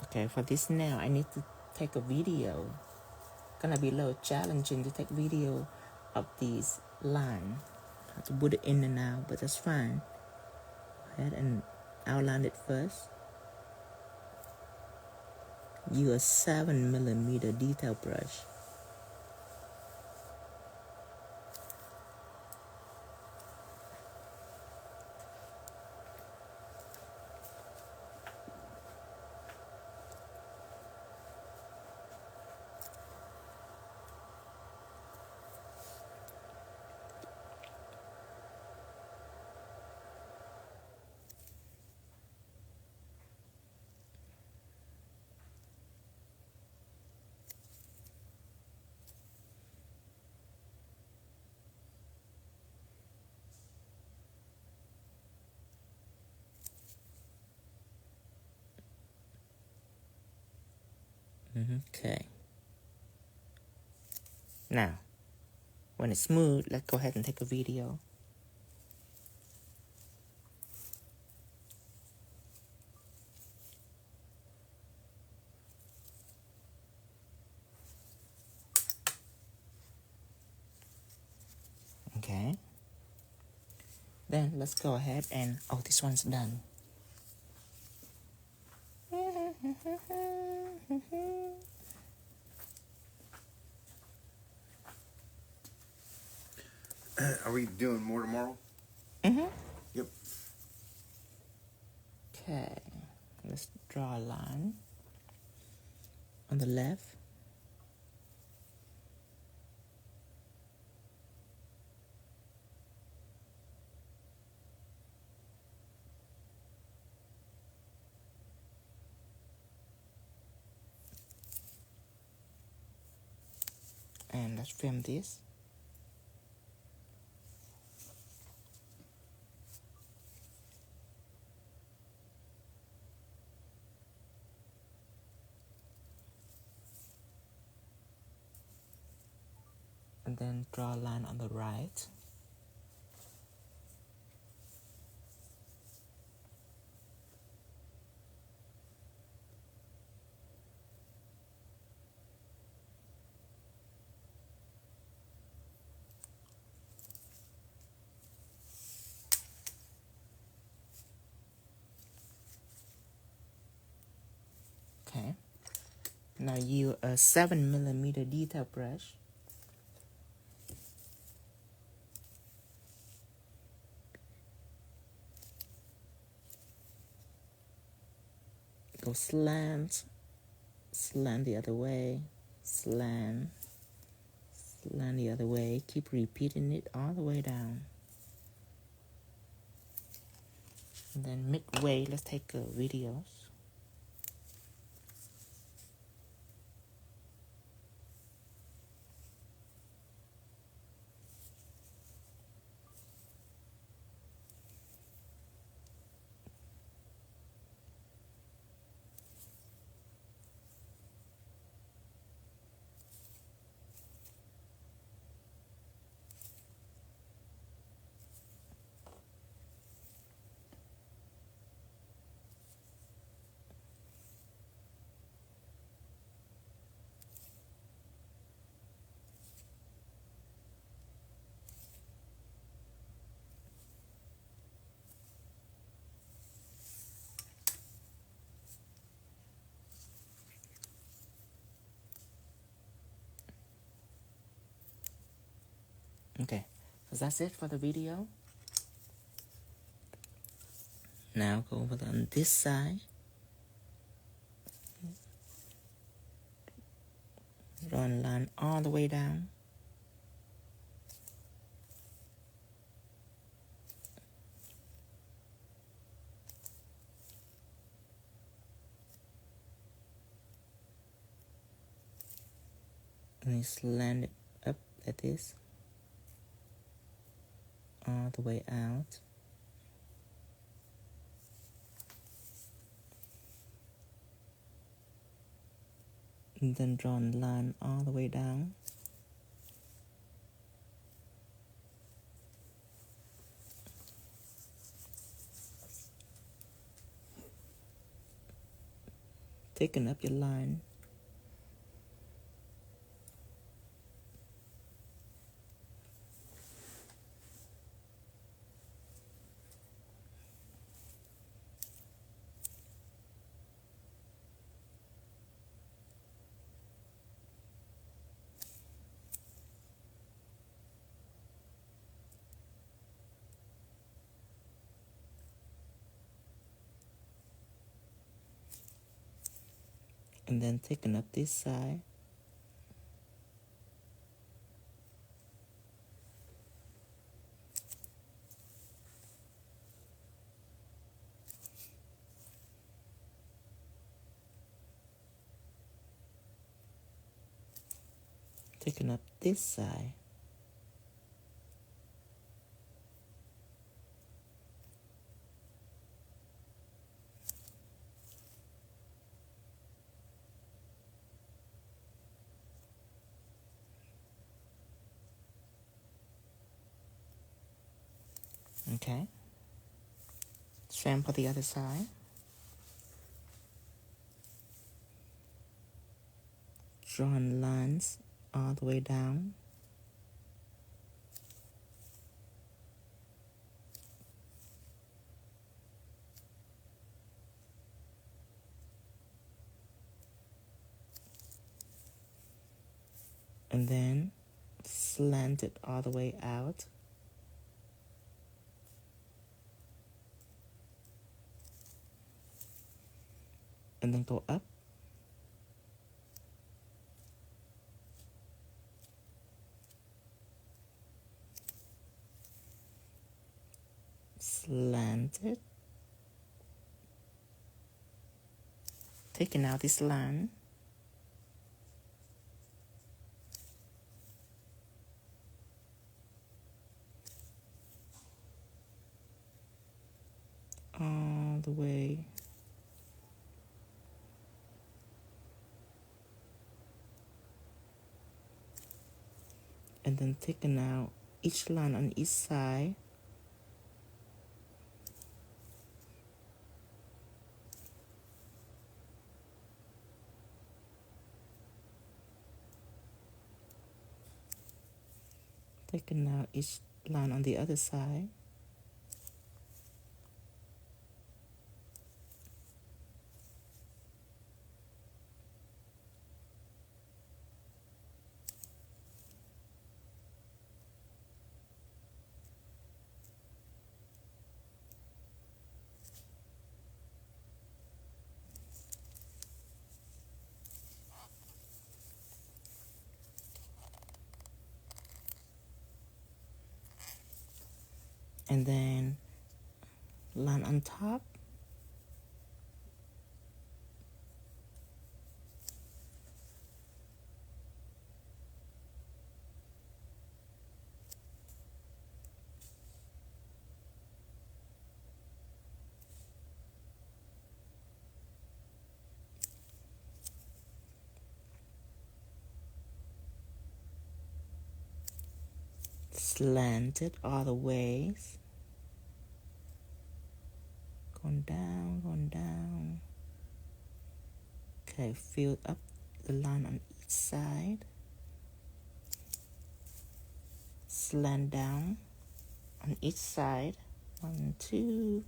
Okay, for this now, I need to take a video. Gonna be a little challenging to take video of these lines. Have to put it in and out, but that's fine. Go ahead and outline it first. Use a 7mm detail brush. Okay. Now, when it's smooth, let's go ahead and take a video. Okay. Then let's go ahead and, oh, this one's done. Are we doing more tomorrow? Yep. Okay. Let's draw a line on the left. And let's film this. And then draw a line on the right. Okay. Now use a 7mm detail brush. Go slant, slant the other way, slant, slant the other way. Keep repeating it all the way down. And then midway, let's take videos. Okay, so that's it for the video. Now go over on this side. Draw a line all the way down. And slant it up like this. All the way out. And then draw a line all the way down. Thicken up your line. And then thicken up this side. Thicken up this side. Okay. Same for the other side. Drawing lines all the way down. And then slant it all the way out. And then go up. Slant it. Taking out this line. All the way. and then thicken out each line on each side. Thicken out each line on the other side. And then line on top. Slant it all the ways. Going down, going down. Okay, fill up the line on each side. Slant down on each side. 1, 2,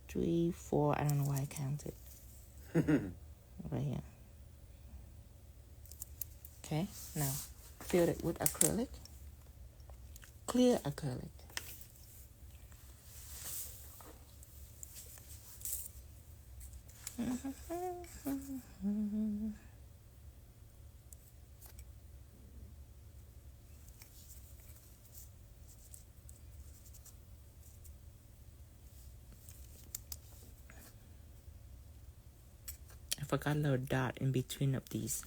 3, 4. I don't know why I counted. Right here. Okay, now fill it with acrylic. Clear acrylic. I forgot a little dot in between of these.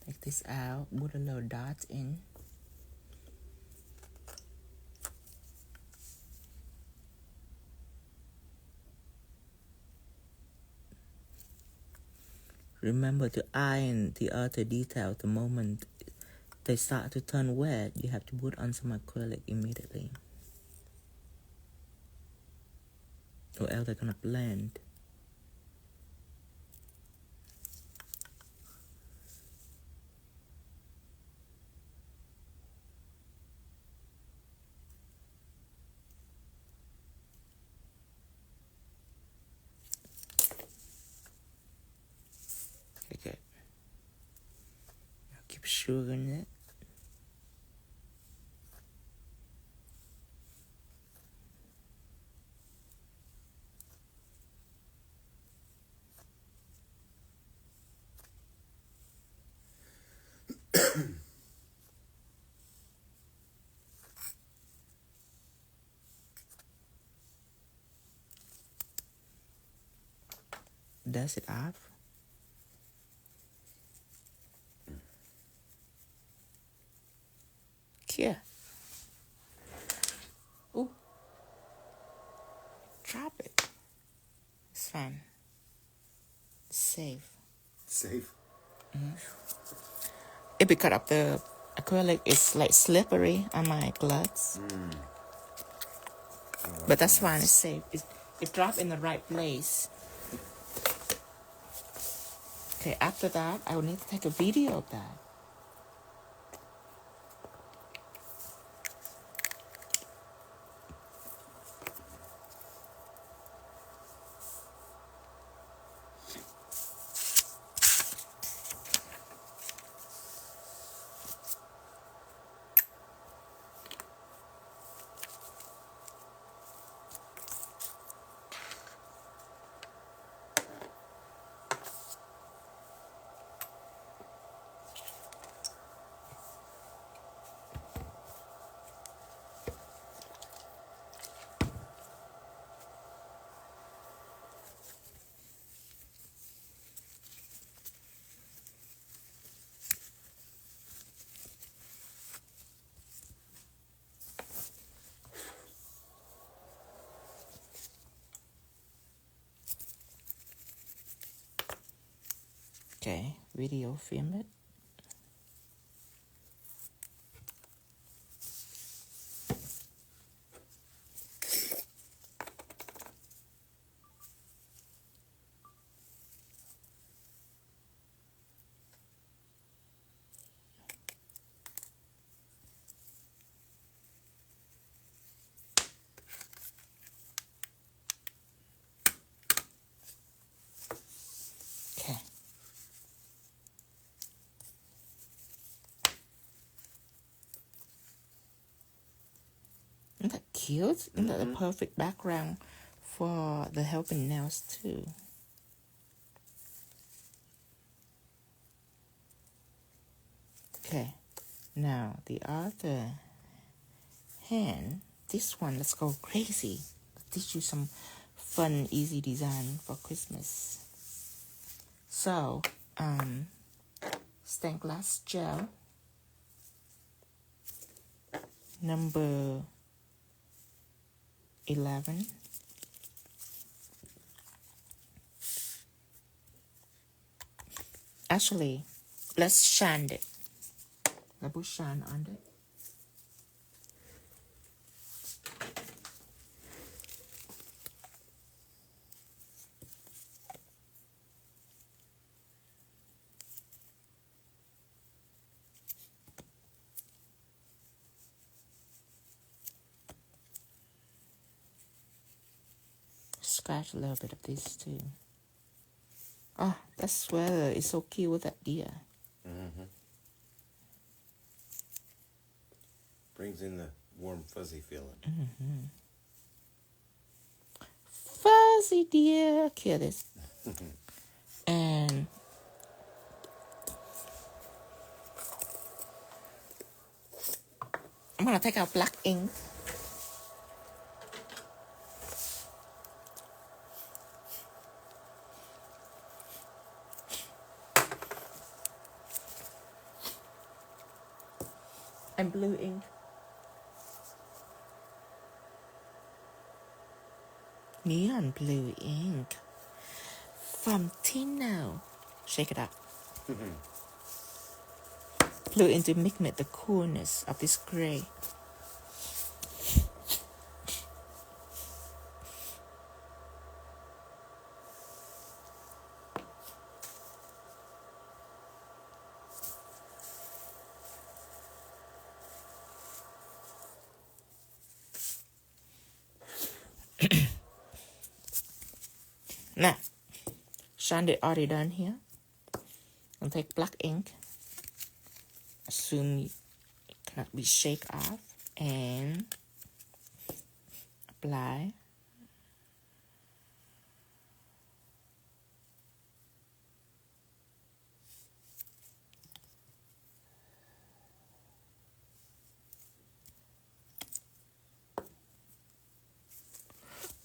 Take this out, put a little dot in. Remember to iron the outer detail the moment they start to turn wet. You have to put on some acrylic immediately, or else they're gonna blend. Okay, good. Now keep sugaring it. Dust it off. Here. Ooh. Drop it. It's fine. Safe. Safe. It because of the acrylic, it's like slippery on my gloves. But that's fine. It's safe. It dropped in the right place. Okay, after that, I will need to take a video of that. Okay, video film it. Isn't that cute? Isn't that the perfect background for the helping nails too? Okay, now the other hand, this one, let's go crazy. Teach you some fun, easy design for Christmas. So, stained glass gel, number 11. Actually, let's shine it. Let's put shine on it. Scratch a little bit of this too. Oh, that sweater is so cute with that deer. Brings in the warm, fuzzy feeling. Fuzzy deer, kill this. And I'm gonna take out black ink. And blue ink. Neon blue ink from Tino. Shake it up. Blue ink to mimic the coolness of this gray. Now, shine it already done here. I'll take black ink. Assume it cannot be shake off. And apply.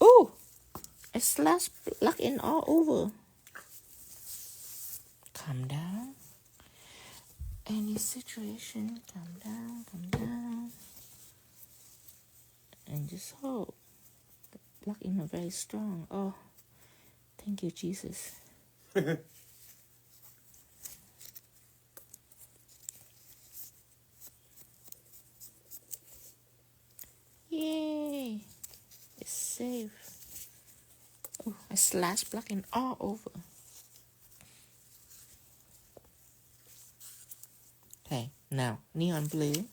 Ooh! I slash black in all over. Calm down. Any situation, calm down. And just hold. The black in are very strong. Oh, thank you, Jesus. Yay! It's safe. Oh, I slash black in all over. Okay, now neon blue.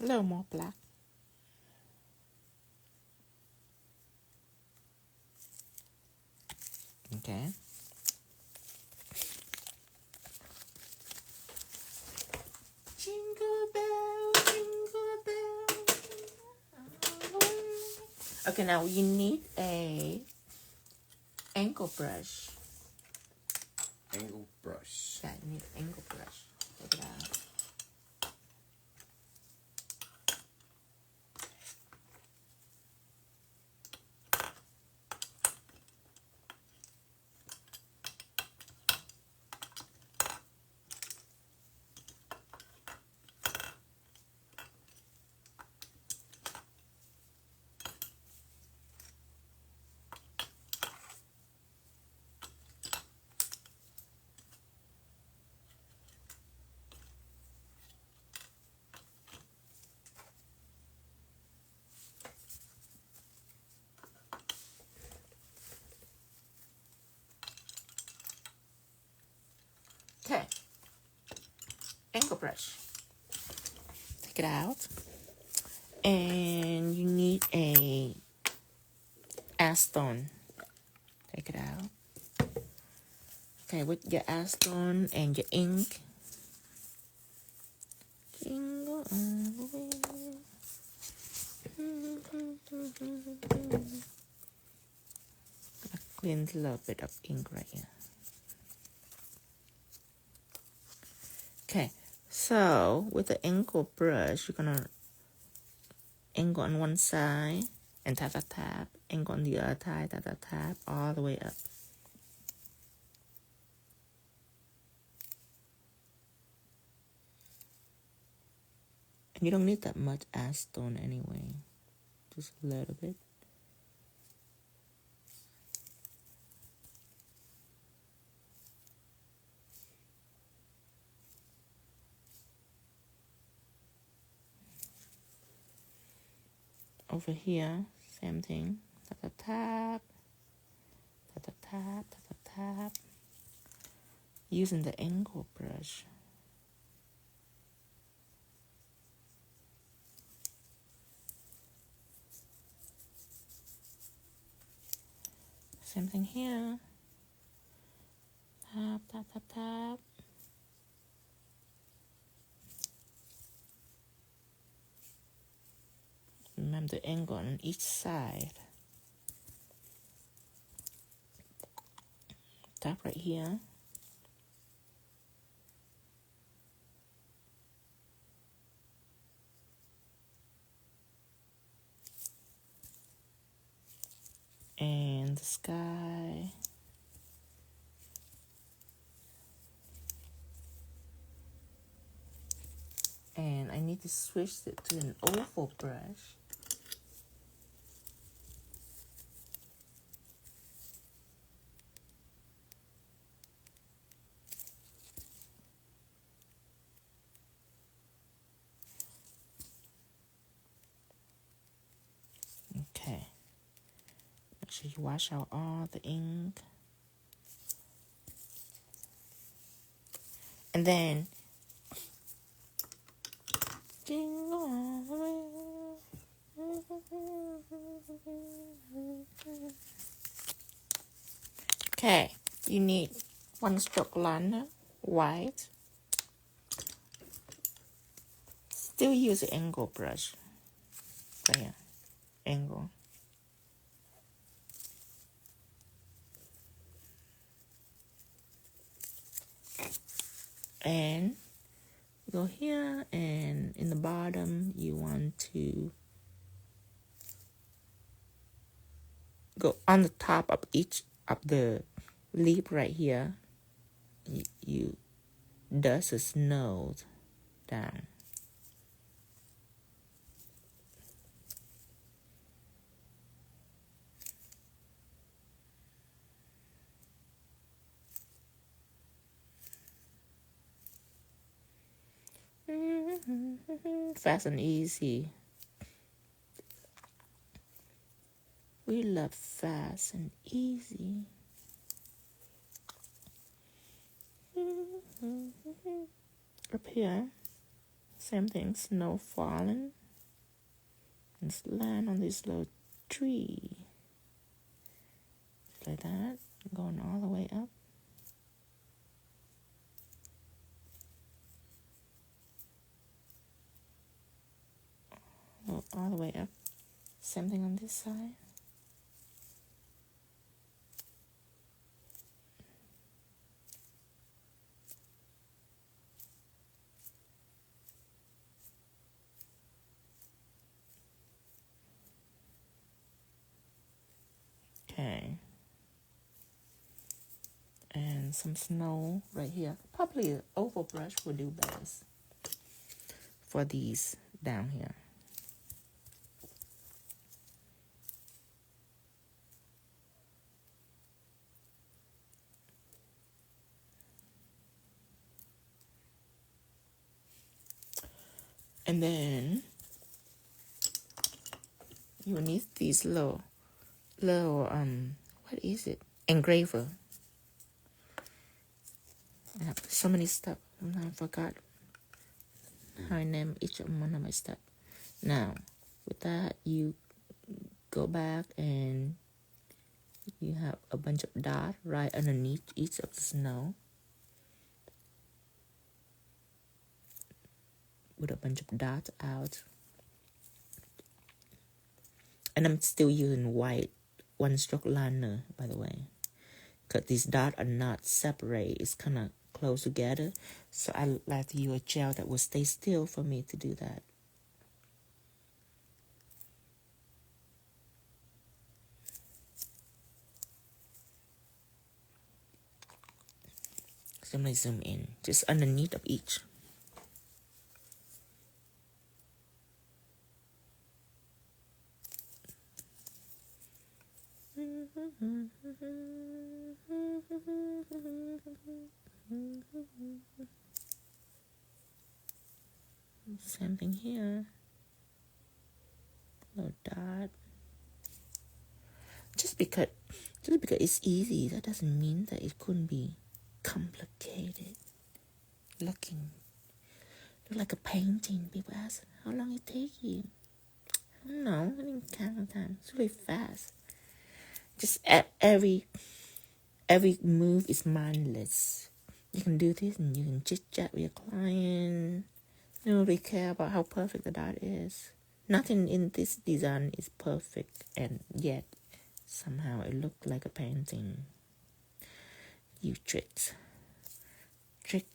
A little more black. Okay. Jingle bell, jingle bell. Okay, now you need a angle brush. Angle brush. Yeah, you need an angle brush. Take it out. angle brush. Take it out. And you need a acetone. Take it out. Okay, with your acetone and your ink. Jingle all the way. Clean a little bit of ink right here. Okay, so with the angle brush, you're gonna angle on one side and tap, tap, tap. Angle on the other side, tap, tap, tap, all the way up. And you don't need that much acetone anyway, just a little bit. Over here, same thing. Tap, tap, tap. Tap, tap, tap, tap, tap, tap. Using the angle brush. Same thing here. Tap, tap, tap, tap. Remember the angle on each side. Tap right here. And the sky. And I need to switch it to an oval brush. Okay. Make sure you wash out all the ink. And then okay, you need one stroke liner, white. Still use the angle brush. There, angle. And go here, and in the bottom you want to go on the top of each of the leaf right here. You dust a nose down. Fast and easy. We love fast and easy. Up here, same thing, snow falling. And land on this little tree. Like that, going all the way up. All the way up. Same thing on this side. Okay. And some snow right here. Probably an oval brush will do best for these down here. And then you will need these little what is it? Engraver. I have so many stuff. I forgot how I name each one of my steps. Now, with that, you go back and you have a bunch of dots right underneath each of the snow with a bunch of dots out. And I'm still using white one-stroke liner, by the way, because these dots are not separate. It's kind of close together. So I like to use a gel that will stay still for me to do that. So I'm going to zoom in, just underneath of each. Same thing here. Little dot. Just because it's easy, that doesn't mean that it couldn't be complicated looking. Look like a painting. People ask, how long it take you? I don't know. I didn't count time. It's really fast. Just every move is mindless. You can do this and you can chit-chat with your client. You don't really care about how perfect the dot is. Nothing in this design is perfect, and yet somehow it looked like a painting. You trick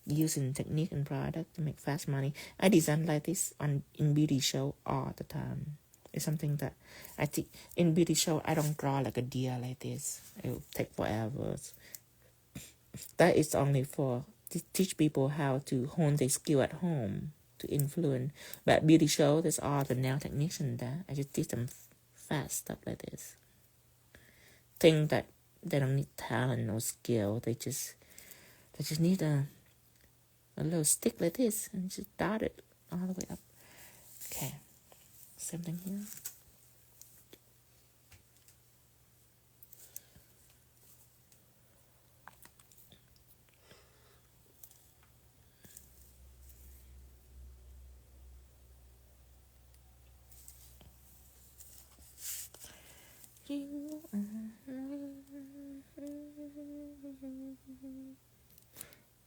using technique and product to make fast money. I design like this in beauty show all the time. It's something that I think in beauty show I don't draw like a deer like this. It will take forever. That is only for to teach people how to hone their skill at home, to influence. But beauty show, there's all the nail technician there. I just teach them fast stuff like this. Think that they don't need talent or skill. They just need a little stick like this and just dot it all the way up. Okay, same thing here.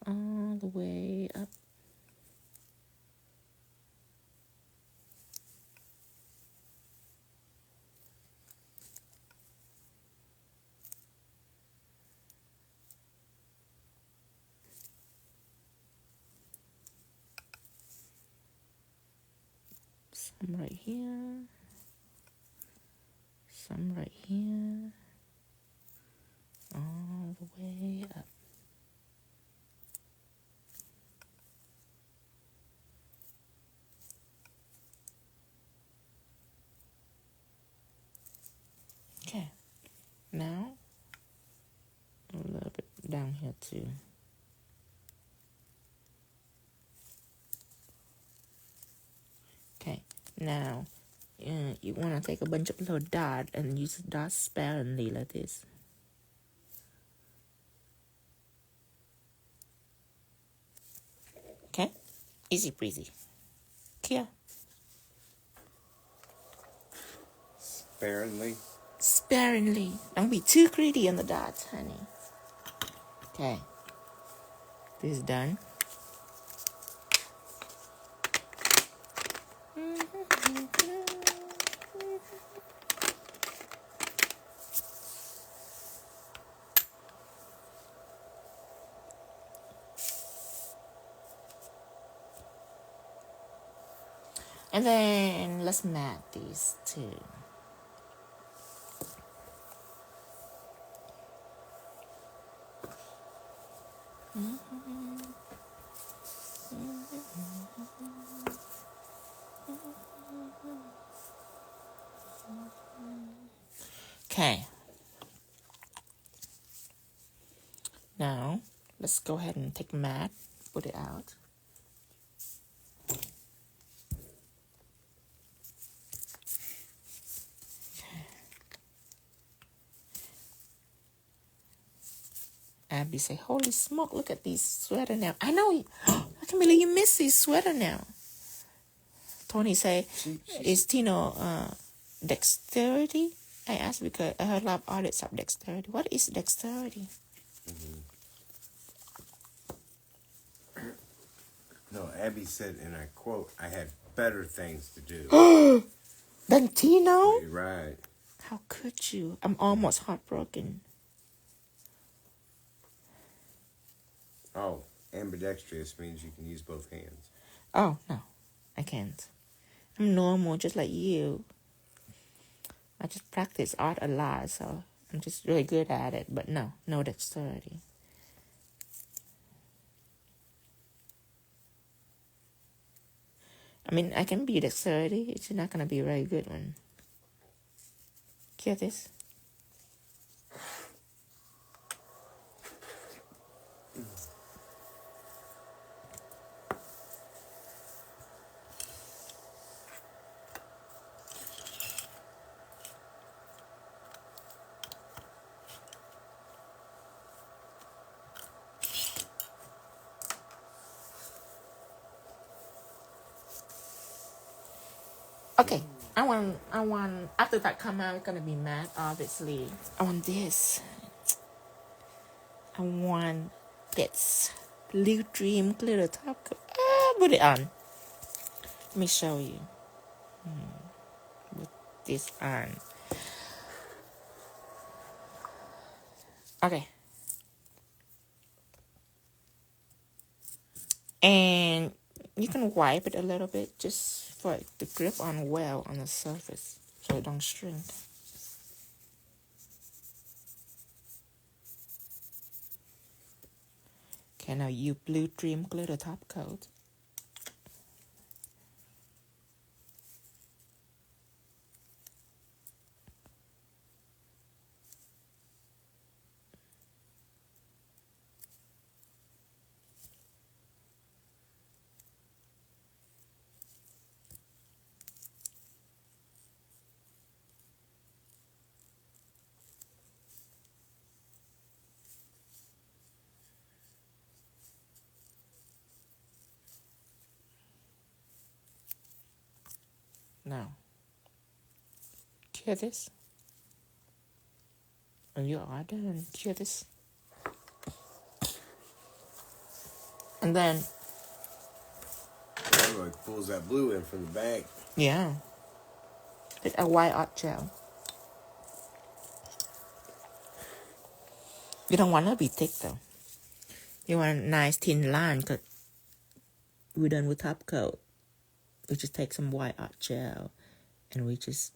All the way up. Some right here. Some right here. All the way up. Okay, now a little bit down here too. Okay, now you want to take a bunch of little dots and use the dots sparingly like this. Okay, easy breezy. Kia. Sparingly. Sparingly. Don't be too greedy on the dots, honey. Okay. This is done. And then let's mat these two. Okay. Now, let's go ahead and take a mat, put it out. Abby say, holy smoke, look at these sweater now. I know, I can believe you miss these sweater now. phone, he say, is Tino dexterity? I asked because I heard a lot of artists have dexterity. What is dexterity? No, Abby said, and I quote, I had better things to do. Than Tino? You're right. How could you? I'm almost heartbroken. Oh, ambidextrous means you can use both hands. Oh, no, I can't. I'm normal, just like you. I just practice art a lot, so I'm just really good at it. But no dexterity. I mean, I can be dexterity. It's not going to be a very good one. Hear this? Okay, I want, after that come out, it's gonna be matte, obviously. I want this. I want this. Blue Dream Glitter Top Coat. Put it on. Let me show you. Put this on. Okay. And you can wipe it a little bit just for it to grip on well on the surface so it don't shrink. Okay, now you Blue Dream Glitter Top Coat. Now, hear this? And you are done. Hear this? And then, That like pulls that blue in from the back. yeah, it's a white art gel. You don't want to be thick though. You want a nice thin line because we're done with top coat. We just take some white art gel and we just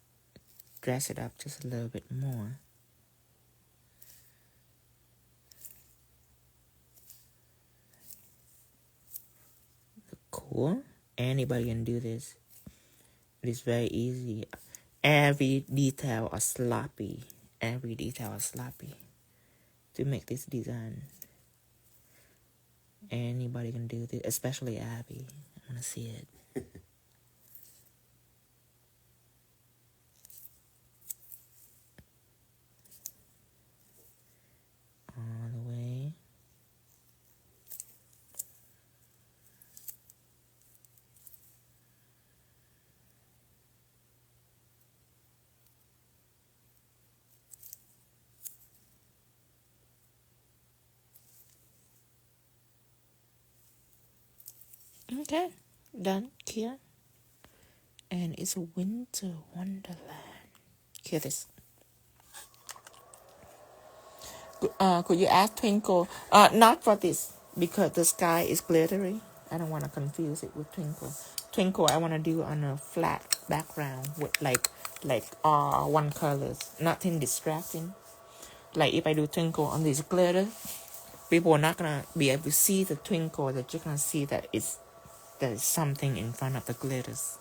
dress it up just a little bit more. Cool. Anybody can do this. It is very easy. Every detail is sloppy. Every detail is sloppy to make this design. Anybody can do this, especially Abby. I want to see it. All the way. Okay, done here. And it's a winter wonderland. Hear this. Could you ask Twinkle? Not for this, because the sky is glittery. I don't want to confuse it with Twinkle. Twinkle, I want to do on a flat background with like one colors, nothing distracting. Like if I do Twinkle on this glitter, people are not gonna be able to see the twinkle. That you're gonna see that there's something in front of the glitters.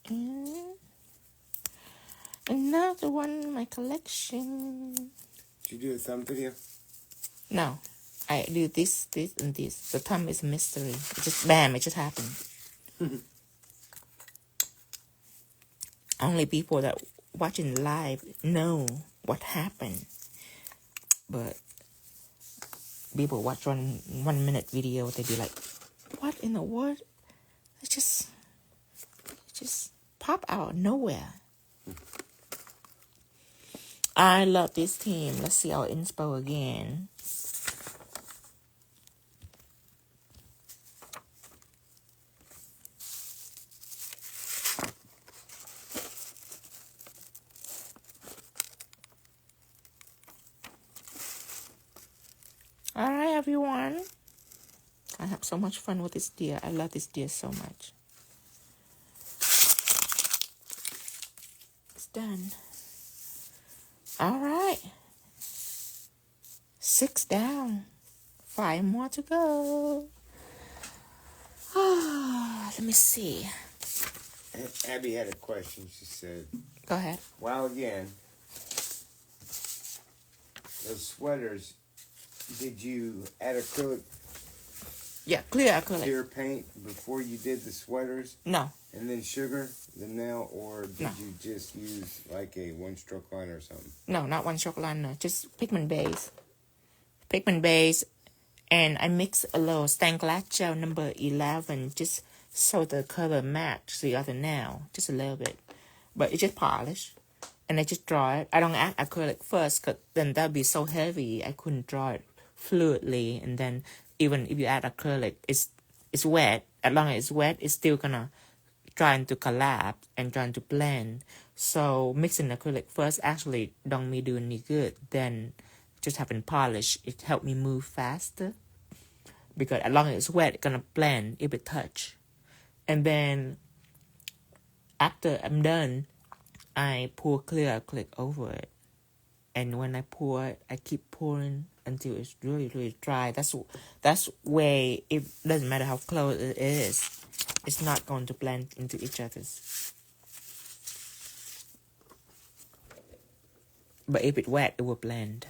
And another one in my collection. Did you do a thumb video? No. I do this, and this. The thumb is a mystery. It just, bam, it just happened. Only people that watching live know what happened. But people watch 1 minute video, they be like, what in the world? It just pop out of nowhere. I love this team. Let's see our inspo again. All right, everyone. I have so much fun with this deer. I love this deer so much. It's done. All right. 6 down. 5 more to go. Let me see. Abby had a question. She said, Go ahead. wow, again, those sweaters, did you add acrylic Yeah, clear acrylic. clear paint before you did the sweaters No. and then sugar the nail, or did No. you just use like a 1-stroke liner or something? No, not 1-stroke liner. Just pigment base. Pigment base. And I mix a little stained glass gel number 11 just so the color match the other nail. Just a little bit. But it's just polish. And I just draw it. I don't add acrylic first, because then that would be so heavy. I couldn't draw it fluidly. And then even if you add acrylic, it's wet. As long as it's wet, it's still gonna trying to collapse and trying to blend. So mixing acrylic first actually don't me do any good. Then just having polish, it helped me move faster. Because as long as it's wet, it's gonna blend if it touch. And then after I'm done, I pour clear acrylic over it. And when I pour it, I keep pouring until it's really, really dry. That's way, it doesn't matter how close it is. It's not going to blend into each other's. But if it's wet, it will blend.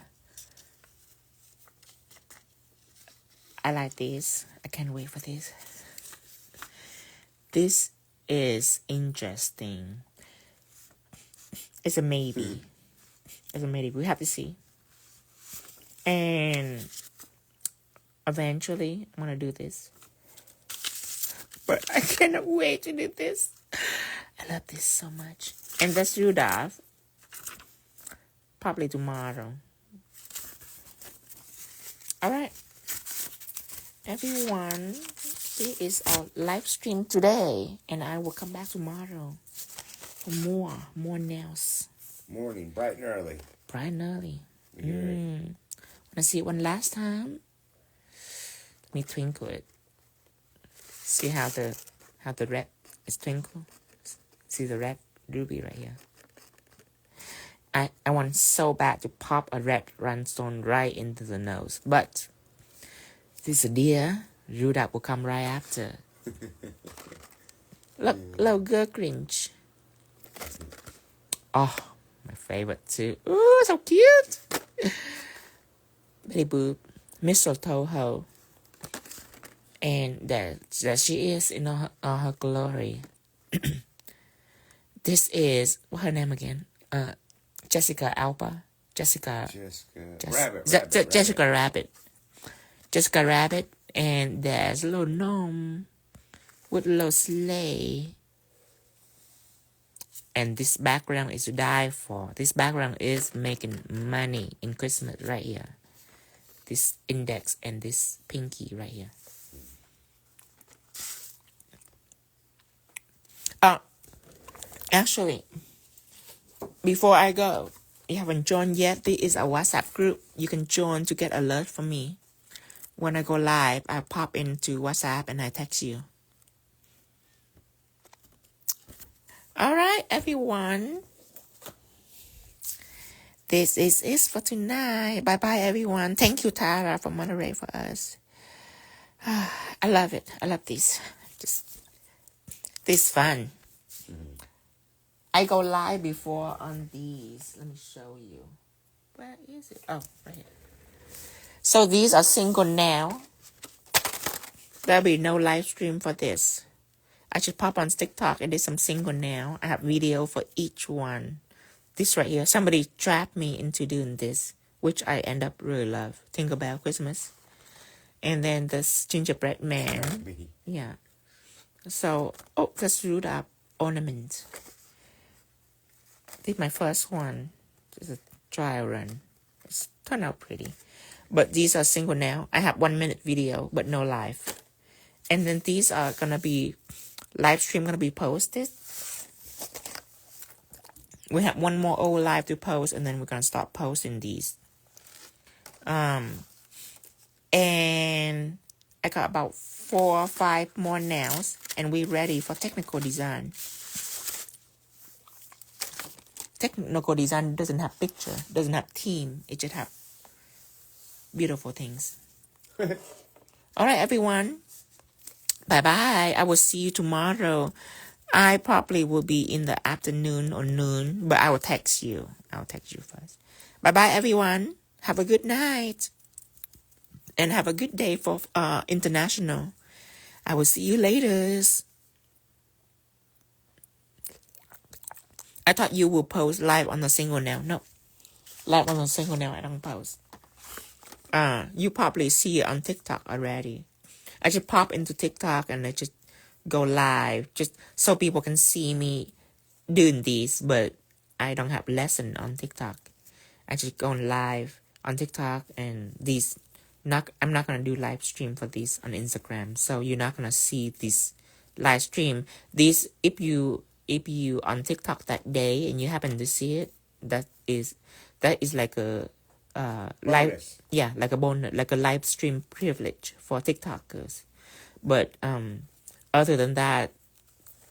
I like this. I can't wait for this. This is interesting. It's a maybe. It's a maybe. We have to see. And eventually, I'm going to do this. But I cannot wait to do this. I love this so much. And that's Rudolph. Probably tomorrow. Alright. Everyone, this is our live stream today. And I will come back tomorrow for more nails. Morning, bright and early. Bright and early. Wanna see it one last time? Let me twinkle it. See how the red is twinkle? See the red ruby right here? I want so bad to pop a red rhinestone right into the nose. But this is a deer. Rudolph will come right after. Look, little girl cringe. Oh, my favorite too. Ooh, so cute. Betty Boop, mistletoe hoe. And there she is in all her glory. This is, what's her name again? Jessica Alba. Jessica Rabbit. Jessica Rabbit. And there's a little gnome with a little sleigh. And this background is to die for. This background is making money in Christmas right here. This index and this pinky right here. Actually, before I go, you haven't joined yet, this is a WhatsApp group. You can join to get alert from me. When I go live, I pop into WhatsApp and I text you. Alright, everyone. This is it for tonight. Bye-bye, everyone. Thank you, Tara, for moderating for us. I love it. I love this. This fun. I go live before on these. Let me show you. Where is it? Oh, right here. So these are single now. There'll be no live stream for this. I should pop on TikTok and do some single now. I have video for each one. This right here. Somebody trapped me into doing this, which I end up really love. Tingle Bell Christmas. And then this gingerbread man. Yeah. So, oh, let's root up ornament. This is my first one. This is a trial run. It's turned out pretty. But these are single now. I have 1 minute video, but no live. And then these are gonna be live stream gonna be posted. We have one more old live to post, and then we're gonna start posting these. And I got about 4 or 5 more nails, and we're ready for technical design. Technical design doesn't have picture, doesn't have theme. It just have beautiful things. All right, everyone. Bye-bye. I will see you tomorrow. I probably will be in the afternoon or noon, but I will text you. I'll text you first. Bye-bye, everyone. Have a good night. And have a good day for international. I will see you later. I thought you will post live on the single now. No. Live on the single now, I don't post. You probably see it on TikTok already. I just pop into TikTok and I just go live just so people can see me doing these, but I don't have lesson on TikTok. I just go live on TikTok, and these I'm not gonna do live stream for these on Instagram, so you're not gonna see this live stream. These if you on TikTok that day and you happen to see it, that is like a live, yeah, like a bonus, like a live stream privilege for TikTokers. But other than that,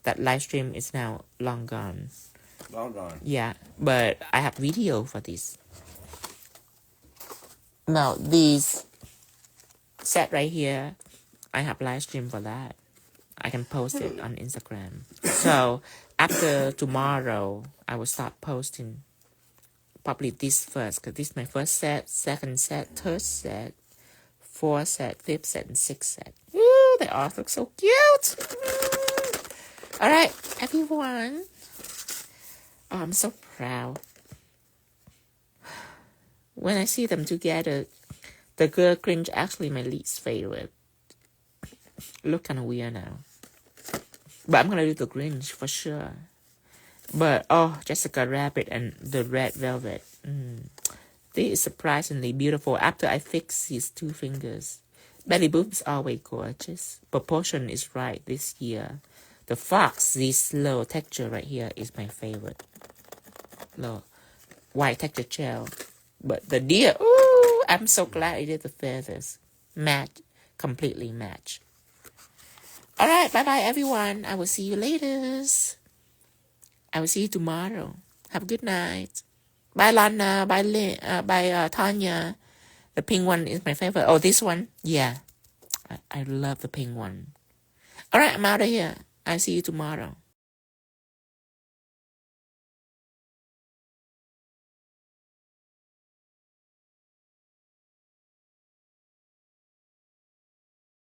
that live stream is now long gone. Long gone. Yeah, but I have video for this. Now these set right here, I have live stream for that. I can post it on Instagram. So after tomorrow, I will start posting. Probably this first, because this is my first set, second set, third set, fourth set, fifth set, and sixth set. Ooh, they all look so cute. All right, everyone. Oh, I'm so proud. When I see them together, the girl cringe actually my least favorite. Look kind of weird now. But I'm going to do the Grinch for sure. But, oh, Jessica Rabbit and the Red Velvet. They is surprisingly beautiful after I fix his 2 fingers. Belly boob's always gorgeous. Proportion is right this year. The fox, this low texture right here is my favorite. Low white texture gel. But the deer, ooh, I'm so glad I did the feathers. Match, completely match. All right, bye-bye, everyone. I will see you later. I will see you tomorrow. Have a good night. Bye, Lana. Bye, Tanya. The pink one is my favorite. Oh, this one? Yeah. I love the pink one. All right, I'm out of here. I'll see you tomorrow.